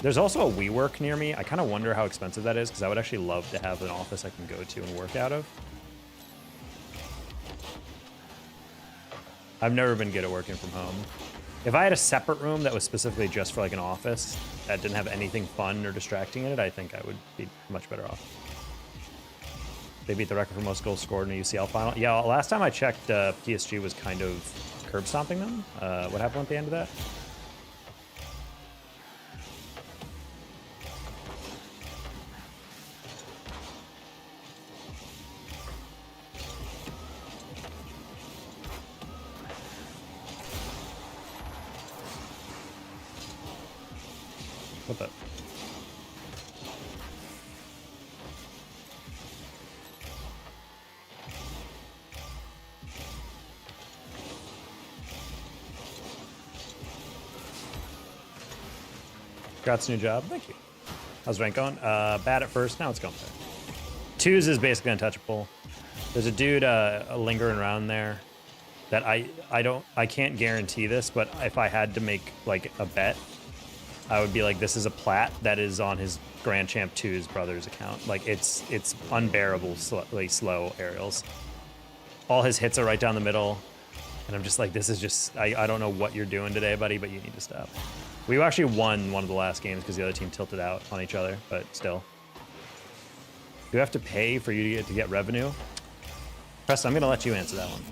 There's also a WeWork near me. I kind of wonder how expensive that is because I would actually love to have an office I can go to and work out of. I've never been good at working from home. If I had a separate room that was specifically just for like an office that didn't have anything fun or distracting in it, I think I would be much better off. They beat the record for most goals scored in a UCL final. Yeah, last time I checked, PSG was kind of curb stomping them. What happened at the end of that? What the? Congrats, new job. Thank you. How's rank going? Bad at first. Now it's going better. Twos is basically untouchable. There's a dude lingering around there that I can't guarantee this, but if I had to make like a bet, I would be like, this is a plat that is on his Grand Champ 2's brother's account. Like it's unbearable slow aerials. All his hits are right down the middle. And I'm just like, this is just, I don't know what you're doing today, buddy, but you need to stop. We actually won one of the last games because the other team tilted out on each other, but still. Do you have to pay for you to get revenue? Preston, I'm gonna let you answer that one.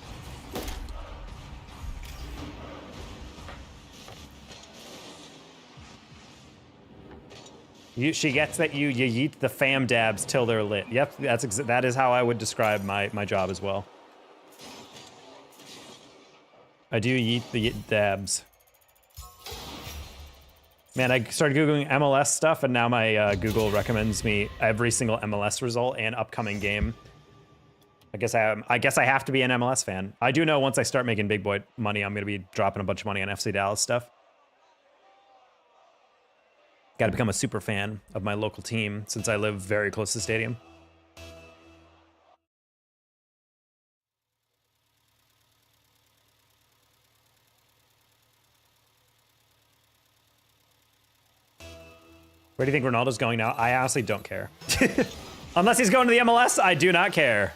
She gets that you yeet the fam dabs till they're lit. Yep, that is how I would describe my job as well. I do yeet the dabs. Man, I started Googling MLS stuff, and now my Google recommends me every single MLS result and upcoming game. I guess I have to be an MLS fan. I do know once I start making big boy money, I'm gonna be dropping a bunch of money on FC Dallas stuff. Got to become a super fan of my local team since I live very close to the stadium. Where do you think Ronaldo's going now? I honestly don't care. Unless he's going to the MLS, I do not care.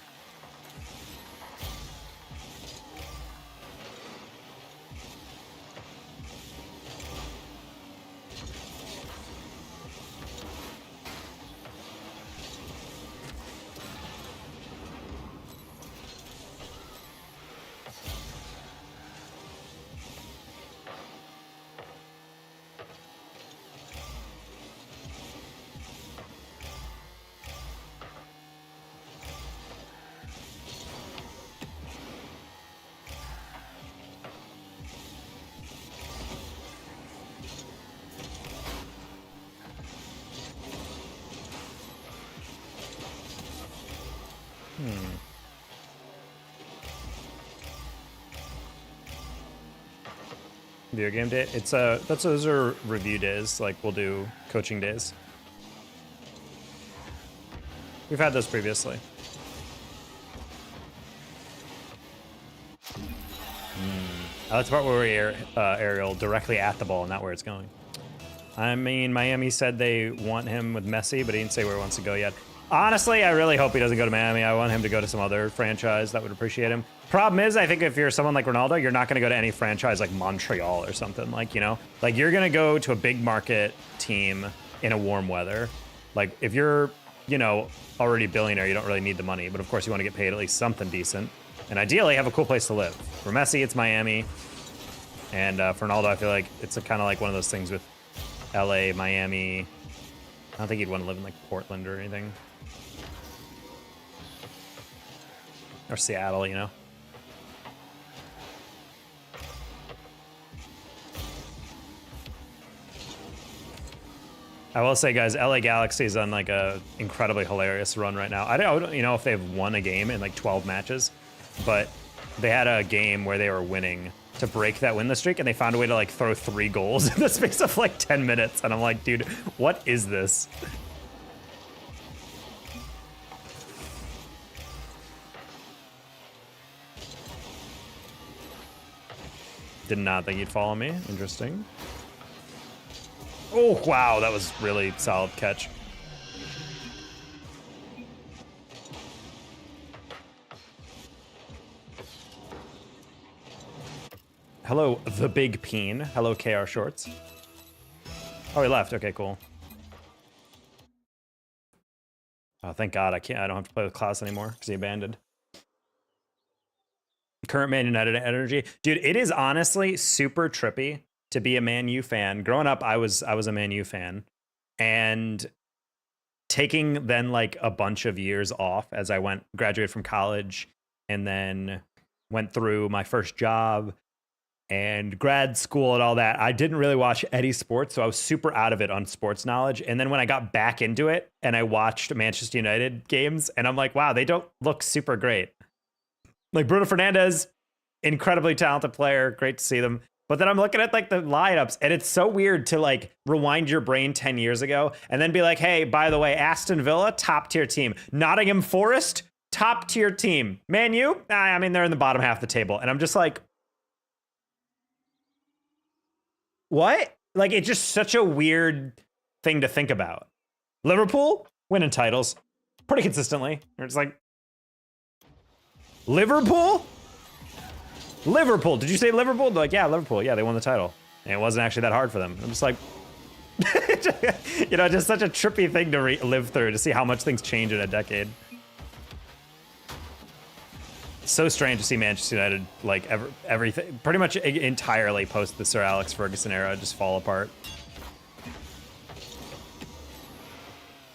video game day. It's those are review days. Like we'll do coaching days. We've had those previously. I like the part where we aerial directly at the ball, not where it's going. I mean, Miami said they want him with Messi, but he didn't say where he wants to go yet. Honestly, I really hope he doesn't go to Miami. I want him to go to some other franchise that would appreciate him. Problem is, I think if you're someone like Ronaldo, you're not going to go to any franchise like Montreal or something. Like, you know, like you're going to go to a big market team in a warm weather. Like if you're, you know, already a billionaire, you don't really need the money. But of course, you want to get paid at least something decent. And ideally, have a cool place to live. For Messi, it's Miami. And for Ronaldo, I feel like it's kind of like one of those things with LA, Miami. I don't think he'd want to live in like Portland or anything. Or Seattle, you know? I will say, guys, LA Galaxy is on like a incredibly hilarious run right now. I don't you know if they've won a game in like 12 matches, but they had a game where they were winning to break that winless streak, and they found a way to like throw 3 goals in the space of like 10 minutes. And I'm like, dude, what is this? Did not think you'd follow me. Interesting. Oh, wow, that was really solid catch. Hello, the Big Peen. Hello, KR Shorts. Oh, he left. Okay, cool. Oh, thank God I don't have to play with Klaus anymore because he abandoned. Current Man United energy. Dude, it is honestly super trippy to be a Man U fan. Growing up, I was a Man U fan. And taking then like a bunch of years off as I graduated from college and then went through my first job and grad school and all that. I didn't really watch any sports, so I was super out of it on sports knowledge. And then when I got back into it and I watched Manchester United games, and I'm like, wow, they don't look super great. Like Bruno Fernandes, incredibly talented player, great to see them. But then I'm looking at like the lineups, and it's so weird to like rewind your brain 10 years ago and then be like, hey, by the way, Aston Villa, top tier team. Nottingham Forest, top tier team. Man U, I mean, they're in the bottom half of the table. And I'm just like, what? Like, it's just such a weird thing to think about. Liverpool, winning titles pretty consistently. It's like, Liverpool? Liverpool. Did you say Liverpool? They're like, yeah, Liverpool. Yeah, they won the title. And it wasn't actually that hard for them. I'm just like, you know, just such a trippy thing to live through, to see how much things change in a decade. So strange to see Manchester United, like everything, pretty much entirely post the Sir Alex Ferguson era, just fall apart.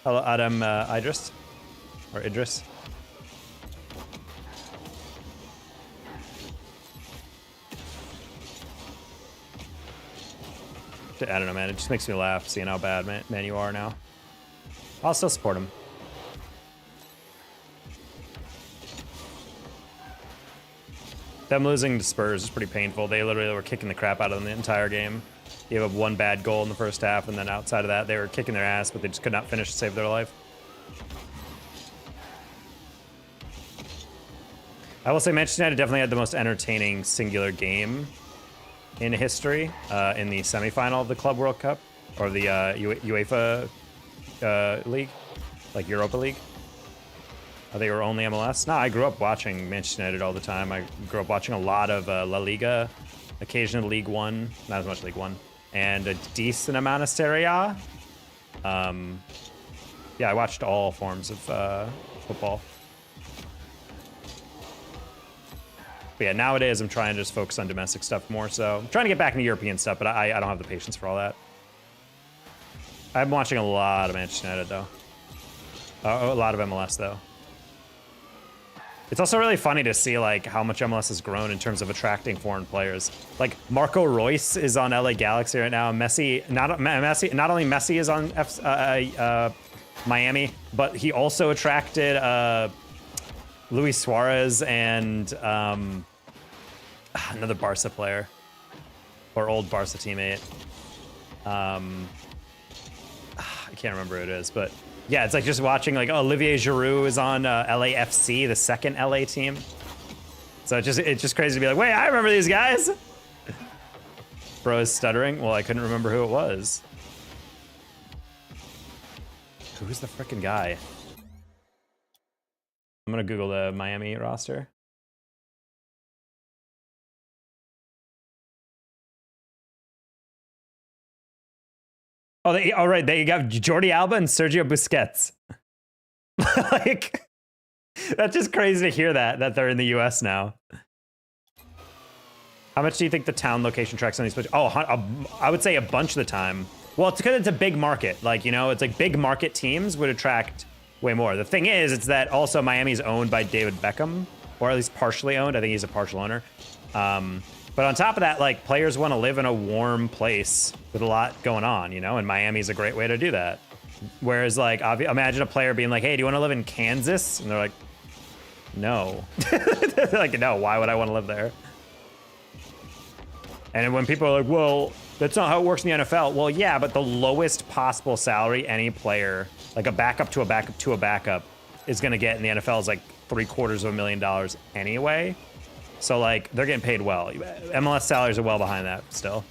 Hello, Adam Idris. Or Idris. I don't know, man. It just makes me laugh seeing how bad man you are now. I'll still support him. Them losing to Spurs is pretty painful. They literally were kicking the crap out of them the entire game. Gave up 1 bad goal in the first half, and then outside of that, they were kicking their ass, but they just could not finish to save their life. I will say Manchester United definitely had the most entertaining singular game in history in the semifinal of the Club World Cup, or the UEFA League, like Europa League. They were only MLS. No, I grew up watching Manchester United all the time. I grew up watching a lot of La Liga, occasionally League One, not as much League One, and a decent amount of Serie A. Yeah, I watched all forms of football. But yeah, nowadays I'm trying to just focus on domestic stuff more. So I'm trying to get back into European stuff, but I don't have the patience for all that. I'm watching a lot of Manchester United though. A lot of MLS though. It's also really funny to see like how much MLS has grown in terms of attracting foreign players. Like Marco Reus is on LA Galaxy right now. Messi, not only Messi is on Miami, but he also attracted Luis Suarez and another Barca player. or old Barca teammate. I can't remember who it is, but yeah, it's like just watching like Olivier Giroud is on LAFC, the second LA team. So it's just crazy to be like, wait, I remember these guys. Bro is stuttering. Well, I couldn't remember who it was. Who's the frickin' guy? I'm gonna Google the Miami roster. Oh, right. They got Jordi Alba and Sergio Busquets. Like, that's just crazy to hear that they're in the U.S. now. How much do you think the town location tracks on these places? Oh, I would say a bunch of the time. Well, it's because it's a big market. Like, you know, it's like big market teams would attract way more. The thing is, it's that also Miami's owned by David Beckham, or at least partially owned. I think he's a partial owner. But on top of that, like, players want to live in a warm place with a lot going on, you know, and Miami's a great way to do that. Whereas, like, imagine a player being like, hey, do you want to live in Kansas? And they're like, no. They're like, no, why would I want to live there? And when people are like, well, that's not how it works in the NFL. Well, yeah, but the lowest possible salary any player, like a backup to a backup to a backup, is going to get in the NFL is like $750,000 anyway. So, like, they're getting paid well. MLS salaries are well behind that still.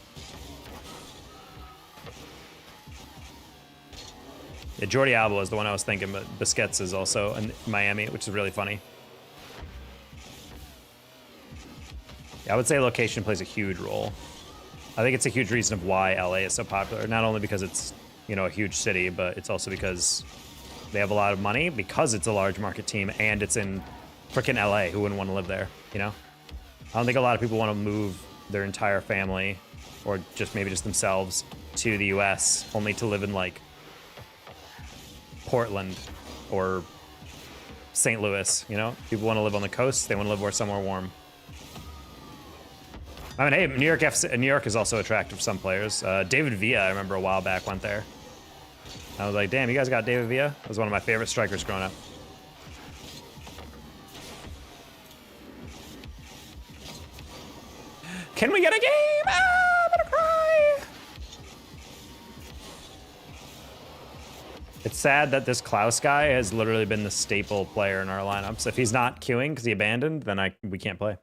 Yeah, Jordi Alba is the one I was thinking, but Busquets is also in Miami, which is really funny. Yeah, I would say location plays a huge role. I think it's a huge reason of why LA is so popular. Not only because it's, you know, a huge city, but it's also because they have a lot of money, because it's a large market team, and it's in frickin' LA. Who wouldn't want to live there, you know? I don't think a lot of people want to move their entire family, or just maybe just themselves, to the US, only to live in, like, Portland or St. Louis, you know? People want to live on the coast. They want to live somewhere warm. I mean, hey, New York is also attractive for some players. David Villa, I remember a while back, went there. I was like, damn, you guys got David Villa? That was one of my favorite strikers growing up. Can we get a game? Ah, I'm gonna cry. It's sad that this Klaus guy has literally been the staple player in our lineups. If he's not queuing because he abandoned, then we can't play.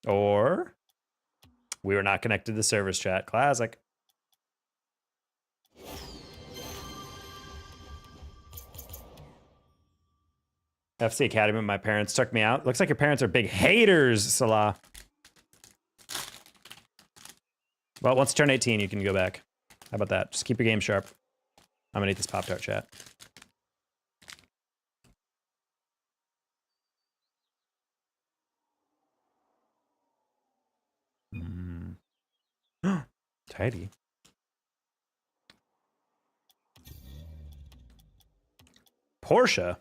Or we were not connected to servers chat. Classic. FC Academy, my parents took me out. Looks like your parents are big haters, Salah. Well, once you turn 18, you can go back. How about that? Just keep your game sharp. I'm gonna eat this Pop-Tart chat. Tidy. Porsche.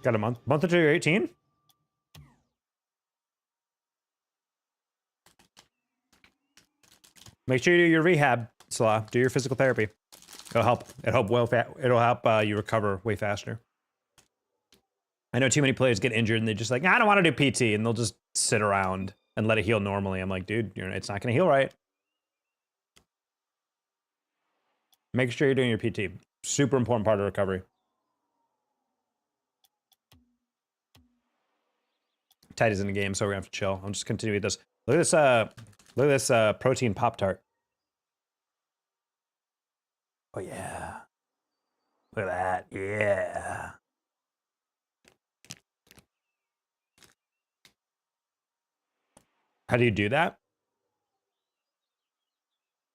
Got a month until you're 18? Make sure you do your rehab, Salah. Do your physical therapy. It'll help. It'll help you recover way faster. I know too many players get injured and they're just like, I don't want to do PT, and they'll just sit around and let it heal normally. I'm like, dude, it's not going to heal right. Make sure you're doing your PT. Super important part of recovery. Tight is in the game, so we're gonna have to chill. I'm just continuing with this. Look at this protein Pop-Tart. Oh yeah. Look at that. Yeah. How do you do that?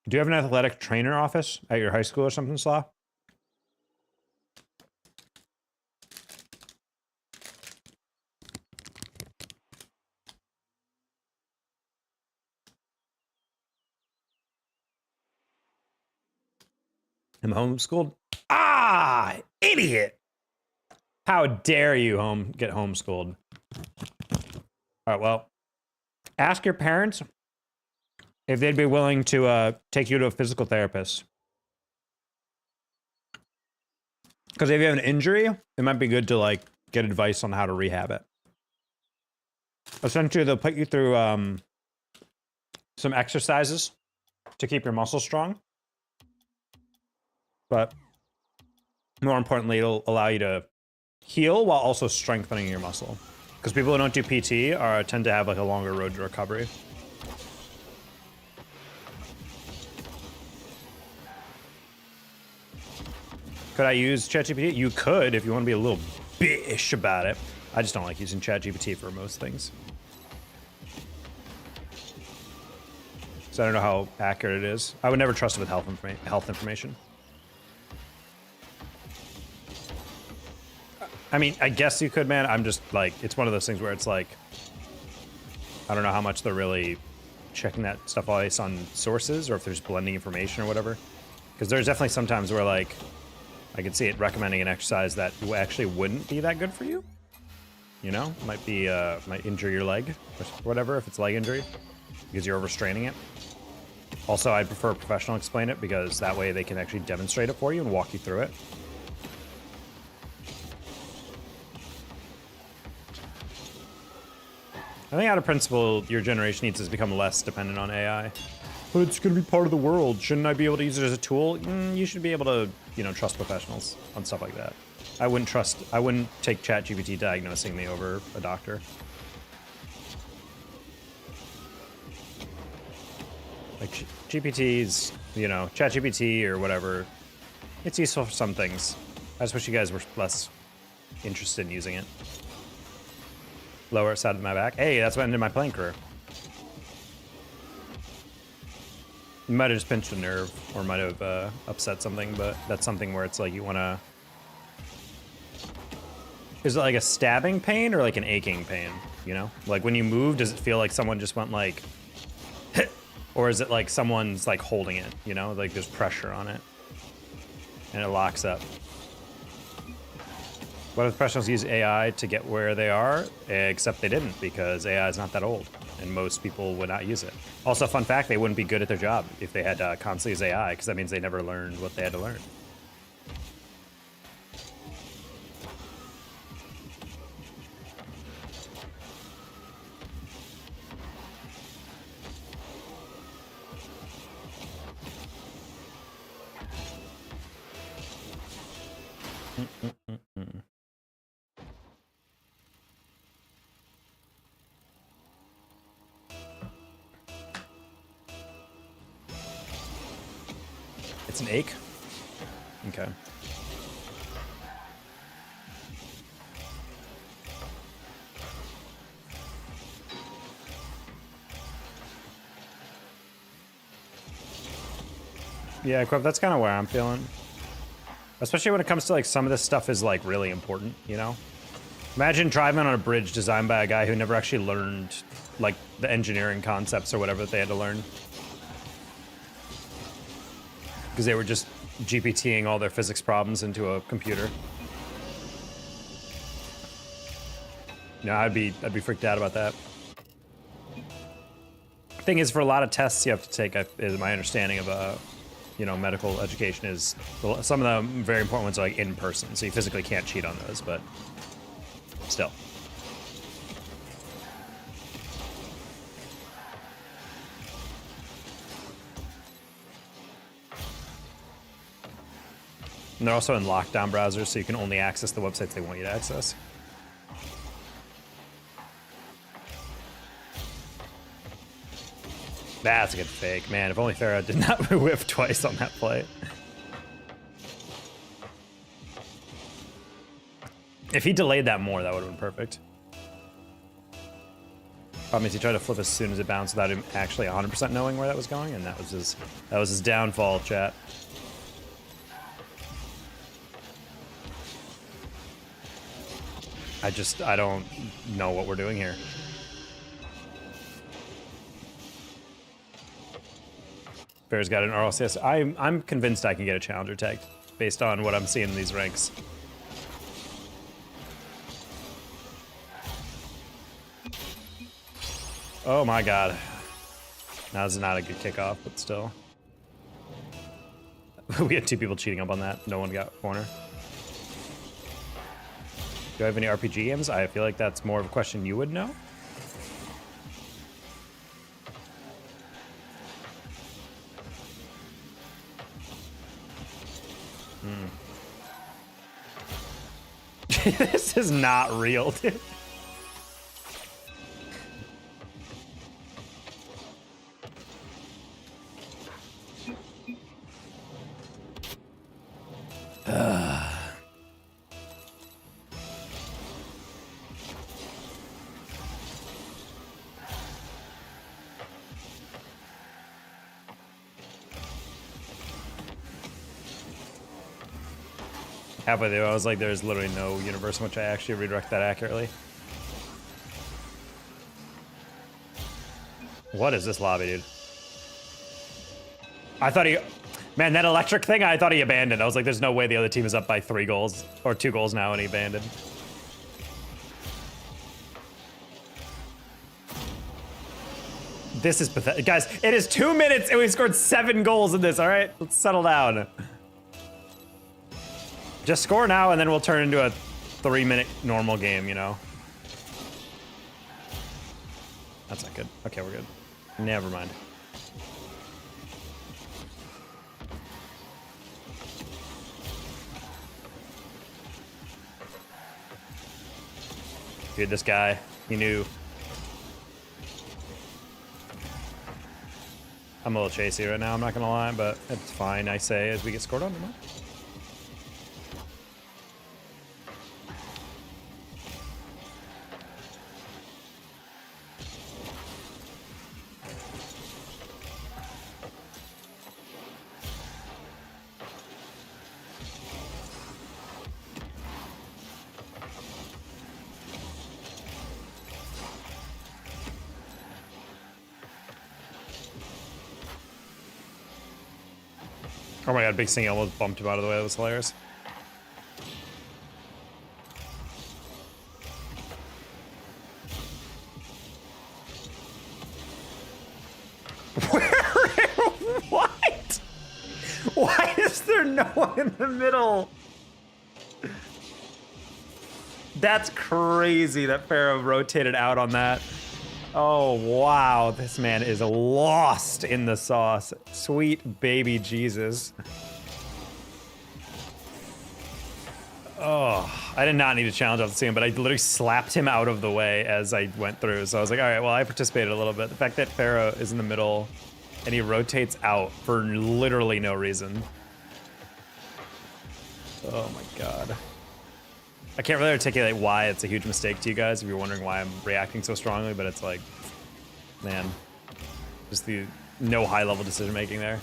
Do you have an athletic trainer office at your high school or something, Slaw? I'm homeschooled? Ah, idiot! How dare you get homeschooled? All right, well, ask your parents if they'd be willing to take you to a physical therapist. Because if you have an injury, it might be good to like get advice on how to rehab it. Essentially, they'll put you through some exercises to keep your muscles strong. But more importantly, it'll allow you to heal while also strengthening your muscle. Because people who don't do PT tend to have like a longer road to recovery. Could I use ChatGPT? You could if you want to be a little bitch about it. I just don't like using ChatGPT for most things. So I don't know how accurate it is. I would never trust it with health information. I mean, I guess you could, man. I'm just like, it's one of those things where it's like, I don't know how much they're really checking that stuff based on sources or if there's blending information or whatever. Because there's definitely some times where like, I could see it recommending an exercise that actually wouldn't be that good for you. You know, might injure your leg or whatever if it's leg injury because you're overstraining it. Also, I'd prefer a professional explain it because that way they can actually demonstrate it for you and walk you through it. I think out of principle, your generation needs to become less dependent on AI. But it's going to be part of the world. Shouldn't I be able to use it as a tool? You should be able to, you know, trust professionals on stuff like that. I wouldn't take ChatGPT diagnosing me over a doctor. Like GPT's, you know, ChatGPT or whatever, it's useful for some things. I just wish you guys were less interested in using it. Lower side of my back. Hey, that's what ended my playing career. You might have just pinched a nerve or might have upset something, but that's something where it's like you want to... Is it like a stabbing pain or like an aching pain, you know? Like when you move, does it feel like someone just went like... Hit? Or is it like someone's like holding it, you know? Like there's pressure on it and it locks up. What if professionals use AI to get where they are? Except they didn't because AI is not that old and most people would not use it. Also, fun fact, they wouldn't be good at their job if they had to constantly use AI because that means they never learned what they had to learn. It's an ache? Okay. Yeah, Quip, that's kind of where I'm feeling. Especially when it comes to like some of this stuff is like really important, you know? Imagine driving on a bridge designed by a guy who never actually learned like the engineering concepts or whatever that they had to learn. Because they were just GPTing all their physics problems into a computer. No, I'd be freaked out about that. Thing is, for a lot of tests you have to take, is my understanding of you know, medical education is some of the very important ones are like in person, so you physically can't cheat on those, but still. And they're also in lockdown browsers, so you can only access the websites they want you to access. That's a good fake. Man, if only Farah did not whiff twice on that play. If he delayed that more, that would have been perfect. Problem is he tried to flip as soon as it bounced without him actually 100% knowing where that was going, and that was his downfall, chat. I don't know what we're doing here. Bear's got an RLCS. I'm convinced I can get a challenger tag based on what I'm seeing in these ranks. Oh my god. That was not a good kickoff, but still. We had two people cheating up on that. No one got corner. Do I have any RPG games? I feel like that's more of a question you would know. This is not real, dude. Halfway through, I was like, there's literally no universe in which I actually redirect that accurately. What is this lobby, dude? I thought he... Man, that electric thing, I thought he abandoned. I was like, there's no way the other team is up by 3 goals. Or 2 goals now, and he abandoned. This is pathetic. Guys, it is 2 minutes, and we've scored 7 goals in this, all right? Let's settle down. Just score now, and then we'll turn into a 3-minute normal game, you know? That's not good. Okay, we're good. Never mind. Dude, this guy, he knew. I'm a little chasey right now, I'm not gonna lie, but it's fine, I say, as we get scored on, you know? Oh my god, Big Sing almost bumped him out of the way. That was hilarious. What? Why is there no one in the middle? That's crazy that Pharaoh rotated out on that. Oh, wow. This man is lost in the sauce. Sweet baby Jesus. Oh, I did not need a challenge off the scene, but I literally slapped him out of the way as I went through. So I was like, all right, well, I participated a little bit. The fact that Pharaoh is in the middle and he rotates out for literally no reason. Oh my God. I can't really articulate why it's a huge mistake to you guys if you're wondering why I'm reacting so strongly, but it's like, man, just the no high-level decision-making there.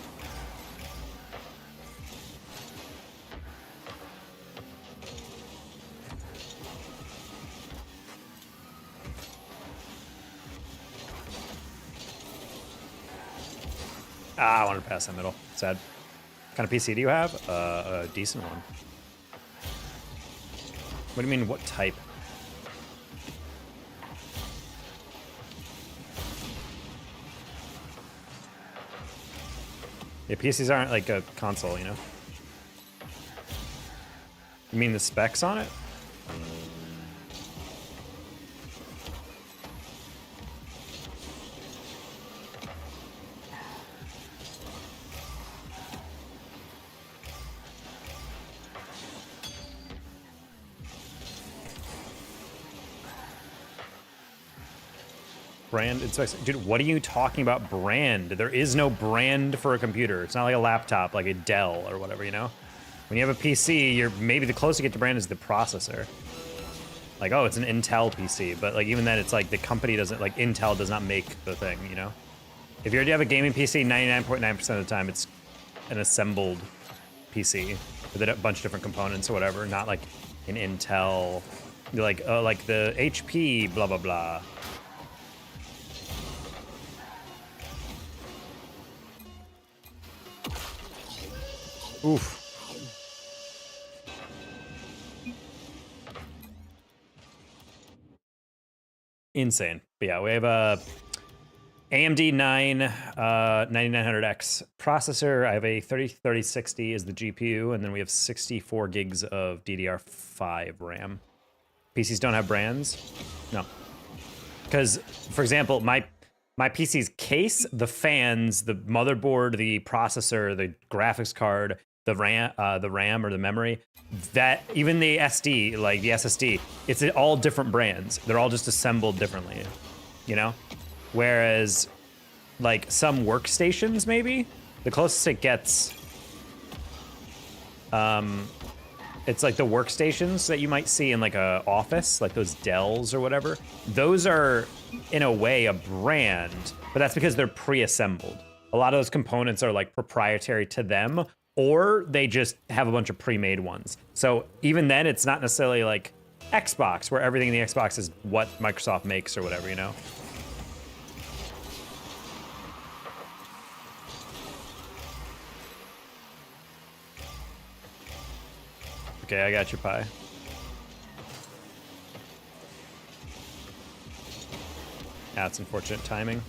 Ah, I wanted to pass that middle. Sad. What kind of PC do you have? A decent one. What do you mean, what type? Yeah, PCs aren't like a console, you know? You mean the specs on it? Brand inspection. Dude, what are you talking about brand? There is no brand for a computer. It's not like a laptop, like a Dell or whatever, you know? When you have a PC, you're maybe the closest you get to brand is the processor. Like, oh, it's an Intel PC, but like even then it's like the company doesn't, like Intel does not make the thing, you know? If you already have a gaming PC, 99.9% of the time it's an assembled PC with a bunch of different components or whatever, not like an Intel, like the HP, blah, blah, blah. Oof. Insane. But yeah, we have a AMD 9900X processor. I have a 3060 is the GPU, and then we have 64 gigs of DDR5 RAM. PCs don't have brands? No. Because, for example, my PC's case, the fans, the motherboard, the processor, the graphics card, the RAM or the memory, that even the SD, like the SSD, it's all different brands. They're all just assembled differently, you know? Whereas like some workstations, maybe the closest it gets, it's like the workstations that you might see in like a office, like those Dells or whatever. Those are in a way a brand, but that's because they're pre-assembled. A lot of those components are like proprietary to them, or they just have a bunch of pre-made ones. So even then, it's not necessarily like Xbox, where everything in the Xbox is what Microsoft makes or whatever, you know? Okay, I got your pie. That's unfortunate timing.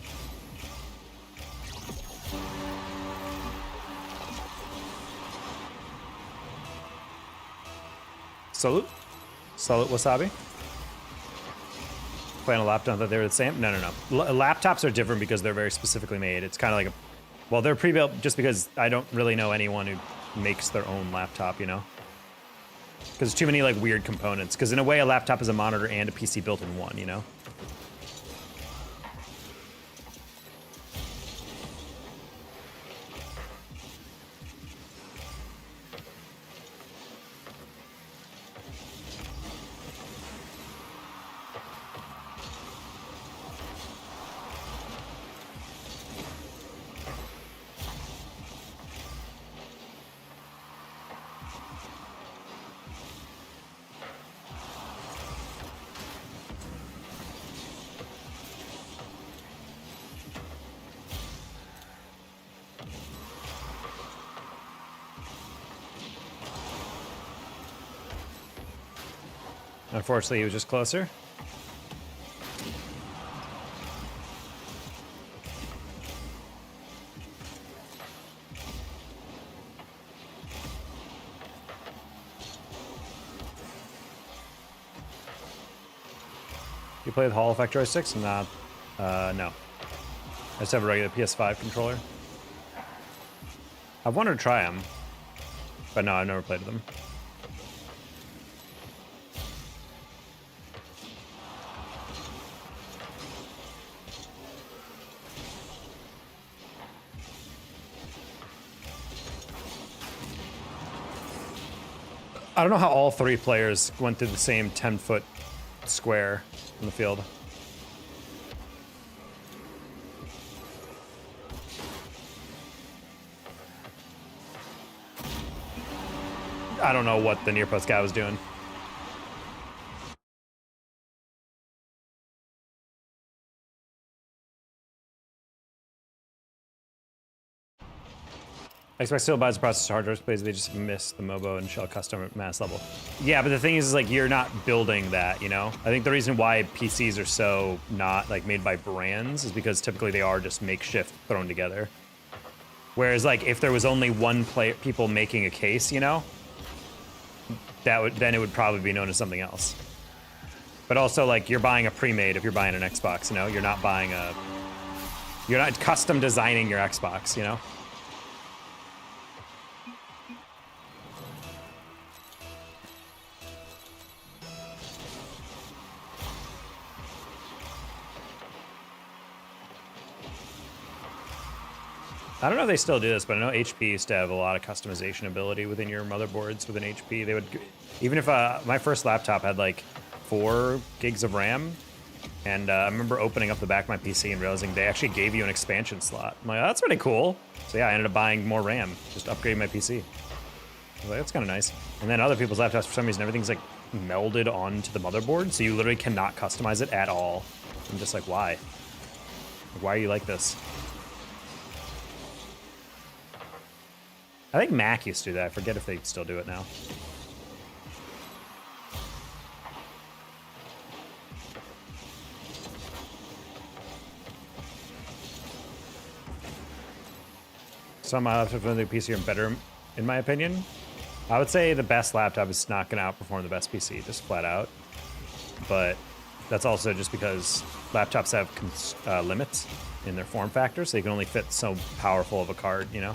Salute. Salute, Wasabi. Playing a laptop that they were the same? No. Laptops are different because they're very specifically made. It's kind of like well, they're pre-built just because I don't really know anyone who makes their own laptop, you know? Because there's too many like weird components. Because in a way, a laptop is a monitor and a PC built in one, you know? Unfortunately, he was just closer. You play with Hall Effect joysticks? No. I just have a regular PS5 controller. I've wanted to try them, but no, I've never played with them. I don't know how all three players went through the same 10-foot square in the field. I don't know what the near post guy was doing. I expect still buys the processor hard drives, but they just miss the MOBO and shell custom at mass level. Yeah, but the thing is like you're not building that, you know? I think the reason why PCs are so not like made by brands is because typically they are just makeshift thrown together. Whereas like if there was only one people making a case, you know, then it would probably be known as something else. But also like you're buying a pre-made if you're buying an Xbox, you know? You're not custom designing your Xbox, you know? I don't know if they still do this, but I know HP used to have a lot of customization ability within your motherboards within HP. They would, even if my first laptop had like 4 gigs of RAM, and I remember opening up the back of my PC and realizing they actually gave you an expansion slot. I'm like, oh, that's pretty cool. So yeah, I ended up buying more RAM, just upgrading my PC. I was like, that's kind of nice. And then other people's laptops, for some reason, everything's like melded onto the motherboard, so you literally cannot customize it at all. I'm just like, why? Like, why are you like this? I think Mac used to do that. I forget if they still do it now. Some laptops on the PC are better, in my opinion. I would say the best laptop is not going to outperform the best PC, just flat out. But that's also just because laptops have limits in their form factor, so they can only fit so powerful of a card, you know?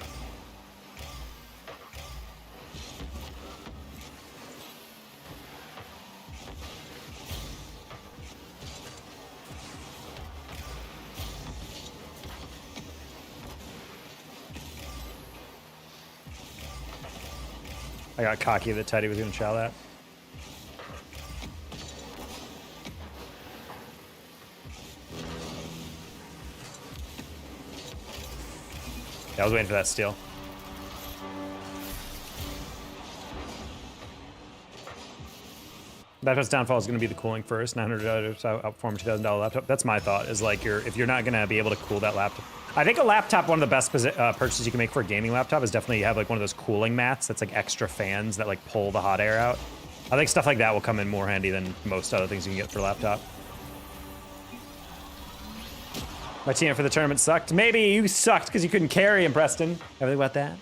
I got cocky that Teddy was gonna chow that. Yeah, I was waiting for that steal. Laptop's downfall is going to be the cooling first. $900 outperform $2,000 laptop. That's my thought. Is like if you're not going to be able to cool that laptop. I think a laptop, one of the best purchases you can make for a gaming laptop is definitely you have like one of those cooling mats that's like extra fans that like pull the hot air out. I think stuff like that will come in more handy than most other things you can get for a laptop. My team for the tournament sucked. Maybe you sucked because you couldn't carry him, Preston. Ever think about that?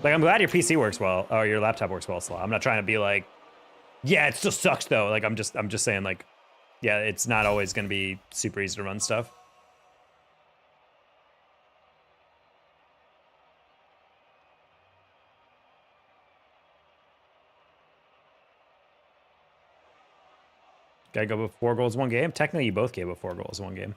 Like, I'm glad your PC works well, or your laptop works well, Slaw. I'm not trying to be like, yeah, it still sucks though. Like, I'm just saying, like, yeah, it's not always gonna be super easy to run stuff. Gotta go with 4 goals, 1 game. Technically, you both gave up 4 goals, 1 game.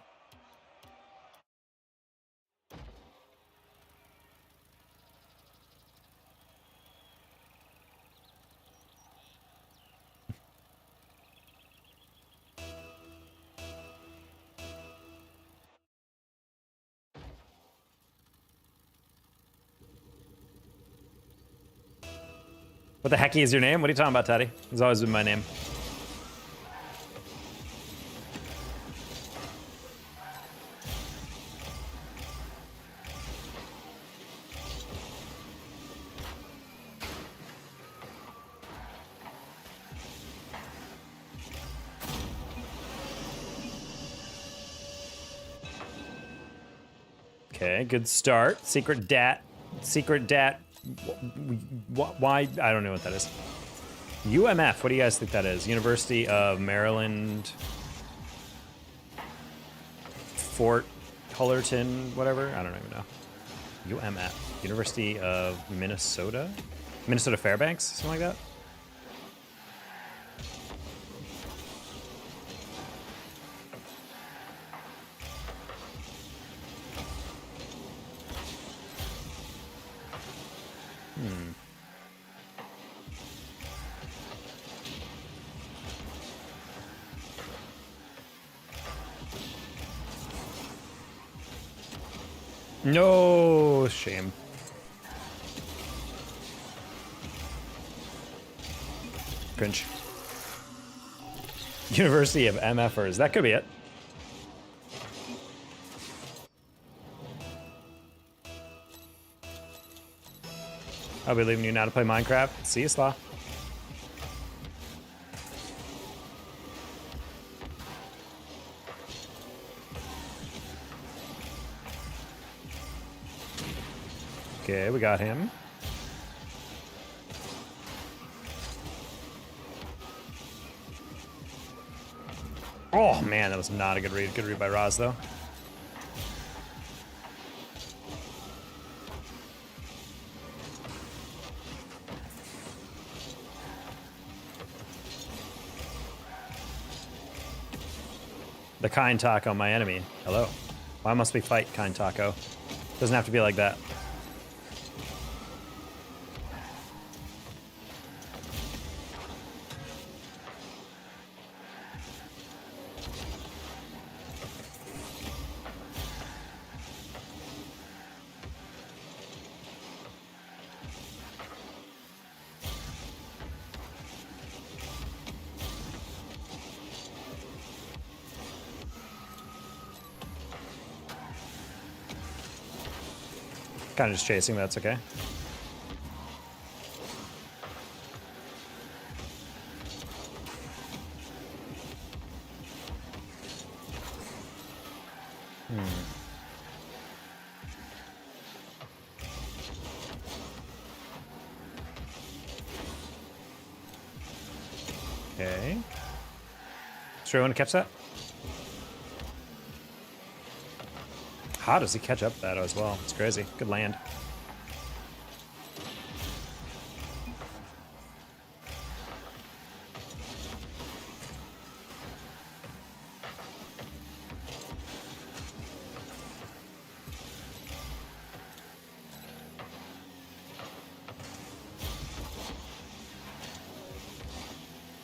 What the hecky is your name? What are you talking about, Teddy? It's always been my name. Okay, good start. Secret dat. Why? I don't know what that is. UMF, what do you guys think that is? University of Maryland, Fort Fullerton, whatever? I don't even know. UMF, University of Minnesota? Minnesota Fairbanks, something like that? No, shame. Cringe. University of MFers. That could be it. I'll be leaving you now to play Minecraft. See you, Slaw. Okay, we got him. Oh man, that was not a good read. Good read by Roz, though. The kind taco, my enemy. Hello. Why must we fight, kind taco? Doesn't have to be like that. Kind of just chasing, that's okay. Okay. Sure, want to catch that? How does he catch up that as well? It's crazy. Good land.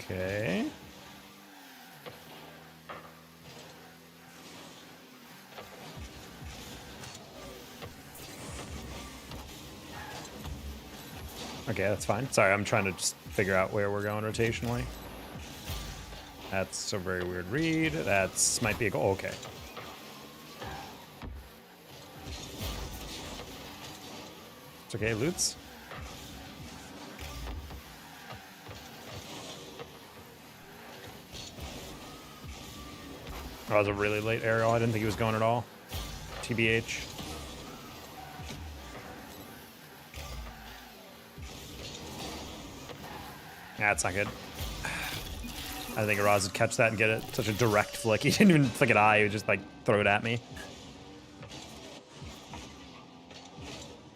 Okay. Okay, that's fine. Sorry, I'm trying to just figure out where we're going rotationally. That's a very weird read. That's might be a goal. Okay. It's okay, Lutz. Oh, that was a really late aerial. I didn't think he was going at all. TBH. Yeah, it's not good. I think Araz would catch that and get it. Such a direct flick. He didn't even flick an eye. He would just like throw it at me.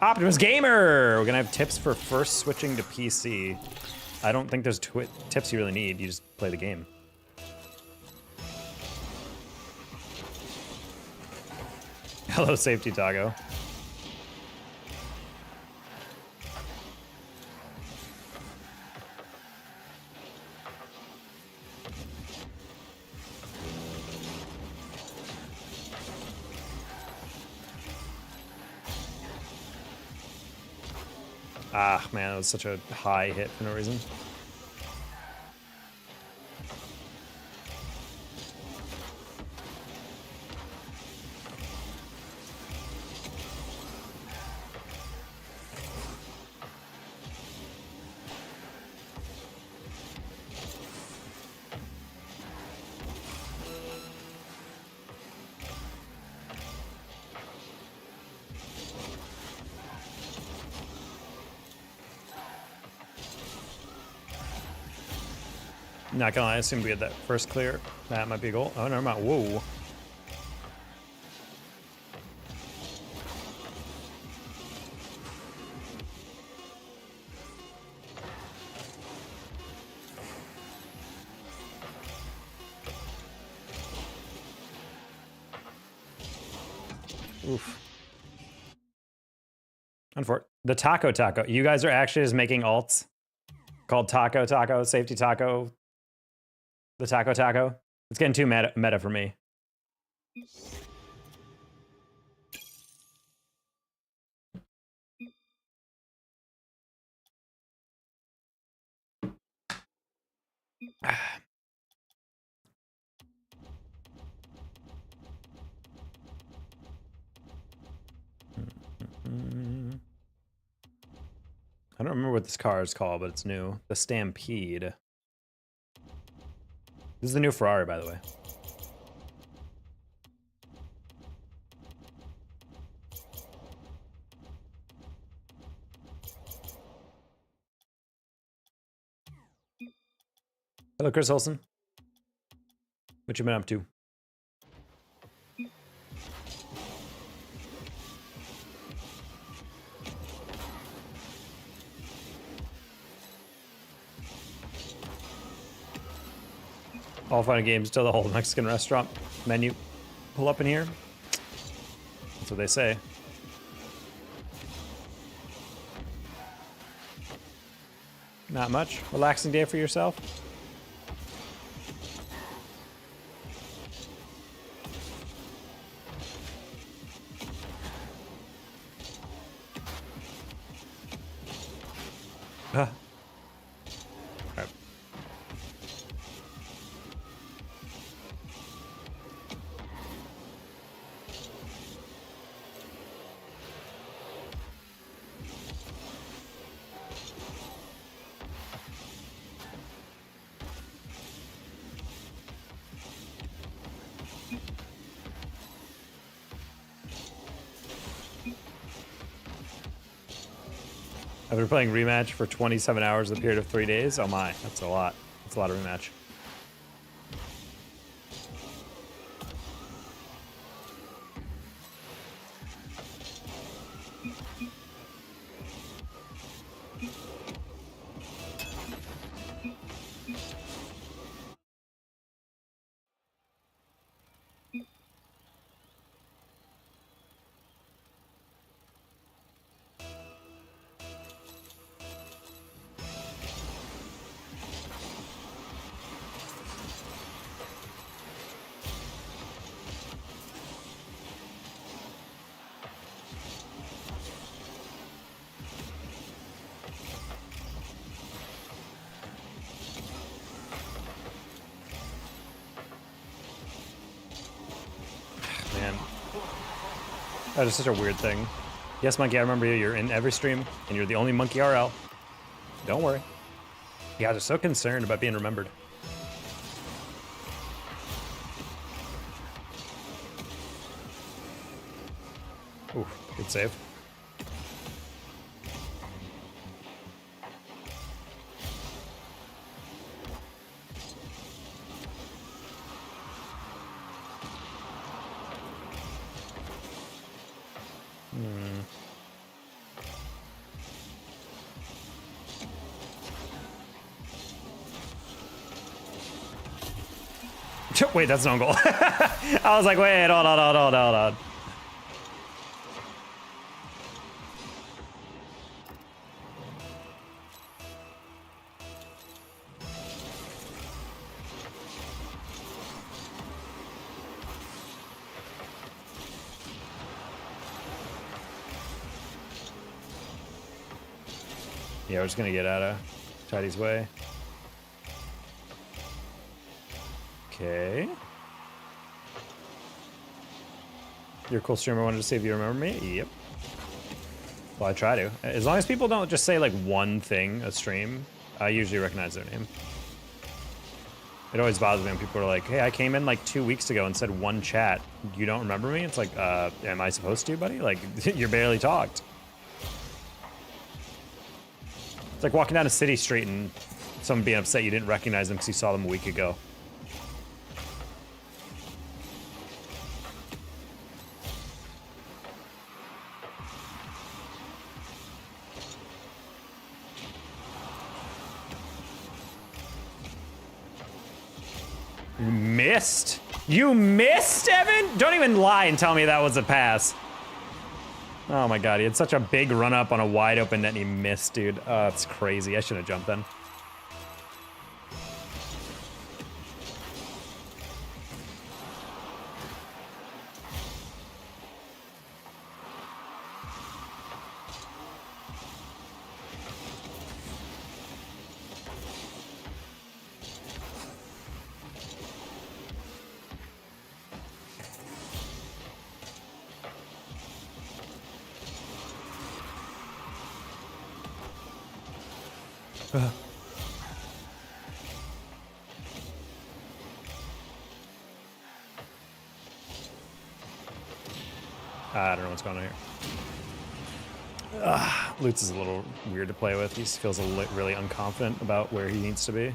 Optimus Gamer! We're gonna have tips for first switching to PC. I don't think there's tips you really need. You just play the game. Hello, Safety Taco. Ah, man, that was such a high hit for no reason. Not gonna lie, I assumed we had that first clear. That might be a goal. Oh, never mind. Whoa. Oof. The Taco. You guys are actually just making alts called Taco, Safety Taco, the Taco. It's getting too meta for me. I don't remember what this car is called, but it's new. The Stampede. This is the new Ferrari, by the way. Hello, Chris Olsen. What you been up to? All fun and games till the whole Mexican restaurant menu pull up in here. That's what they say. Not much. Relaxing day for yourself? Ah. Right. I've been playing rematch for 27 hours in the period of 3 days. Oh my, that's a lot. That's a lot of rematch. That is such a weird thing. Yes, Monkey, I remember you. You're in every stream, and you're the only Monkey RL. Don't worry. You guys are so concerned about being remembered. Ooh, good save. Wait, that's an own goal. I was like, wait, hold on. Yeah, we're just gonna get out of Tidy's way. Okay. You're a cool streamer, wanted to see if you remember me? Yep. Well, I try to. As long as people don't just say like one thing a stream, I usually recognize their name. It always bothers me when people are like, hey, I came in like 2 weeks ago and said one chat. You don't remember me? It's like, am I supposed to, buddy? Like, you barely talked. It's like walking down a city street and someone being upset you didn't recognize them because you saw them a week ago. You missed? You missed, Evan? Don't even lie and tell me that was a pass. Oh my god, he had such a big run up on a wide open net and he missed, dude. Oh, that's crazy. I shouldn't have jumped then. I don't know what's going on here. Lutz is a little weird to play with. He feels really unconfident about where he needs to be.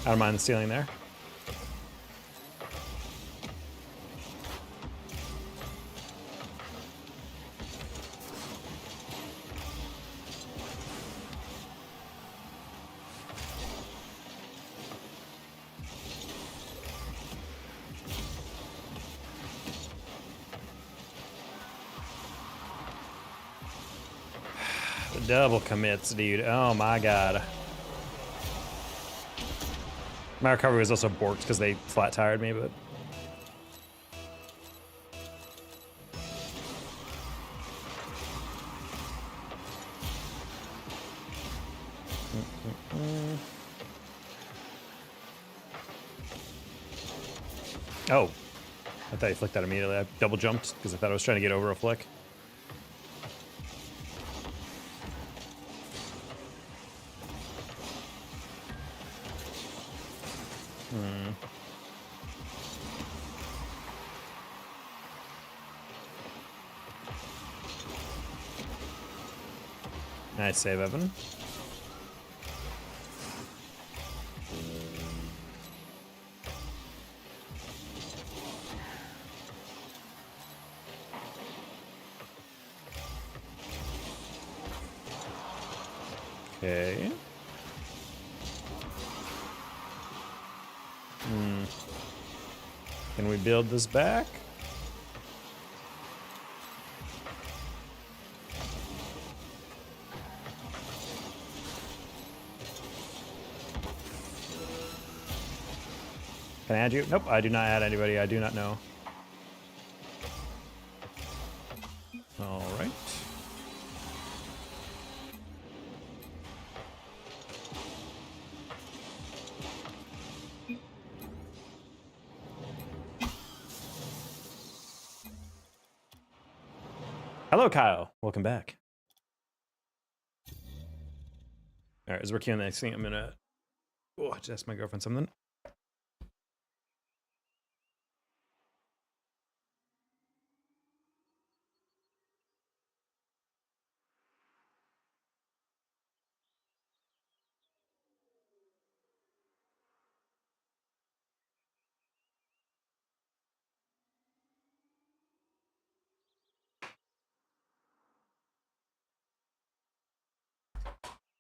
I don't mind the stealing there. The double commits, dude. Oh my god. My recovery was also borked because they flat tired me, but. Oh, I thought you flicked that immediately. I double jumped because I thought I was trying to get over a flick. Nice save, Evan. Okay. Can we build this back? Can I add you? Nope, I do not add anybody I do not know. All right. Hello, Kyle. Welcome back. All right, as we're queuing the next thing, I'm gonna just ask my girlfriend something.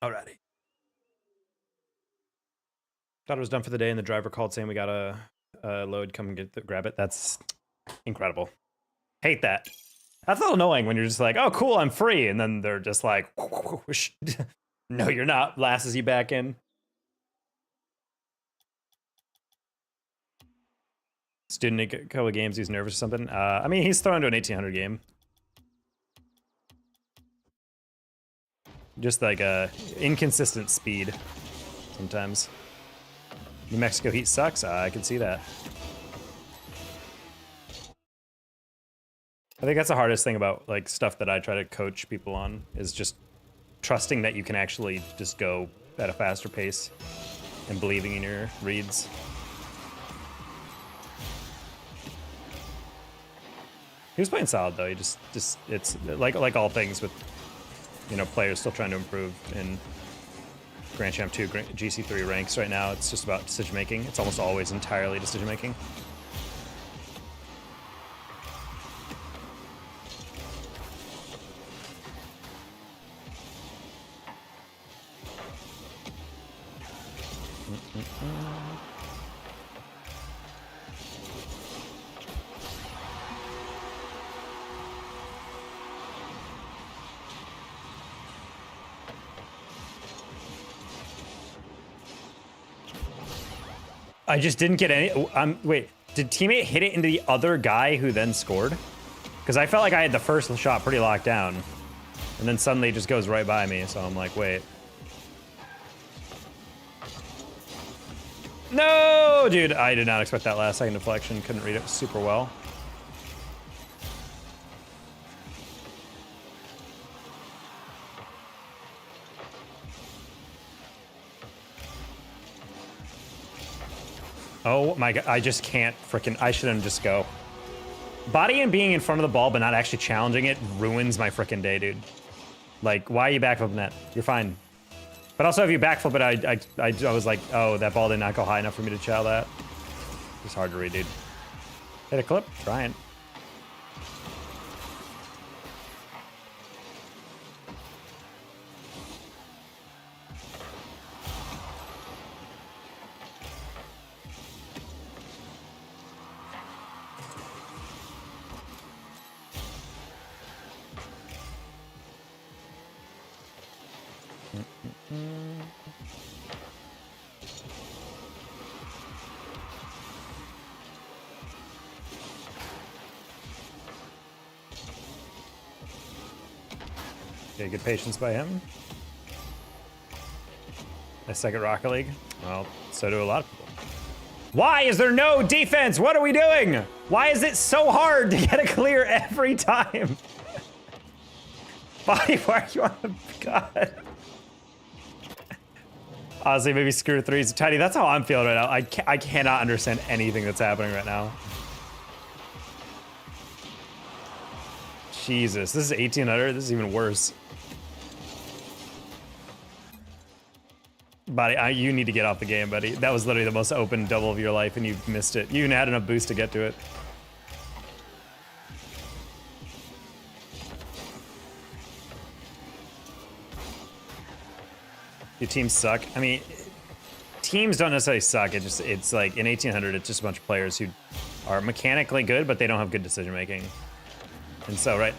Alrighty. Thought it was done for the day, and the driver called saying we got a load. Come and grab it. That's incredible. Hate that. That's a little annoying when you're just like, oh, cool, I'm free. And then they're just like, no, you're not. Lasses you back in. Student a couple of games, he's nervous or something. I mean, he's thrown to an 1800 game. Just like inconsistent speed sometimes. New Mexico heat sucks. I can see that. I think that's the hardest thing about like stuff that I try to coach people on is just trusting that you can actually just go at a faster pace and believing in your reads. He was playing solid though. He just it's like all things with, you know, players still trying to improve in Grand Champ 2, GC3 ranks right now. It's just about decision making. It's almost always entirely decision making. I just didn't get any. Wait, did teammate hit it into the other guy who then scored? Because I felt like I had the first shot pretty locked down, and then suddenly it just goes right by me. So I'm like, wait. No, dude, I did not expect that last second deflection. Couldn't read it super well. Oh my god, I just can't frickin', I shouldn't just go. Body and being in front of the ball but not actually challenging it ruins my frickin' day, dude. Like, why are you backflipping that? You're fine. But also if you backflip it, I was like, oh, that ball did not go high enough for me to chow that. It's hard to read, dude. Hit a clip, trying. Okay, good patience by him. A second Rocket League. Well, so do a lot of people. Why is there no defense? What are we doing? Why is it so hard to get a clear every time? Why are you on the god? Honestly, maybe screw threes. Tiny, that's how I'm feeling right now. I cannot understand anything that's happening right now. Jesus, this is 1800. This is even worse. Buddy, you need to get off the game, buddy. That was literally the most open double of your life, and you missed it. You even had enough boost to get to it. Your teams suck. I mean, teams don't necessarily suck. It's like in 1800, it's just a bunch of players who are mechanically good, but they don't have good decision making. And so, right.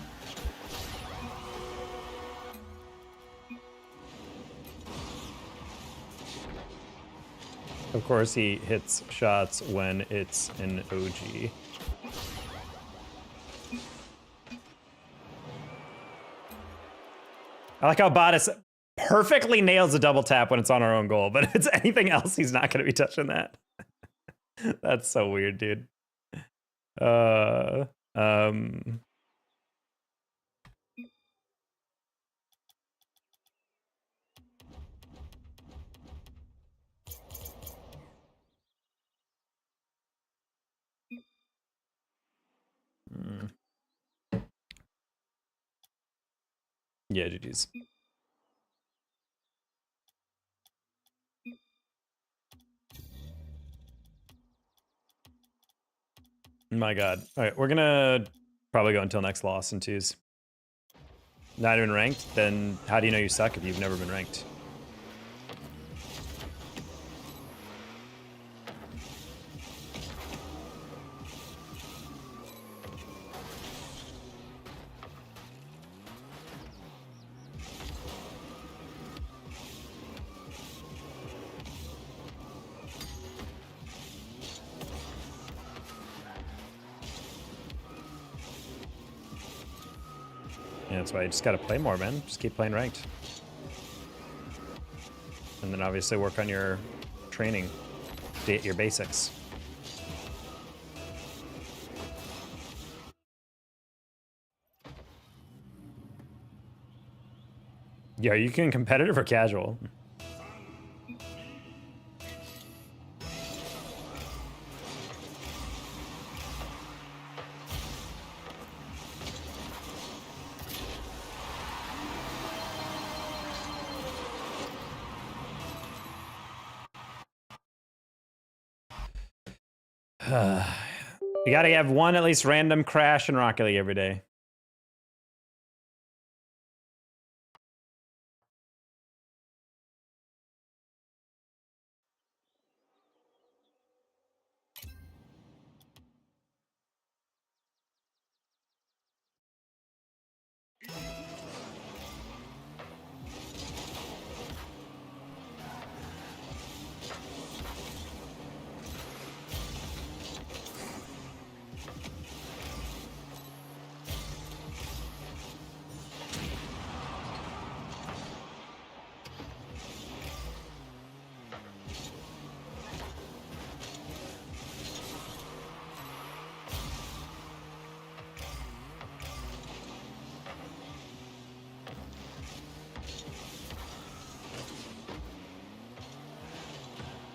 Of course, he hits shots when it's an OG. I like how Bottas perfectly nails a double tap when it's on our own goal, but if it's anything else, he's not going to be touching that. That's so weird, dude. Um. Yeah, GG's. My God. All right, we're gonna probably go until next loss in twos. Not even ranked? Then how do you know you suck if you've never been ranked? Yeah, that's why you just gotta play more, man. Just keep playing ranked. And then obviously work on your training, your basics. Yeah, you can competitive or casual. You gotta have one at least random crash in Rocket League every day.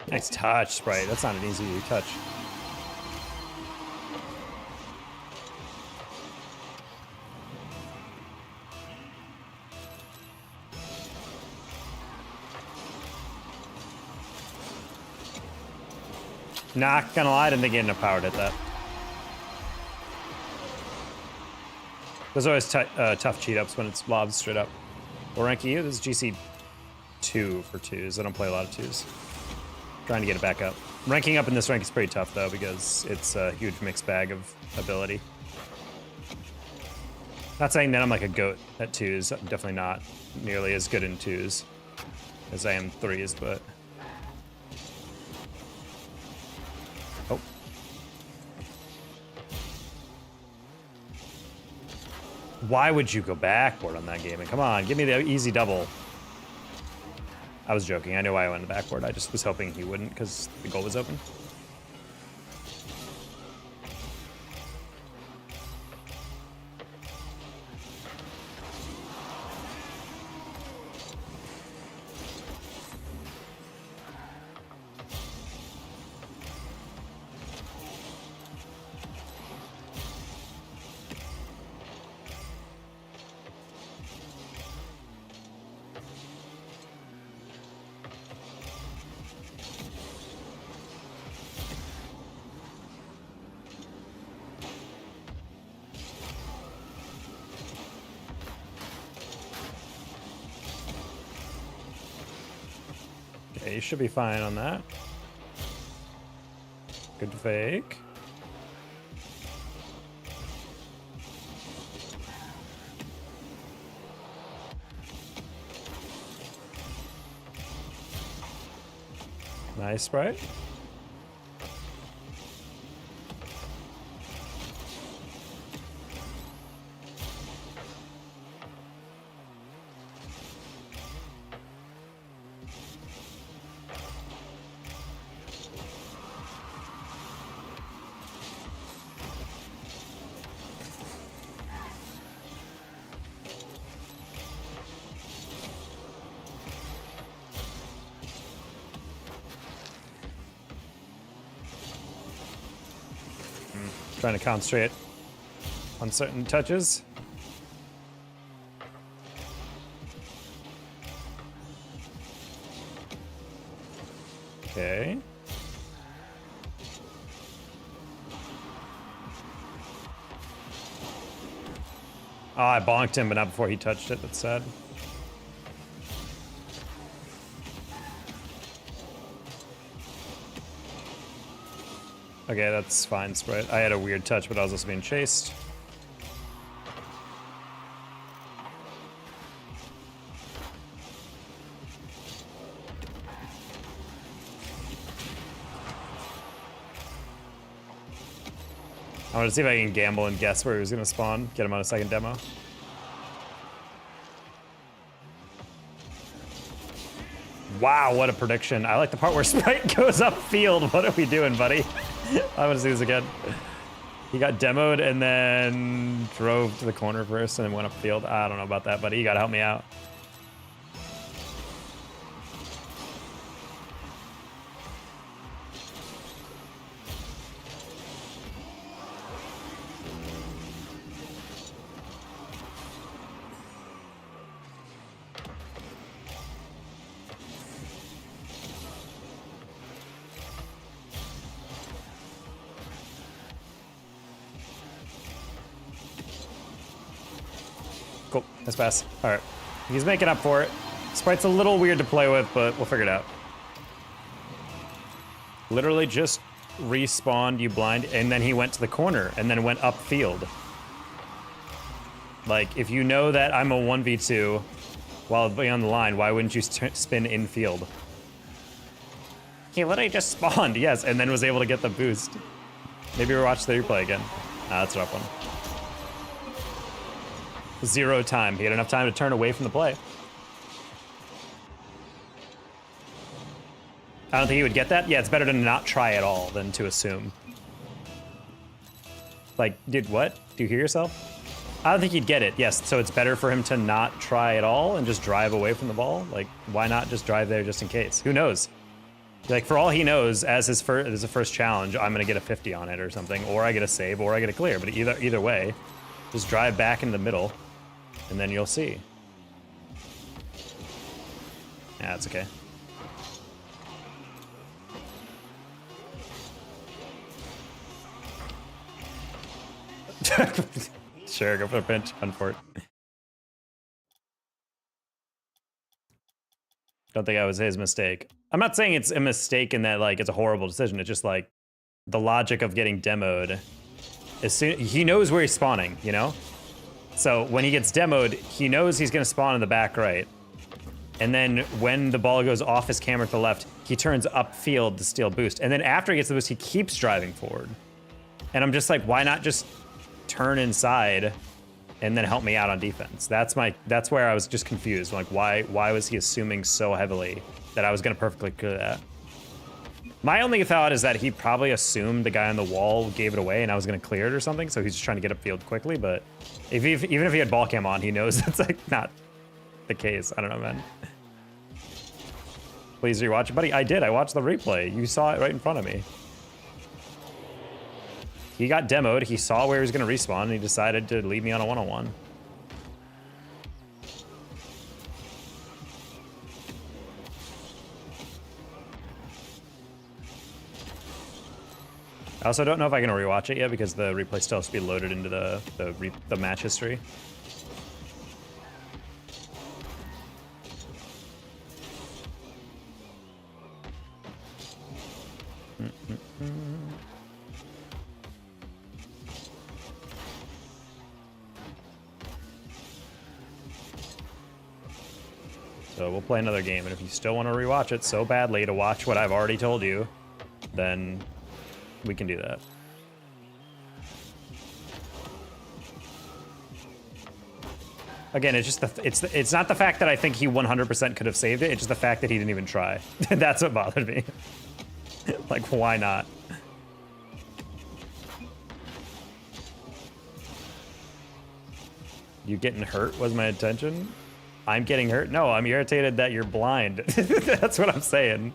Nice touch, Sprite. That's not an easy touch. Not gonna lie, I didn't think he had enough power to hit that. There's always tough cheat ups when it's lobs straight up. What rank are you? This is GC 2 for twos. I don't play a lot of twos. Trying to get it back up. Ranking up in this rank is pretty tough though because it's a huge mixed bag of ability. Not saying that I'm like a goat at twos. I'm definitely not nearly as good in twos as I am threes, but... Oh. Why would you go backward on that game? And come on, give me the easy double. I was joking. I know why I went backward. I just was hoping he wouldn't because the goal was open. Okay, you should be fine on that. Good fake. Nice, Sprite. Trying to concentrate on certain touches. Okay. Oh, I bonked him, but not before he touched it. That's sad. Okay, that's fine, Sprite. I had a weird touch, but I was also being chased. I want to see if I can gamble and guess where he was going to spawn. Get him on a second demo. Wow, what a prediction. I like the part where Sprite goes upfield. What are we doing, buddy? I want to see this again. He got demoed and then drove to the corner first and then went upfield. I don't know about that, buddy. You got to help me out. Cool, nice pass. All right, he's making up for it. Sprite's a little weird to play with, but we'll figure it out. Literally just respawned you blind, and then he went to the corner, and then went upfield. Like, if you know that I'm a 1v2 while being on the line, why wouldn't you spin infield? He literally just spawned, yes, and then was able to get the boost. Maybe we'll watch the replay again. That's a rough one. 0 time. He had enough time to turn away from the play. I don't think he would get that. Yeah, it's better to not try at all than to assume. Like, dude, what? Do you hear yourself? I don't think he'd get it. Yes, so it's better for him to not try at all and just drive away from the ball. Like, why not just drive there just in case? Who knows? Like, for all he knows, as his first challenge, I'm gonna get a 50 on it or something, or I get a save, or I get a clear. But either way, just drive back in the middle, and then you'll see. Yeah, that's okay. Sure, go for the pinch. Run for it. Don't think that was his mistake. I'm not saying it's a mistake in that, like, it's a horrible decision. It's just, like, the logic of getting demoed. As soon he knows where he's spawning, you know? So when he gets demoed, he knows he's going to spawn in the back right. And then when the ball goes off his camera to the left, he turns upfield to steal boost. And then after he gets the boost, he keeps driving forward. And I'm just like, why not just turn inside and then help me out on defense? That's where I was just confused. Like, why was he assuming so heavily that I was going to perfectly clear that? My only thought is that he probably assumed the guy on the wall gave it away and I was going to clear it or something, so he's just trying to get upfield quickly. But even if he had ball cam on, he knows that's, like, not the case. I don't know, man. Please rewatch it, buddy. I did. I watched the replay. You saw it right in front of me. He got demoed. He saw where he was going to respawn, and he decided to leave me on a one-on-one. I also don't know if I can rewatch it yet because the replay still has to be loaded into the match history. So we'll play another game, and if you still want to rewatch it so badly to watch what I've already told you, then we can do that. Again, it's just it's not the fact that I think he 100% could have saved it. It's just the fact that he didn't even try. That's what bothered me. Like, why not? You getting hurt was my intention. I'm getting hurt? No, I'm irritated that you're blind. That's what I'm saying.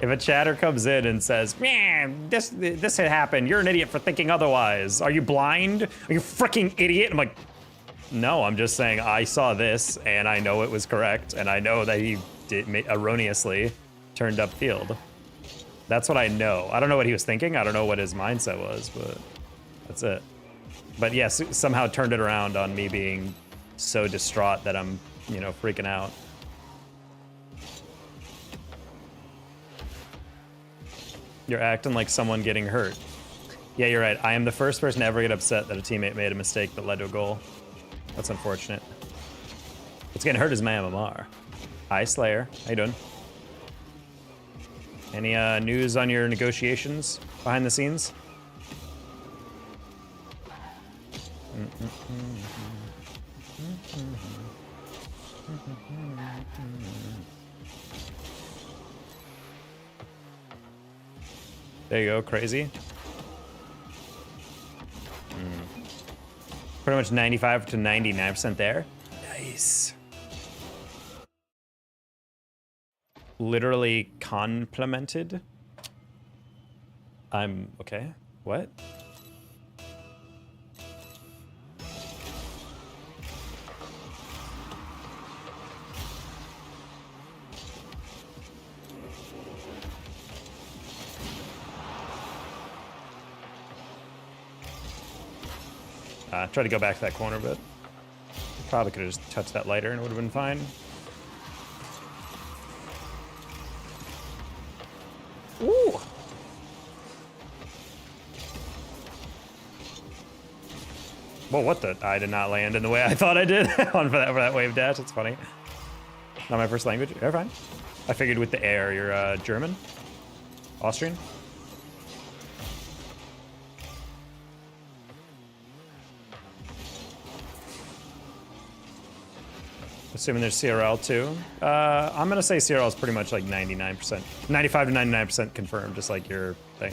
If a chatter comes in and says, man, this had happened. You're an idiot for thinking otherwise. Are you blind? Are you freaking idiot? I'm like, no, I'm just saying I saw this and I know it was correct. And I know that he did erroneously turned up field. That's what I know. I don't know what he was thinking. I don't know what his mindset was, but that's it. But yes, somehow turned it around on me being so distraught that I'm, you know, freaking out. You're acting like someone getting hurt. Yeah, you're right. I am the first person to ever get upset that a teammate made a mistake that led to a goal. That's unfortunate. What's getting hurt is my MMR. Hi, Slayer. How you doing? Any news on your negotiations behind the scenes? There you go, crazy. Pretty much 95 to 99% there. Nice. Literally complimented. I'm okay. What? Try to go back to that corner, but probably could have just touched that lighter and it would have been fine. Ooh! Whoa, what the? I did not land in the way I thought I did for that wave dash. It's funny. Not my first language. You're fine. I figured with the air, you're German? Austrian? Assuming there's CRL too. I'm gonna say CRL is pretty much like 99%, 95 to 99% confirmed, just like your thing.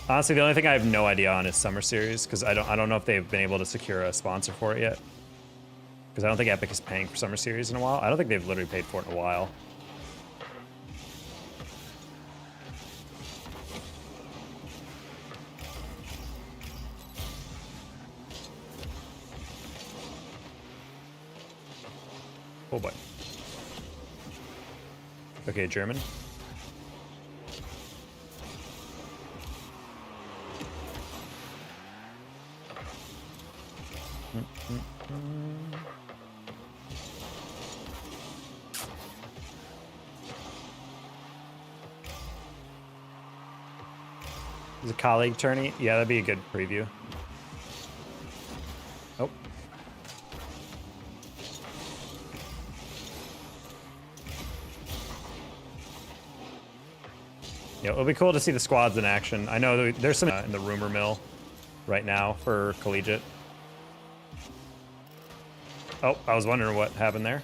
Honestly, the only thing I have no idea on is Summer Series, because I don't know if they've been able to secure a sponsor for it yet. Because I don't think Epic is paying for Summer Series in a while. I don't think they've literally paid for it in a while. Oh boy. Okay, German. Is a colleague tourney? Yeah, that'd be a good preview. Oh. Yeah, it'll be cool to see the squads in action. I know there's some in the rumor mill right now for collegiate. Oh, I was wondering what happened there.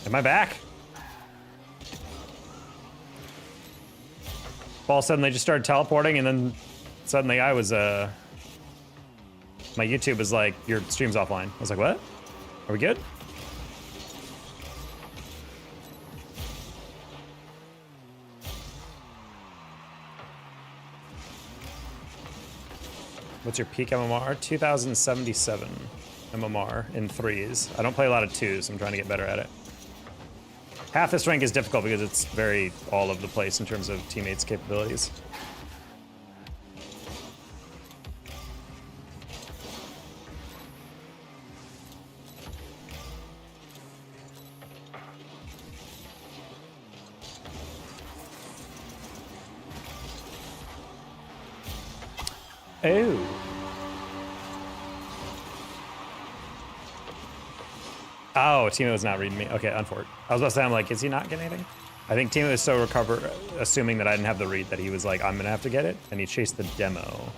Am I back? Ball suddenly just started teleporting, and then suddenly I was, my YouTube was like, your stream's offline. I was like, what? Are we good? What's your peak MMR? 2077. MMR in 3s. I don't play a lot of 2s, so I'm trying to get better at it. Half this rank is difficult because it's very all over the place in terms of teammates' capabilities. Oh. Oh, Timo was not reading me. Okay, unfortunate. I was about to say, I'm like, is he not getting anything? I think Timo was so assuming that I didn't have the read that he was like, I'm gonna have to get it, and he chased the demo.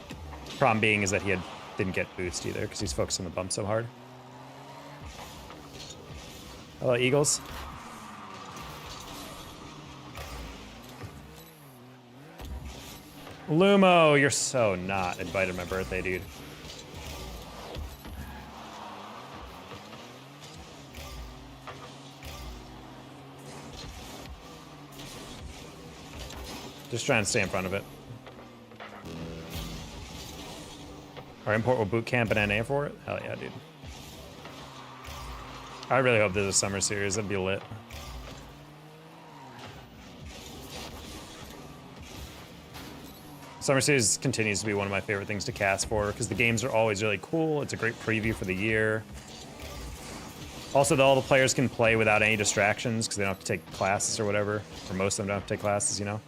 Problem being is that he didn't get boost either because he's focused on the bump so hard. Hello, Eagles. Lumo, you're so not invited to my birthday, dude. Just trying to stay in front of it. Our import will boot camp and NA for it? Hell yeah, dude. I really hope there's a summer series. That'd be lit. Summer series continues to be one of my favorite things to cast for because the games are always really cool. It's a great preview for the year. Also, all the players can play without any distractions because they don't have to take classes or whatever. Or most of them don't have to take classes, you know?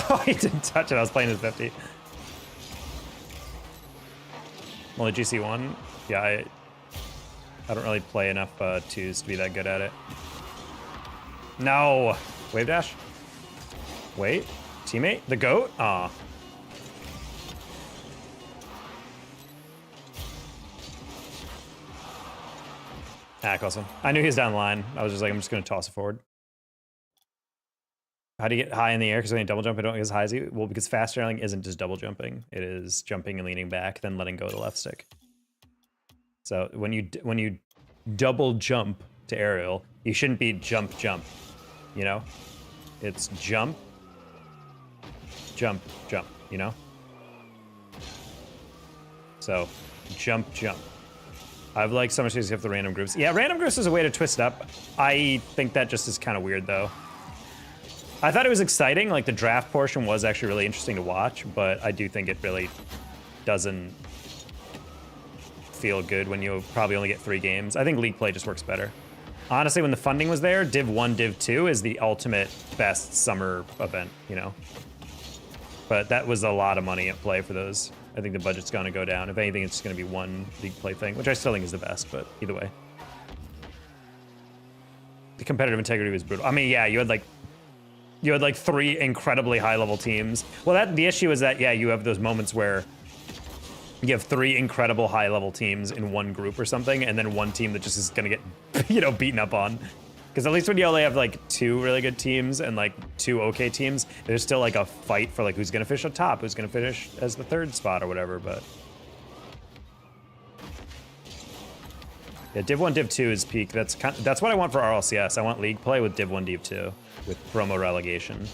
Oh, he didn't touch it. I was playing his 50. Only GC1? Yeah, I don't really play enough 2s to be that good at it. No! Wave dash? Wait. Teammate? The goat? Aw. Hack also. I knew he was down the line. I was just like, I'm just going to toss it forward. How do you get high in the air? Because when you double jump, I don't get as high as you. Well, because fast airling isn't just double jumping. It is jumping and leaning back, then letting go of the left stick. So when you double jump to aerial, you shouldn't be jump, jump. You know? It's jump, jump, jump, you know? So jump, jump. I've liked summer series with the random groups. Yeah, random groups is a way to twist it up. I think that just is kind of weird though. I thought it was exciting, like the draft portion was actually really interesting to watch, but I do think it really doesn't feel good when you probably only get 3 games. I think league play just works better. Honestly, when the funding was there, Div 1, Div 2 is the ultimate best summer event, you know? But that was a lot of money at play for those. I think the budget's gonna go down. If anything, it's just gonna be one league play thing, which I still think is the best, but either way. The competitive integrity was brutal. I mean, yeah, you had like 3 incredibly high-level teams. Well, the issue is that, yeah, you have those moments where you have 3 incredible high-level teams in one group or something, and then one team that just is gonna get, you know, beaten up on. Because at least when you only have like 2 really good teams and like 2 okay teams, there's still like a fight for like who's gonna finish on top, who's gonna finish as the 3rd spot or whatever, but. Yeah, Div 1, Div 2 is peak. That's what I want for RLCS. I want league play with Div 1, Div 2. With promo relegation.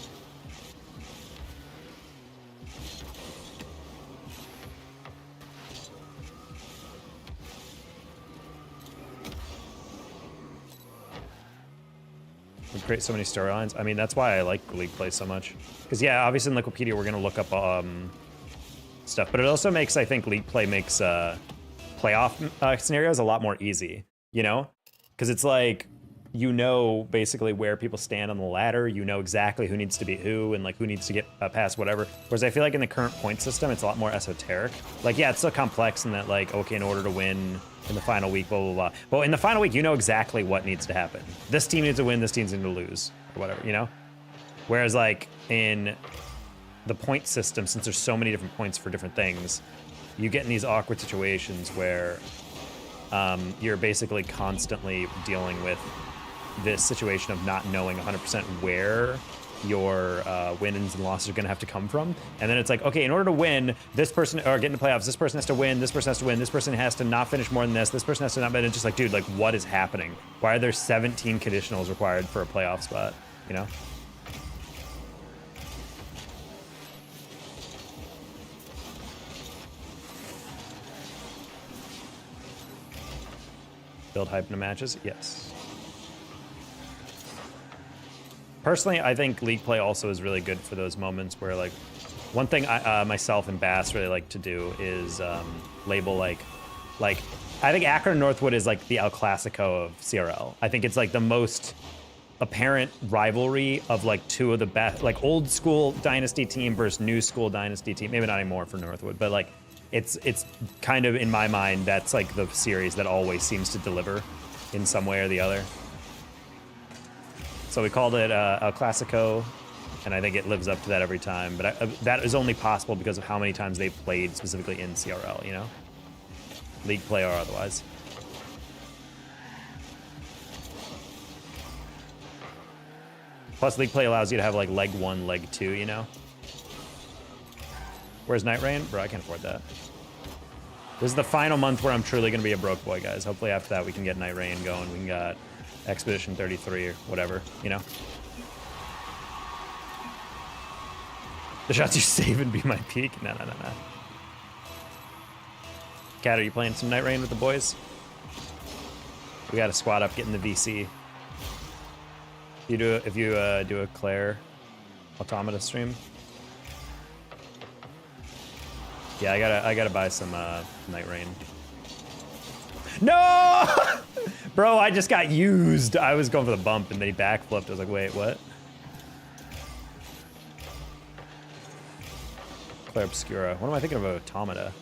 We create so many storylines. I mean, that's why I like league play so much. Because yeah, obviously in Liquipedia we're gonna look up stuff, but it also makes, I think, league play makes playoff scenarios a lot more easy. You know, because it's like, you know basically where people stand on the ladder, you know exactly who needs to be who and like who needs to get past whatever. Whereas I feel like in the current point system, it's a lot more esoteric. Like, yeah, it's still complex in that like, okay, in order to win in the final week, blah, blah, blah. But in the final week, you know exactly what needs to happen. This team needs to win, this team needs to lose, or whatever, you know? Whereas like in the point system, since there's so many different points for different things, you get in these awkward situations where you're basically constantly dealing with this situation of not knowing 100% where your wins and losses are going to have to come from. And then it's like, okay, in order to win, this person, or get into playoffs, this person has to win, this person has to win, this person has to not finish more than this person has to not, but it's just like, dude, like, what is happening? Why are there 17 conditionals required for a playoff spot, you know? Build hype into matches? Yes. Personally, I think league play also is really good for those moments where, like, one thing I myself and Bass really like to do is label like I think Akron Northwood is like the El Clasico of CRL. I think it's like the most apparent rivalry of like two of the best, like old school dynasty team versus new school dynasty team. Maybe not anymore for Northwood, but like it's kind of, in my mind, that's like the series that always seems to deliver in some way or the other. So we called it El Clasico, and I think it lives up to that every time. But that is only possible because of how many times they've played specifically in CRL, you know? League play or otherwise. Plus, league play allows you to have like leg 1, leg 2, you know? Where's Night Rain? Bro, I can't afford that. This is the final month where I'm truly going to be a broke boy, guys. Hopefully after that we can get Night Rain going. We can get Expedition 33 or whatever, you know? The shots you save and be my peak? No. Cat, are you playing some Night Rain with the boys? We got to squad up, get in the VC. If you do a Claire Automata stream. Yeah, I gotta buy some Night Rain. No! Bro, I just got used. I was going for the bump and then he backflipped. I was like, wait, what? Claire Obscura. What am I thinking of Automata?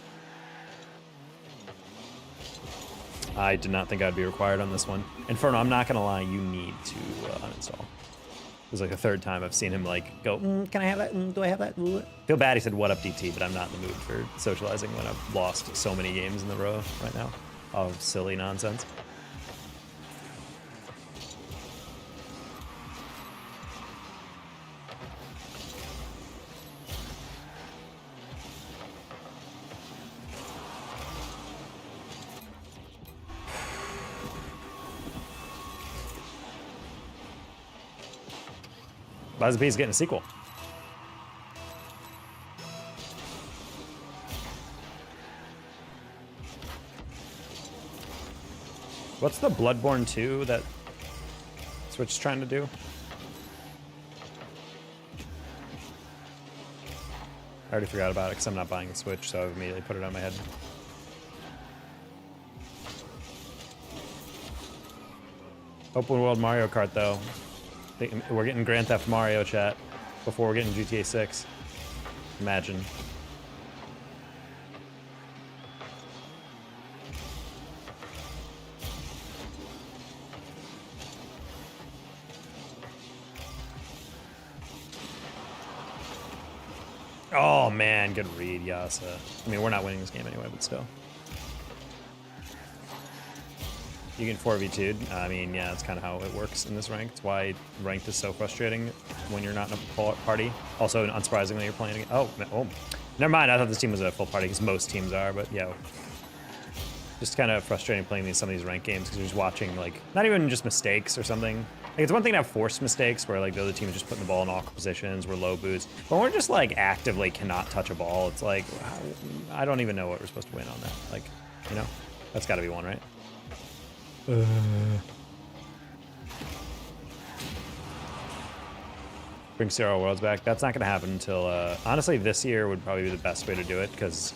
I did not think I'd be required on this one. Inferno, I'm not gonna lie, you need to uninstall. It was like the third time I've seen him like go, can I have that? Do I have that? Feel bad he said, what up DT, but I'm not in the mood for socializing when I've lost so many games in the row right now of silly nonsense. BuzzBee's getting a sequel. What's the Bloodborne 2 that Switch is trying to do? I already forgot about it because I'm not buying the Switch, so I immediately put it on my head. Open world Mario Kart, though. We're getting Grand Theft Mario, chat, before we're getting GTA 6. Imagine. Oh man, good read, Yasa. I mean, we're not winning this game anyway, but still. You can 4v2'd. I mean, yeah, that's kind of how it works in this rank. It's why ranked is so frustrating when you're not in a full party. Also, unsurprisingly, you're playing again. Oh, never mind. I thought this team was a full party because most teams are, but yeah. Just kind of frustrating playing some of these ranked games because you're just watching, like, not even just mistakes or something. Like, it's one thing to have forced mistakes where, like, the other team is just putting the ball in awkward positions, we're low boost. But we're just, like, actively cannot touch a ball. It's like, I don't even know what we're supposed to win on that. Like, you know? That's got to be one, right? Bring Serial Worlds back. That's not going to happen until, honestly, this year would probably be the best way to do it because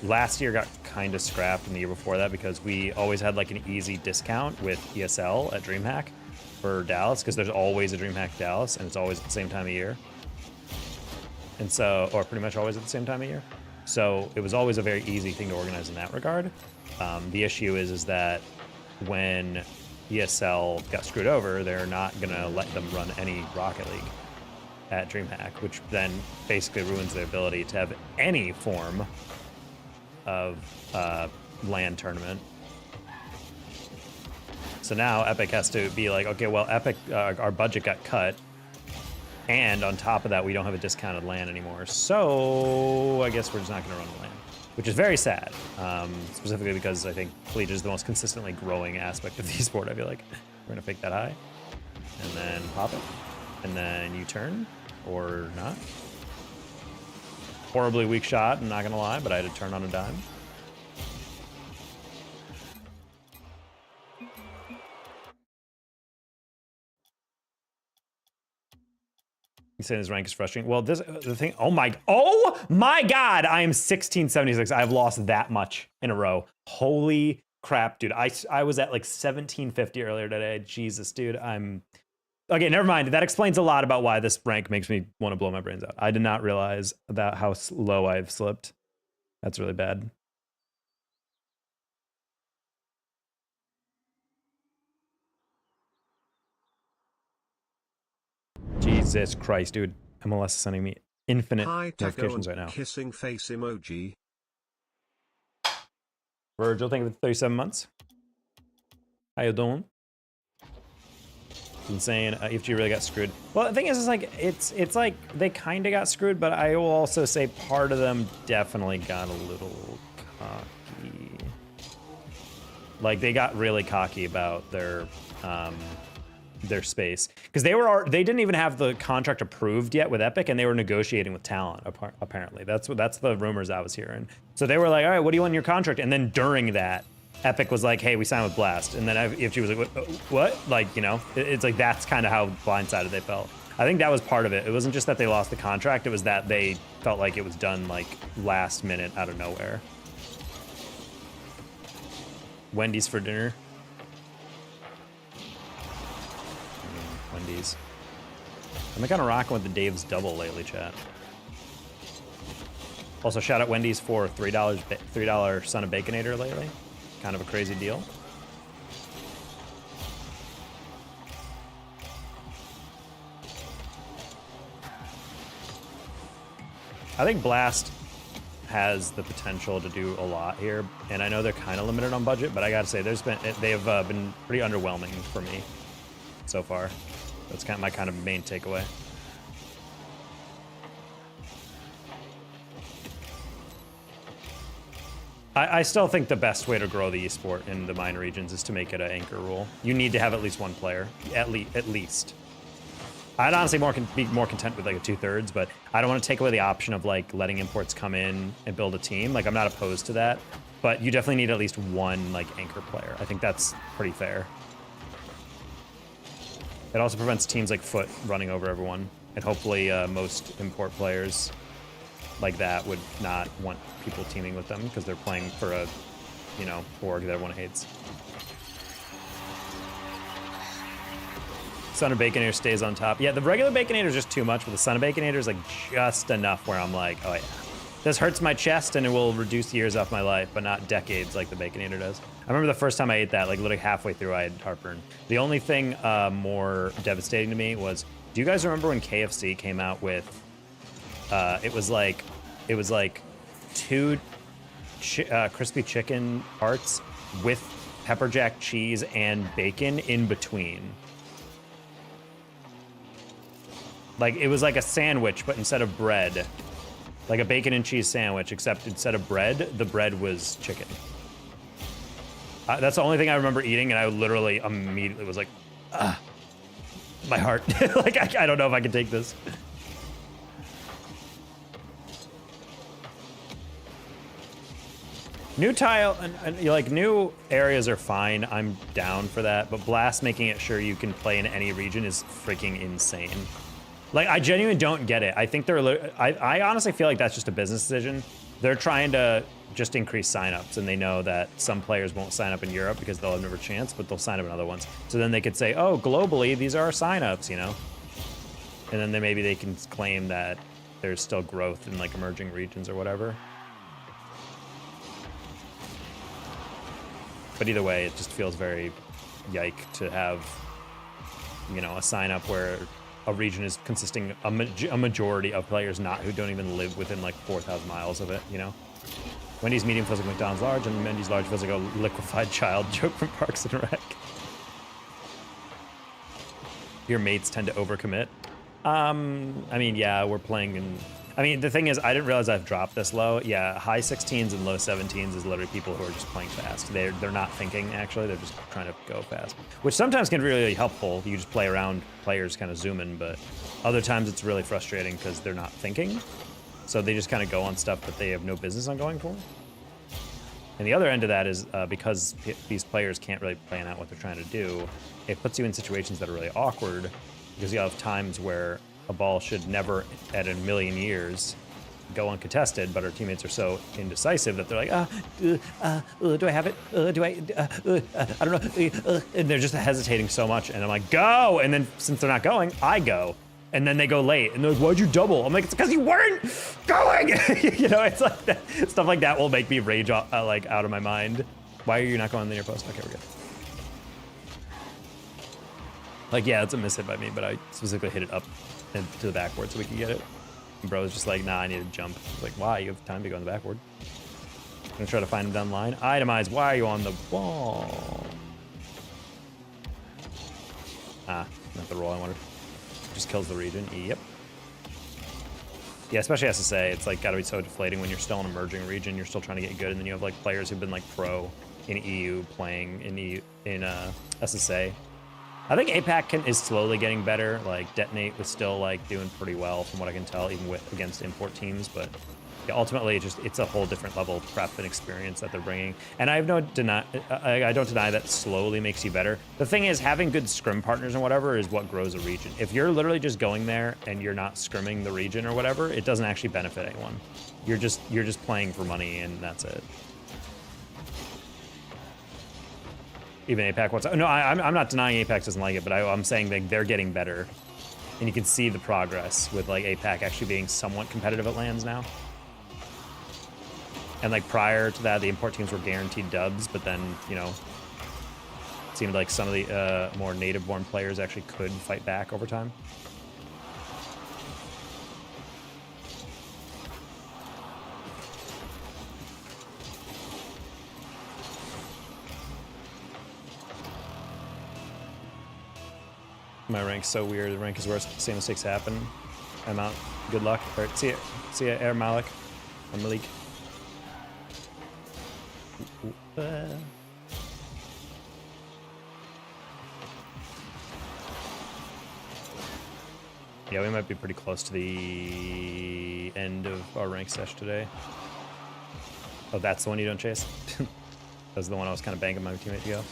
last year got kind of scrapped and the year before that because we always had like an easy discount with ESL at DreamHack for Dallas because there's always a DreamHack Dallas and it's always at the same time of year. And so, or pretty much always at the same time of year. So it was always a very easy thing to organize in that regard. The issue is that when ESL got screwed over, they're not going to let them run any Rocket League at DreamHack, which then basically ruins their ability to have any form of LAN tournament. So now Epic has to be like, okay, well, Epic, our budget got cut. And on top of that, we don't have a discounted LAN anymore. So I guess we're just not going to run a LAN, which is very sad, specifically because I think Collegiate is the most consistently growing aspect of the esport. I feel like we're going to fake that high and then pop it and then U-turn or not. Horribly weak shot, I'm not going to lie, but I had to turn on a dime. He's saying his rank is frustrating. Well, the thing. Oh my God! I am 1676. I've lost that much in a row. Holy crap, dude! I was at like 1750 earlier today. Jesus, dude. Okay. Never mind. That explains a lot about why this rank makes me want to blow my brains out. I did not realize about how low I've slipped. That's really bad. Jesus Christ, dude. MLS is sending me infinite notifications right now. Kissing face emoji. Virgil, thank you for 37 months. How you doing? Insane. EFG really got screwed. Well, the thing is like it's like they kind of got screwed, but I will also say part of them definitely got a little cocky. Like they got really cocky about their space because they didn't even have the contract approved yet with Epic, and they were negotiating with Talent. Apparently, that's the rumors I was hearing. So they were like, "All right, what do you want in your contract?" And then during that, Epic was like, "Hey, we signed with Blast." And then if she was like, "What?" Like, you know, it's like that's kind of how blindsided they felt. I think that was part of it. It wasn't just that they lost the contract; it was that they felt like it was done like last minute out of nowhere. Wendy's for dinner. Wendy's. I'm kind of rocking with the Dave's double lately, chat. Also, shout out Wendy's for $3 Son of Baconator lately. Kind of a crazy deal. I think Blast has the potential to do a lot here, and I know they're kind of limited on budget, but I gotta say, they've been pretty underwhelming for me so far. That's kind of my main takeaway. I still think the best way to grow the esport in the minor regions is to make it an anchor rule. You need to have at least one player, at least. I'd honestly be more content with like a 2/3, but I don't want to take away the option of like letting imports come in and build a team. Like I'm not opposed to that, but you definitely need at least one like anchor player. I think that's pretty fair. It also prevents teams like Foot running over everyone, and hopefully most import players like that would not want people teaming with them because they're playing for a, you know, org that everyone hates. Son of Baconator stays on top. Yeah, the regular Baconator is just too much, but the Son of Baconator is like just enough where I'm like, oh yeah, this hurts my chest and it will reduce years off my life, but not decades like the Baconator does. I remember the first time I ate that, like literally halfway through I had heartburn. The only thing more devastating to me was, do you guys remember when KFC came out with, it was like 2 crispy chicken parts with pepper jack cheese and bacon in between. Like it was like a sandwich, but instead of bread, like a bacon and cheese sandwich, except instead of bread, the bread was chicken. That's the only thing I remember eating, and I literally immediately was like, my heart. Like, I don't know if I can take this. New tile, and like new areas are fine. I'm down for that, but Blast making it sure you can play in any region is freaking insane. Like, I genuinely don't get it. I think I honestly feel like that's just a business decision. They're trying to just increase signups, and they know that some players won't sign up in Europe because they'll have never chance, but they'll sign up in other ones. So then they could say, oh, globally, these are our signups, you know? And then maybe they can claim that there's still growth in like emerging regions or whatever. But either way, it just feels very yike to have, you know, a sign up where a region is consisting a majority of players who don't even live within like 4,000 miles of it, you know? Wendy's medium feels like McDonald's large, and Wendy's large feels like a liquefied child joke from Parks and Rec. Your mates tend to overcommit. I mean, yeah, we're playing in... I mean, the thing is, I didn't realize I've dropped this low. Yeah, high 16s and low 17s is literally people who are just playing fast. They're not thinking, actually. They're just trying to go fast, which sometimes can be really helpful. You just play around players kind of zooming, but other times it's really frustrating because they're not thinking. So they just kind of go on stuff that they have no business on going for. And the other end of that is because these players can't really plan out what they're trying to do, it puts you in situations that are really awkward because you have times where a ball should never, at a million years, go uncontested, but our teammates are so indecisive that they're like, do I have it? I don't know. And they're just hesitating so much. And I'm like, go! And then since they're not going, I go. And then they go late. And they're like, why'd you double? I'm like, it's because you weren't going! You know, it's like that. Stuff like that will make me rage like out of my mind. Why are you not going in your post? Okay, we're good. Like, yeah, it's a miss hit by me, but I specifically hit it up and to the backboard so we can get it. And bro was just like, nah, I need to jump. I was like, why? You have time to go on the backboard. I'm gonna try to find him down the line. Itemize, why are you on the wall? Ah, not the roll I wanted. Just kills the region. Yep. Yeah, especially SSA. It's like gotta be so deflating when you're still in an emerging region. You're still trying to get good, and then you have like players who've been like pro in EU playing in SSA. I think APAC is slowly getting better. Like Detonate was still like doing pretty well from what I can tell, even with against import teams. But yeah, ultimately, it's a whole different level of prep and experience that they're bringing. And I don't deny that slowly makes you better. The thing is, having good scrim partners and whatever is what grows a region. If you're literally just going there and you're not scrimming the region or whatever, it doesn't actually benefit anyone. You're just playing for money and that's it. Even APAC wants. No, I'm not denying APAC doesn't like it, but I'm saying that they're getting better, and you can see the progress with like APAC actually being somewhat competitive at lands now. And like prior to that, the import teams were guaranteed dubs, but then you know, it seemed like some of the more native-born players actually could fight back over time. My rank's so weird. The rank is worse. Same mistakes happen. I'm out. Good luck. All right, see ya, Air Malik. Or Malik. Yeah, we might be pretty close to the end of our rank sesh today. Oh, that's the one you don't chase? That was the one I was kind of banging my teammate to go.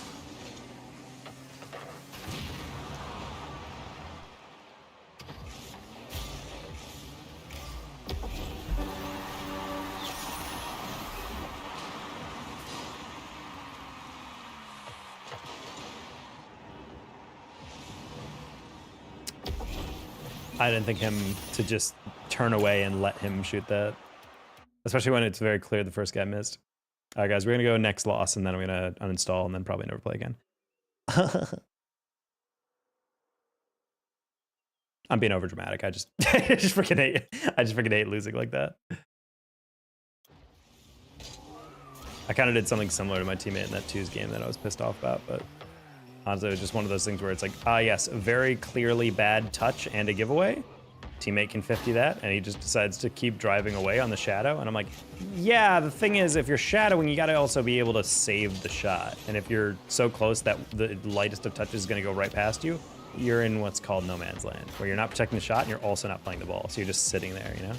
I didn't think him to just turn away and let him shoot that. Especially when it's very clear the first guy missed. All right, guys, we're going to go next loss, and then I'm going to uninstall and then probably never play again. I'm being overdramatic. I just freaking hate losing like that. I kind of did something similar to my teammate in that 2's game that I was pissed off about, but honestly, it was just one of those things where it's like, yes, a very clearly bad touch and a giveaway. Teammate can 50 that, and he just decides to keep driving away on the shadow. And I'm like, yeah, the thing is, if you're shadowing, you got to also be able to save the shot. And if you're so close that the lightest of touches is going to go right past you, you're in what's called no man's land, where you're not protecting the shot and you're also not playing the ball. So you're just sitting there, you know?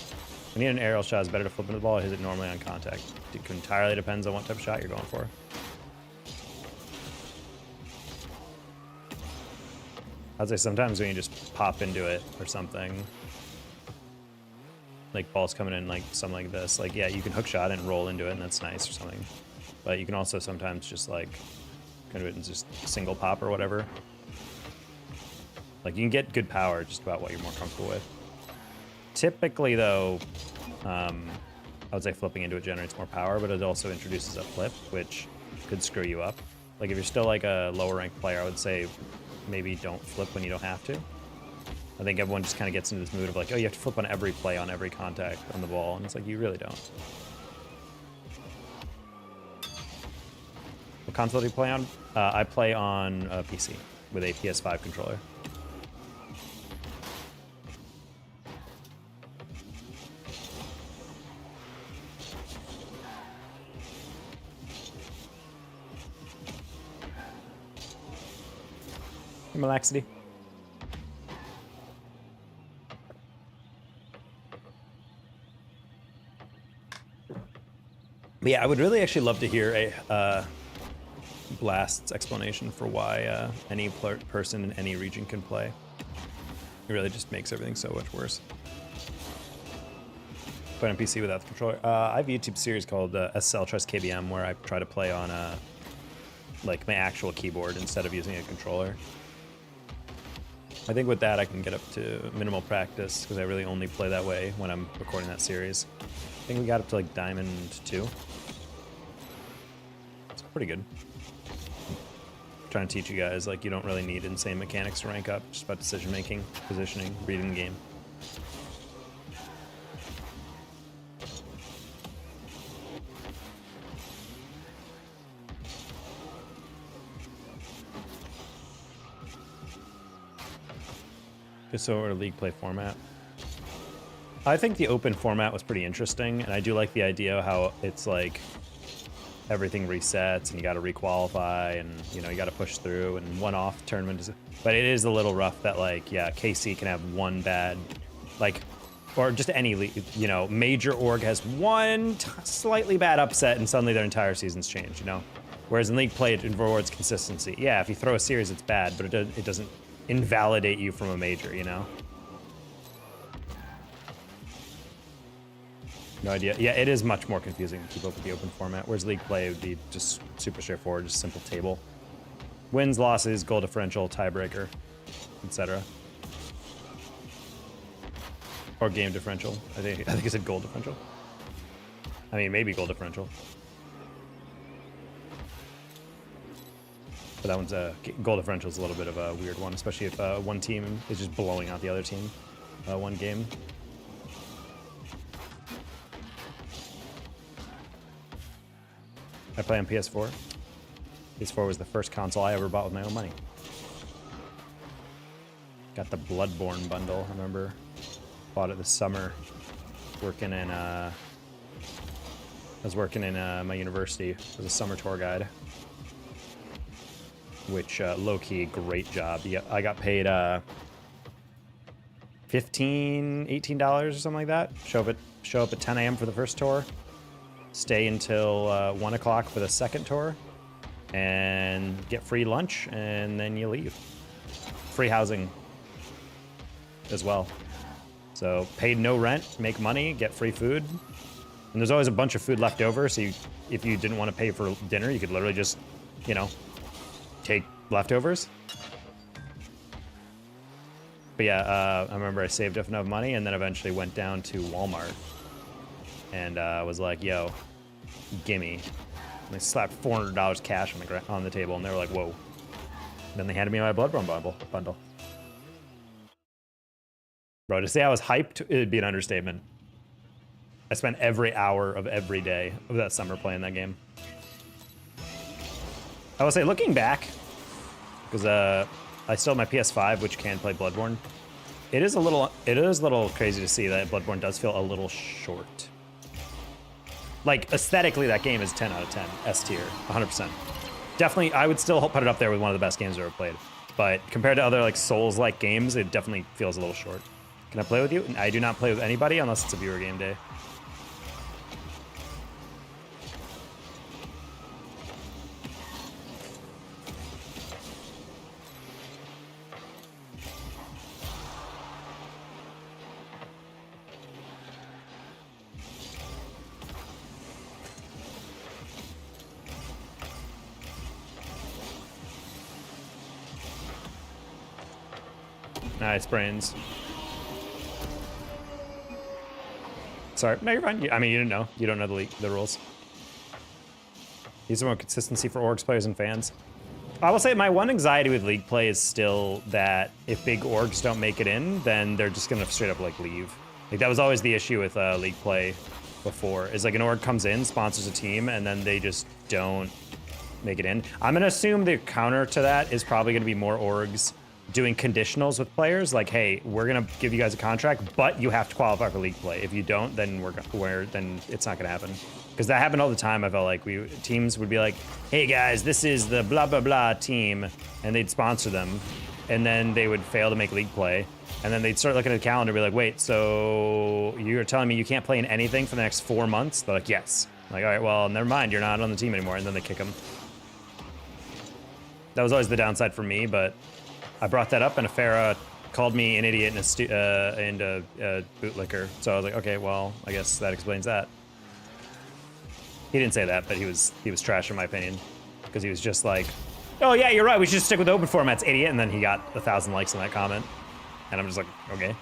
When you need an aerial shot, it's better to flip into the ball or hit it normally on contact. It entirely depends on what type of shot you're going for. I'd say sometimes when you just pop into it or something, like balls coming in like something like this, like yeah, you can hook shot and roll into it and that's nice or something. But you can also sometimes just like kind of just single pop or whatever. Like you can get good power just about what you're more comfortable with. Typically though, I would say flipping into it generates more power, but it also introduces a flip, which could screw you up. Like if you're still like a lower ranked player, I would say maybe don't flip when you don't have to. I think everyone just kind of gets into this mood of like, oh, you have to flip on every play, on every contact on the ball, and it's like, you really don't. What console do you play on? I play on PC with a PS5 controller. Malaxity. But yeah, I would really actually love to hear a Blast's explanation for why any person in any region can play. It really just makes everything so much worse. Play on PC without the controller. I have a YouTube series called SL Trust KBM where I try to play on like my actual keyboard instead of using a controller. I think with that I can get up to minimal practice because I really only play that way when I'm recording that series. I think we got up to like Diamond 2. It's pretty good. Trying to teach you guys, like, you don't really need insane mechanics to rank up, just about decision making, positioning, reading the game. Just so our league play format. I think the open format was pretty interesting, and I do like the idea of how it's like everything resets and you got to requalify and you know you got to push through and one-off tournament. But it is a little rough that like yeah, KC can have one bad, like, or just any league, you know, major org has one slightly bad upset and suddenly their entire season's changed, you know. Whereas in league play it rewards consistency. Yeah, if you throw a series it's bad, but it doesn't invalidate you from a major, you know. No idea. Yeah, it is much more confusing to keep up with the open format, whereas league play would be just super straightforward, just simple table. Wins, losses, goal differential, tiebreaker, etc. Or game differential. I think it said goal differential. I mean, maybe goal differential. But that one's goal differential is a little bit of a weird one, especially if one team is just blowing out the other team one game. I play on PS4. PS4 was the first console I ever bought with my own money. Got the Bloodborne bundle, I remember. Bought it this summer. Working in, I was working in my university as a summer tour guide. Which, low-key, great job. Yeah, I got paid $15, $18 or something like that. Show up at 10 a.m. for the first tour. Stay until 1 o'clock for the second tour. And get free lunch, and then you leave. Free housing as well. So paid no rent, make money, get free food. And there's always a bunch of food left over, so if you didn't want to pay for dinner, you could literally just, you know, take leftovers. But yeah, I remember I saved up enough money and then eventually went down to Walmart and was like, yo, gimme. And they slapped $400 cash on the table and they were like, whoa. Then they handed me my Bloodborne bundle. Bro, to say I was hyped, it'd be an understatement. I spent every hour of every day of that summer playing that game. I will say, looking back, because I still have my PS5, which can play Bloodborne. It is a little crazy to see that Bloodborne does feel a little short. Like aesthetically, that game is 10 out of 10, S tier, 100%. Definitely, I would still put it up there with one of the best games I've ever played. But compared to other like Souls-like games, it definitely feels a little short. Can I play with you? I do not play with anybody unless it's a viewer game day. Nice brains. Sorry, no, you're fine. I mean, you didn't know. You don't know the rules. These are more consistency for orgs, players, and fans. I will say my one anxiety with league play is still that if big orgs don't make it in, then they're just gonna straight up like leave. Like that was always the issue with league play before. Is like an org comes in, sponsors a team, and then they just don't make it in. I'm gonna assume the counter to that is probably gonna be more orgs doing conditionals with players, like, hey, we're gonna give you guys a contract, but you have to qualify for league play. If you don't, then then it's not gonna happen. Because that happened all the time. I felt like teams would be like, hey guys, this is the blah blah blah team, and they'd sponsor them, and then they would fail to make league play, and then they'd start looking at the calendar and be like, wait, so you're telling me you can't play in anything for the next 4 months? They're like, yes. I'm like, all right, well, never mind, you're not on the team anymore, and then they kick them. That was always the downside for me, but I brought that up, and Afera called me an idiot and a bootlicker. So I was like, okay, well, I guess that explains that. He didn't say that, but he was trash in my opinion, because he was just like, oh yeah, you're right, we should just stick with open formats, idiot. And then he got 1,000 likes on that comment, and I'm just like, okay.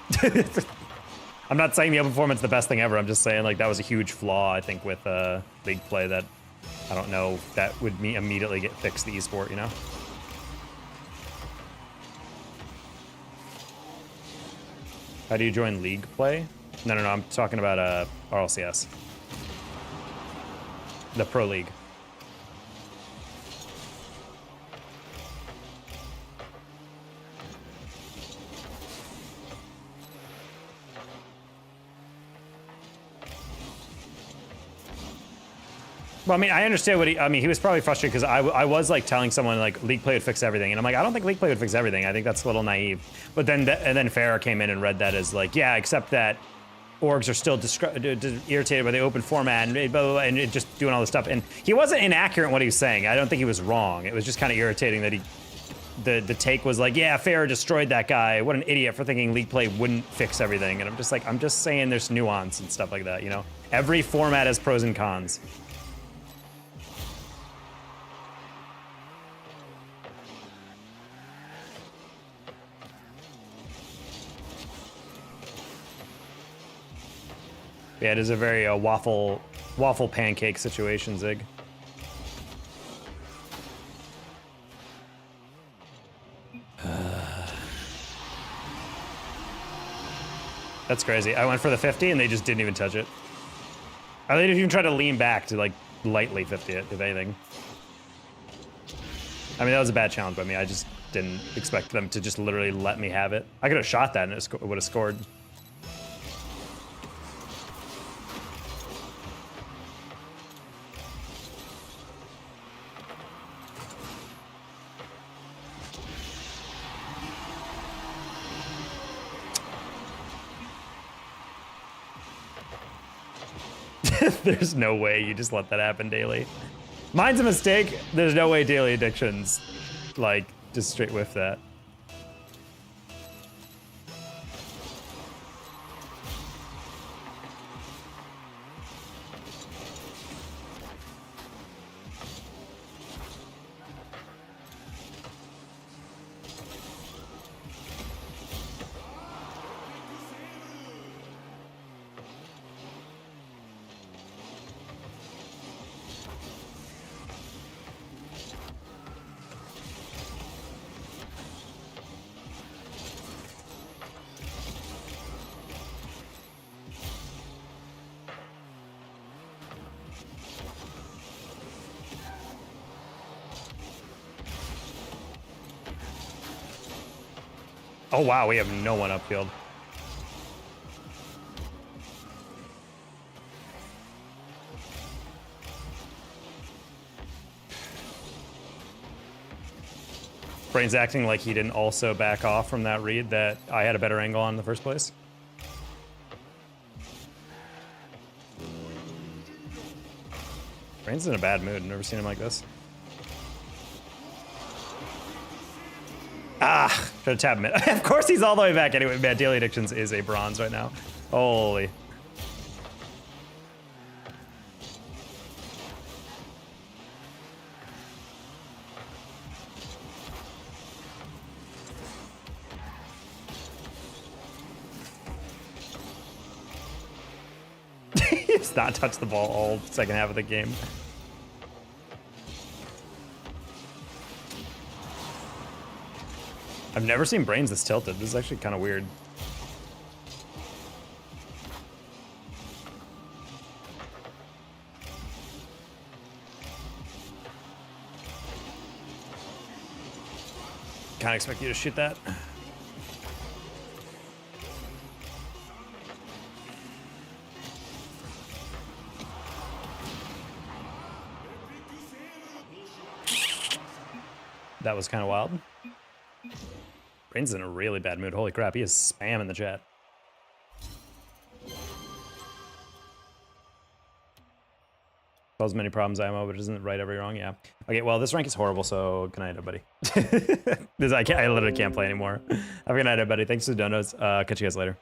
I'm not saying the open format's the best thing ever. I'm just saying like that was a huge flaw I think with league play that I don't know if that would immediately get fixed the esport, you know. How do you join league play? No, I'm talking about RLCS. The Pro League. Well, I mean, I understand what he was probably frustrated because I was like telling someone like league play would fix everything, and I'm like, I don't think league play would fix everything. I think that's a little naive. But then Farah came in and read that as like, yeah, except that orgs are still irritated by the open format and blah, blah, blah, and just doing all this stuff. And he wasn't inaccurate in what he was saying. I don't think he was wrong. It was just kind of irritating that the take was like, yeah, Farah destroyed that guy. What an idiot for thinking league play wouldn't fix everything. And I'm just like, I'm just saying there's nuance and stuff like that, you know? Every format has pros and cons. Yeah, it is a very waffle pancake situation, Zig. That's crazy. I went for the 50 and they just didn't even touch it. I didn't even try to lean back to like lightly 50 it, if anything. I mean, that was a bad challenge by me. I just didn't expect them to just literally let me have it. I could have shot that and it would have scored. There's no way you just let that happen daily. Mine's a mistake. There's no way daily addictions, like, just straight whiff that. Oh wow, we have no one upfield. Brain's acting like he didn't also back off from that read that I had a better angle on in the first place. Brain's in a bad mood. Never seen him like this. Ah, try to tap him in. Of course he's all the way back anyway. Man, Daily Addictions is a bronze right now. Holy. He's not touched the ball all second half of the game. I've never seen Brains this tilted. This is actually kind of weird. Can't expect you to shoot that. That was kind of wild. Brain's in a really bad mood. Holy crap, he is spamming the chat. Cause many problems, IMO, but isn't right every wrong? Yeah. Okay, well, this rank is horrible, so good night, everybody. I literally can't play anymore. Have a good night, everybody. Thanks for the donuts. Catch you guys later.